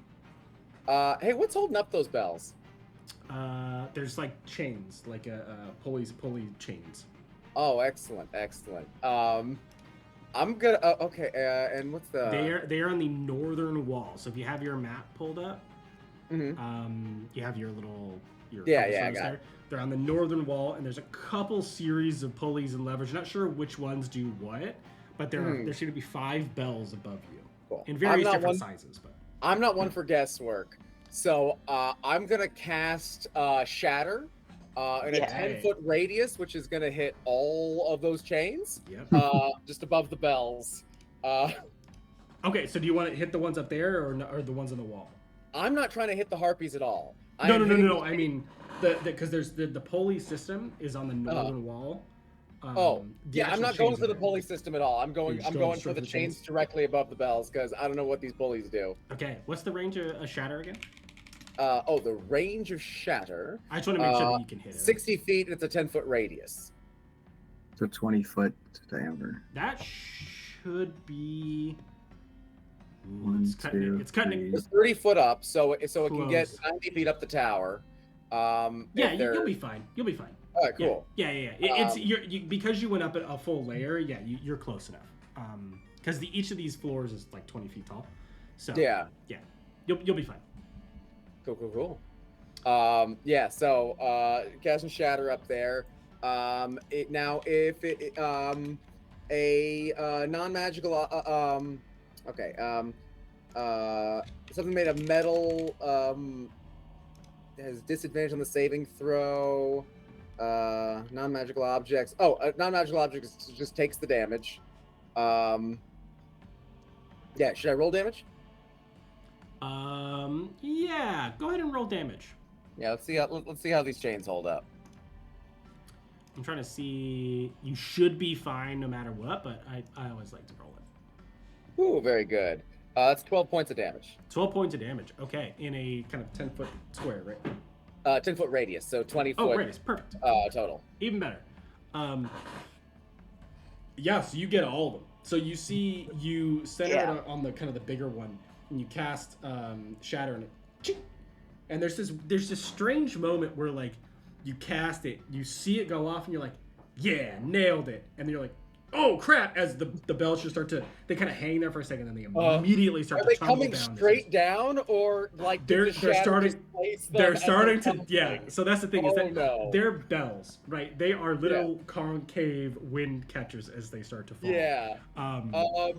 Hey, what's holding up those bells? There's like chains, like pulley chains. Oh, excellent. I'm gonna. Okay. And what's the? They are on the northern wall. So if you have your map pulled up, Mhm. you have your little Yeah, couple I circles got there. They're on the northern wall, and there's a couple series of pulleys and levers. You're not sure which ones do what, but there seem to be 5 bells above you Cool. in various I'm not different one- sizes. But I'm not one for guesswork, so I'm gonna cast Shatter in a Yeah. 10-foot radius, which is gonna hit all of those chains, yep. just above the bells. Okay, so do you want to hit the ones up there or the ones on the wall? I'm not trying to hit the harpies at all. No. I mean, because there's the pulley system is on the northern wall. The I'm actual not going chains for are the there. pulley system at all. I'm You're going just going for straight the for the chains chains? directly above the bells, because I don't know what these pulleys do. Okay, what's the range of a shatter again? The range of Shatter. I just want to make sure that you can hit it. 60 feet, and it's a 10-foot radius. So 20 foot diameter. That should be. Ooh, One, it's cutting two, it. It's cutting it. three. It's 30 foot up, so it can get Close. 90 feet up the tower. Yeah, if they're- you'll be fine. You'll be fine. All right, cool. Yeah. It's because you went up a full layer. Yeah, you're close enough. Because each of these floors is like 20 feet tall. So Yeah. you'll be fine. Cool. So casting Shatter up there. Now if it a non-magical something made of metal has disadvantage on the saving throw. Non-magical objects. Non-magical objects just takes the damage. Should I roll damage? Yeah. Go ahead and roll damage. Yeah, let's see how these chains hold up. I'm trying to see. You should be fine no matter what, but I always like to roll it. Ooh, very good. That's 12 points of damage. 12 points of damage. Okay, in a kind of 10-foot square, right? 10-foot radius, so 20 Oh, foot radius. Perfect. total. Even better. Yeah, so you get all of them. So you see, you center Yeah. it on the kind of the bigger one, and you cast Shatter, and it, ching! And there's this strange moment where like you cast it, you see it go off, and you're like, yeah, nailed it, and then you're like, oh crap! As the bells just start to, they kind of hang there for a second, and then they immediately start Are to they tumble coming down. straight down, or like They're did the shatter starting- just place them They're as starting to, tumbling? yeah. So that's the thing is that no. they're bells, right? They are little concave wind catchers as they start to fall. Yeah.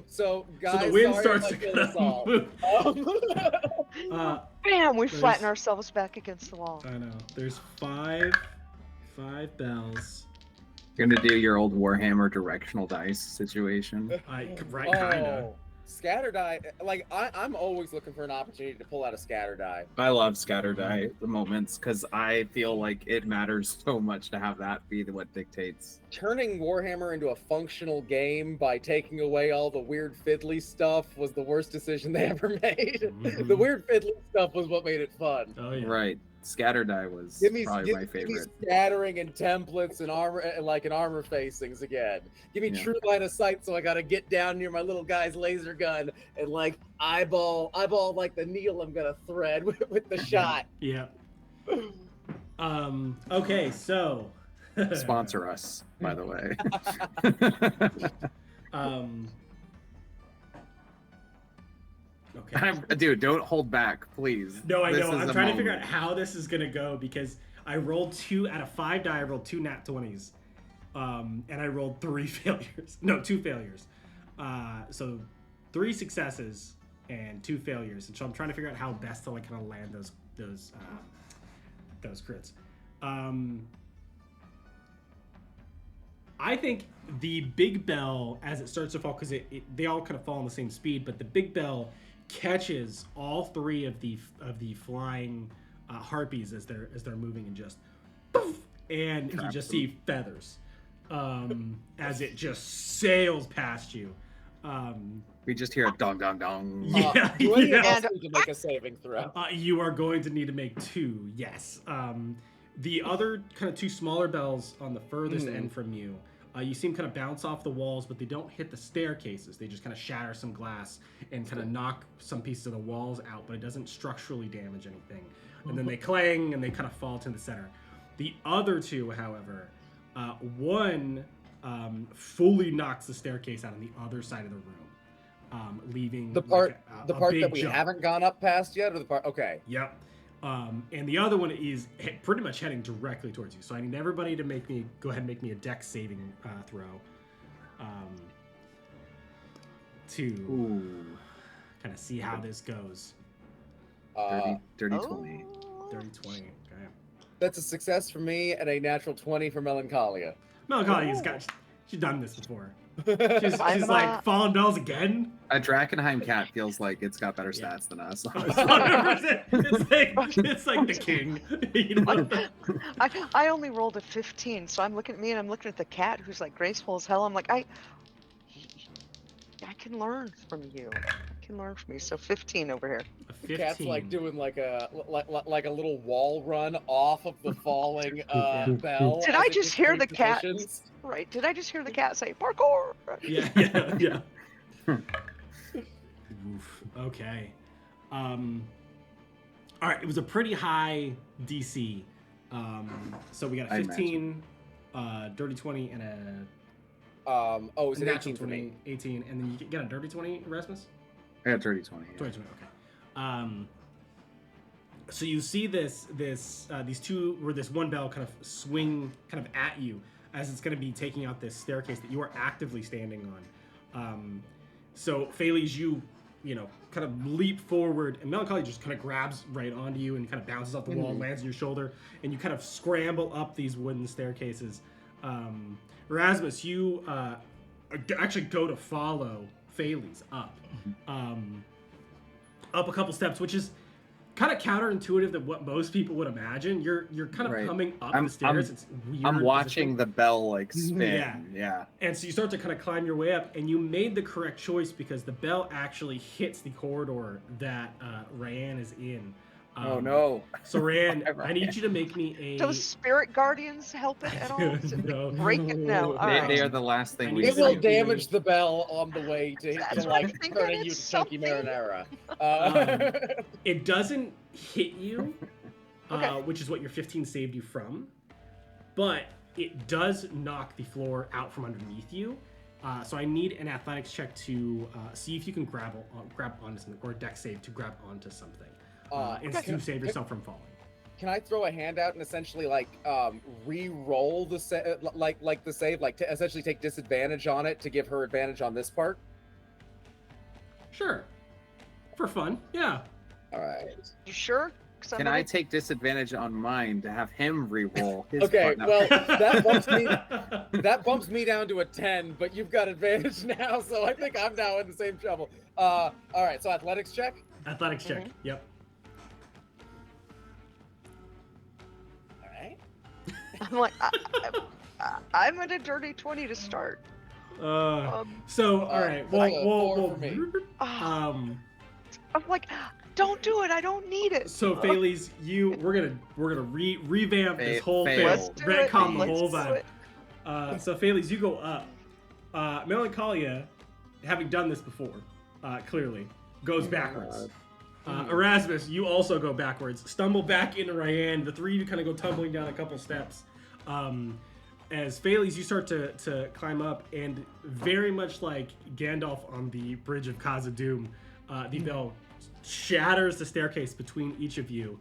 So guys, So the wind sorry starts if I to kill kind us of all. move. Bam! We There's- flatten ourselves back against the wall. I know. There's five bells. You're gonna do your old Warhammer directional dice situation. Right, kinda. Scatter die, like I'm always looking for an opportunity to pull out a scatter die. I love scatter die moments because I feel like it matters so much to have that be what dictates. Turning Warhammer into a functional game by taking away all the weird fiddly stuff was the worst decision they ever made. Mhm. The weird fiddly stuff was what made it fun. Oh yeah. Right. Scatter die was probably my Give me favorite. scattering and templates and armor, like an armor facings again. Give me true line of sight, so I gotta get down near my little guy's laser gun and like eyeball like the needle I'm gonna thread with the shot. Yeah. Okay, so Sponsor us, by the way. Okay. Dude, don't hold back, please. No, I This know. is I'm a trying to figure out moment. how this is gonna go because I rolled 2 out of 5 die. I rolled 2 nat 20s, and I rolled 3 failures. No, 2 failures. So 3 successes and 2 failures. And so I'm trying to figure out how best to like kind of land those crits. I think the big bell, as it starts to fall, because they all kind of fall on the same speed, but the big bell catches all 3 of the flying harpies as they're moving and just poof, and you just see feathers as it just sails past you. We just hear a dong dong dong. Yeah, Do any of yeah. us need to make a saving throw? You are going to need to make 2, yes. The other kind of 2 smaller bells on the furthest end from you, you see them kind of bounce off the walls, but they don't hit the staircases. They just kind of shatter some glass and kind of knock some pieces of the walls out, but it doesn't structurally damage anything. And then they clang and they kind of fall to the center. The other 2, however, one fully knocks the staircase out on the other side of the room, leaving The part a the part big that we jump. haven't gone up past yet, or the part? Okay. Yep. And the other one is pretty much heading directly towards you. So I need everybody to go ahead and make me a dex saving throw. To kind of see how this goes. Dirty 20. Dirty 20. Okay. That's a success for me and a natural 20 for Melancholia. Melancholia's she's done this before. She's like fallen bells again. A Drakkenheim cat feels like it's got better stats than us. 100%. It's like the king. You know? I only rolled a 15, so I'm looking at me and I'm looking at the cat who's like graceful as hell. I'm like, I can learn from you. I can learn from you. So 15 over here. A The cat's 15. like doing like a little wall run off of the falling bell. Did as I it just gets hear the cat? repositions. Right? Did I just hear the cat say parkour? Yeah. Oof. Okay. All right. It was a pretty high DC. So we got a 15, dirty 20, and a Oh, is it natural 18 for me? 18, and then you get a dirty 20, Erasmus? I got dirty 20. Yeah. 20, okay. So you see these 2, where this one bell kind of swing kind of at you as it's going to be taking out this staircase that you are actively standing on. So Phalles, you kind of leap forward, and Melancholy just kind of grabs right onto you and kind of bounces off the wall, lands on your shoulder, and you kind of scramble up these wooden staircases. Erasmus, you actually go to follow Phalles up a couple steps, which is kind of counterintuitive than what most people would imagine. You're kind of Right. coming up I'm- the stairs. It's weird. I'm watching position. the bell like spin. Yeah. Yeah. And so you start to kind of climb your way up, and you made the correct choice because the bell actually hits the corridor that Ryan is in. Oh no. So Ryan, I need you to make me a. Those spirit guardians help it at all? No. Break it? No. All They, right. they are the last thing we It will see. damage the bell on the way to That's what like I'm thinking, turning you it's to Chunky something. Marinara. It doesn't hit you, Okay. which is what your 15 saved you from, but it does knock the floor out from underneath you. So I need an athletics check to see if you can grab onto something, or a dex save to grab onto something, and to save yourself from falling. Can I throw a hand out and essentially like re-roll the like the save, like to essentially take disadvantage on it to give her advantage on this part? Sure. For fun, yeah. All right. You sure? some Can of I it. take disadvantage on mine to have him re-roll his Okay, part? No. well, that bumps me down to a 10, but you've got advantage now, so I think I'm now in the same trouble. All right, so athletics check. Athletics check. Yep. All right. I'm like, I'm at a dirty 20 to start. So all right. that's a Well, 4 for me. um. I'm like, don't do it. I don't need it. So Phales, we're gonna revamp this whole thing, Let's do it. retcon the Let's whole do vibe. it. So Phales, you go up. Melancholia, having done this before, clearly goes backwards. Erasmus, you also go backwards. Stumble back into Ryan. The three of you kind of go tumbling down a couple steps. As Phales, you start to climb up, and very much like Gandalf on the bridge of Khazad-dûm, the bell shatters the staircase between each of you,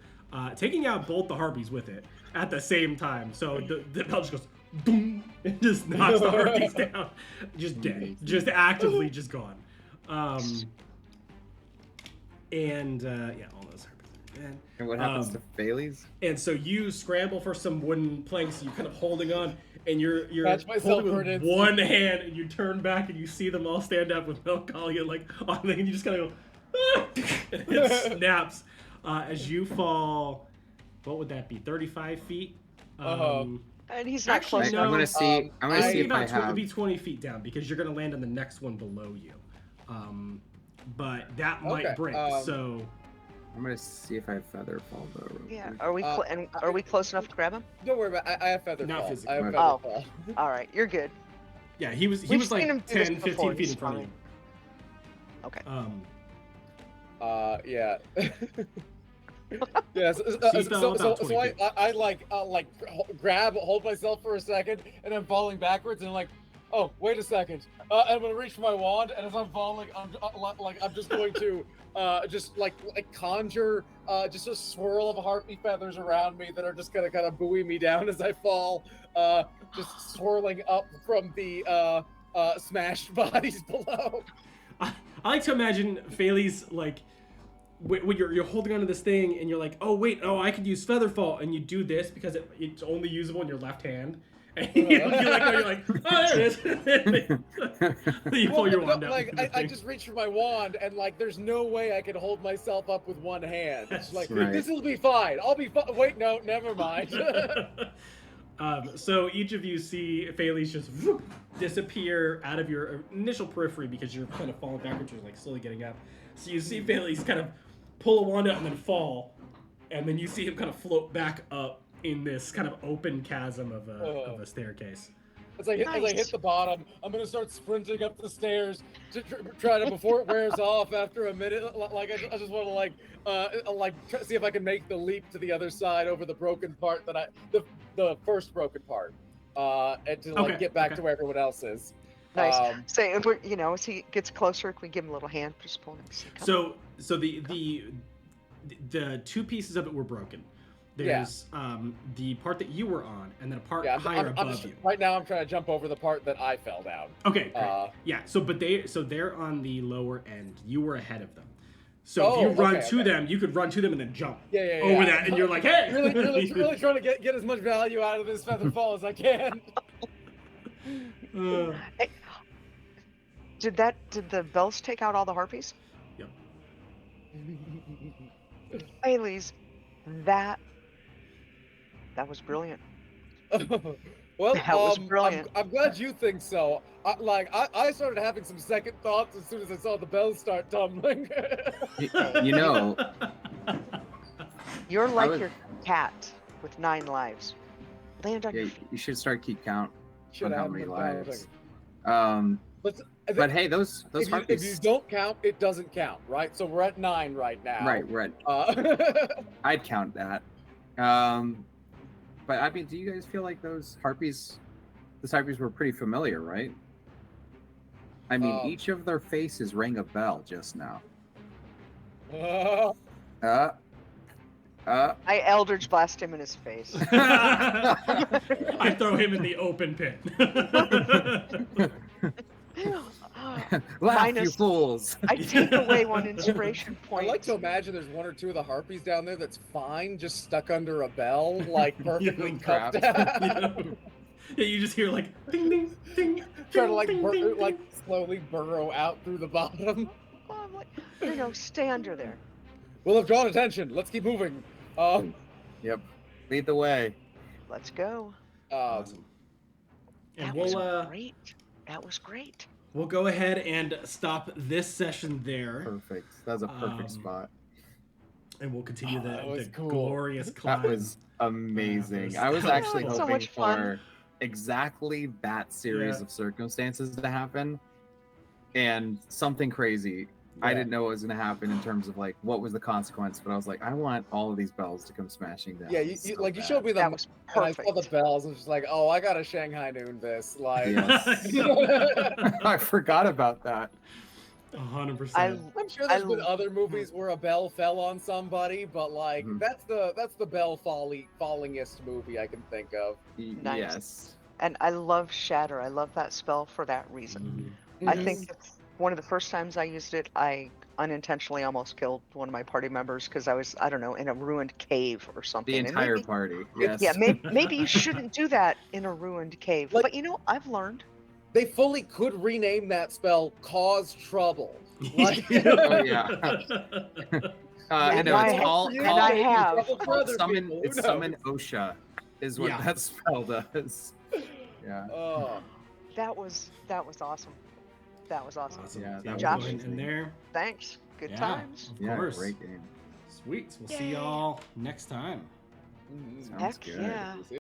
taking out both the harpies with it at the same time. So the bell just goes boom and just knocks the harpies down, just dead, just actively just gone. And all those harpies are dead. And what happens to Phales? And so you scramble for some wooden planks. You're kind of holding on, and you're Catch myself holding for with an instant. one hand, and you turn back, and you see them all stand up with Melancholia like on the, and you just kind of go, and it snaps as you fall. What would that be? 35 feet. And he's not Actually, close. no. I'm gonna see. I'm gonna see if I It'd have. be 20 feet down because you're gonna land on the next one below you. But that might Okay, break. So I'm gonna see if I have feather fall though. Yeah. Are we close enough to grab him? Don't worry about it. I have feather Not fall. physically. I have feather Oh. fall. All right, you're good. yeah, he was We've like seen him do this 10, 15 before, feet he's in front of fine. you. Okay. Yeah. Yeah. So you fell about 20 feet. I hold myself for a second, and I'm falling backwards, and I'm like, oh, wait a second. I'm gonna reach for my wand, and as I'm falling, I'm just going to just conjure just a swirl of harpy feathers around me that are just gonna kind of buoy me down as I fall, just swirling up from the smashed bodies below. I like to imagine Phales like when you're holding onto this thing and you're like, oh wait, I could use Featherfall, and you do this because it's only usable in your left hand. And you're like, oh, there it is. You pull your wand out. I just reach for my wand, and there's no way I can hold myself up with one hand. It's like, right. This will be fine. I'll be fine. Wait, no, never mind. So each of you see Phales just disappear out of your initial periphery because you're kind of falling backwards, you're like slowly getting up. So you see Phales kind of pull a wand out and then fall, and then you see him kind of float back up in this kind of open chasm of a staircase. As I hit the bottom, I'm gonna start sprinting up the stairs to try to, before it wears off after a minute. I just want to see if I can make the leap to the other side over the broken part the first broken part, and to get back to where everyone else is. Nice. As he gets closer, can we give him a little hand? Just pull him. So the two pieces of it were broken. There's the part that you were on, and then a part higher above you. Right now, I'm trying to jump over the part that I fell down. Okay, great. So they're on the lower end. You were ahead of them. So if you run to them, you could run to them and then jump over that, and you're like, hey! really trying to get as much value out of this feather fall as I can. Hey, did the bells take out all the harpies? Yep. Phales, that was brilliant. Well, that was brilliant. I'm glad you think so. I started having some second thoughts as soon as I saw the bells start tumbling. You're like your cat with 9 lives. Land on your feet. You should start keep count on how many lives. But hey, those harpies. If you don't count, it doesn't count, right? So we're at 9 right now. Right, we're at. I'd count that. But I mean, do you guys feel like those harpies were pretty familiar, right? I mean, each of their faces rang a bell just now. I Eldritch blast him in his face. I throw him in the open pit. Laugh, you Minus- fools. I take away 1 inspiration I point. like to imagine there's 1 or 2 of the harpies down there that's fine, just stuck under a bell, like perfectly Yeah, cupped. Yeah, you just hear like ding ding ding. Trying to like ding, ding, like ding. slowly burrow out through the bottom. Oh, I'm like, no, stay under there. We'll have drawn attention. Let's keep moving. Yep. Lead the way. Let's go. Awesome. And That was we'll great. That was great. we'll go ahead and stop this session there, Perfect. That was a perfect spot. and we'll continue that the was cool. glorious climb. That was amazing. this- I was Oh, actually it's so hoping much fun. for exactly that series Yeah. of circumstances to happen, and something crazy. I Yeah. didn't know what was going to happen in terms of like what was the consequence, but I was like, I want all of these bells to come smashing down. Yeah, you so like you bad. showed me the That was and I saw the perfect. bells and was just like, oh, I gotta Shanghai Noon this. Like, Yes. I forgot about that. 100%. I'm sure there's been I- other movies where a bell fell on somebody, but like Mhm. that's the bell fallingest movie I can think of. Nice. Yes. And I love Shatter. I love that spell for that reason. I think it's one of the first times I used it, I unintentionally almost killed one of my party members because I was, I don't know, in a ruined cave or something. The And entire maybe, party. Yes. yeah, maybe you shouldn't do that in a ruined cave. Like- But you know, I've learned. They fully could rename that spell "Cause Trouble." Like, Oh, yeah. And No, I it's ha- called, and I have. Trouble for other summon. people, who It's knows? summon OSHA, is what Yeah. that spell does. Yeah. Oh, That was awesome. That was awesome. Awesome. Yeah, Yeah, that we'll was go ahead amazing. in there. Thanks. Good Yeah. times. Of Yeah. course. Great game. Sweet. We'll see Yay. y'all next time. mhm. Sounds Heck good. yeah.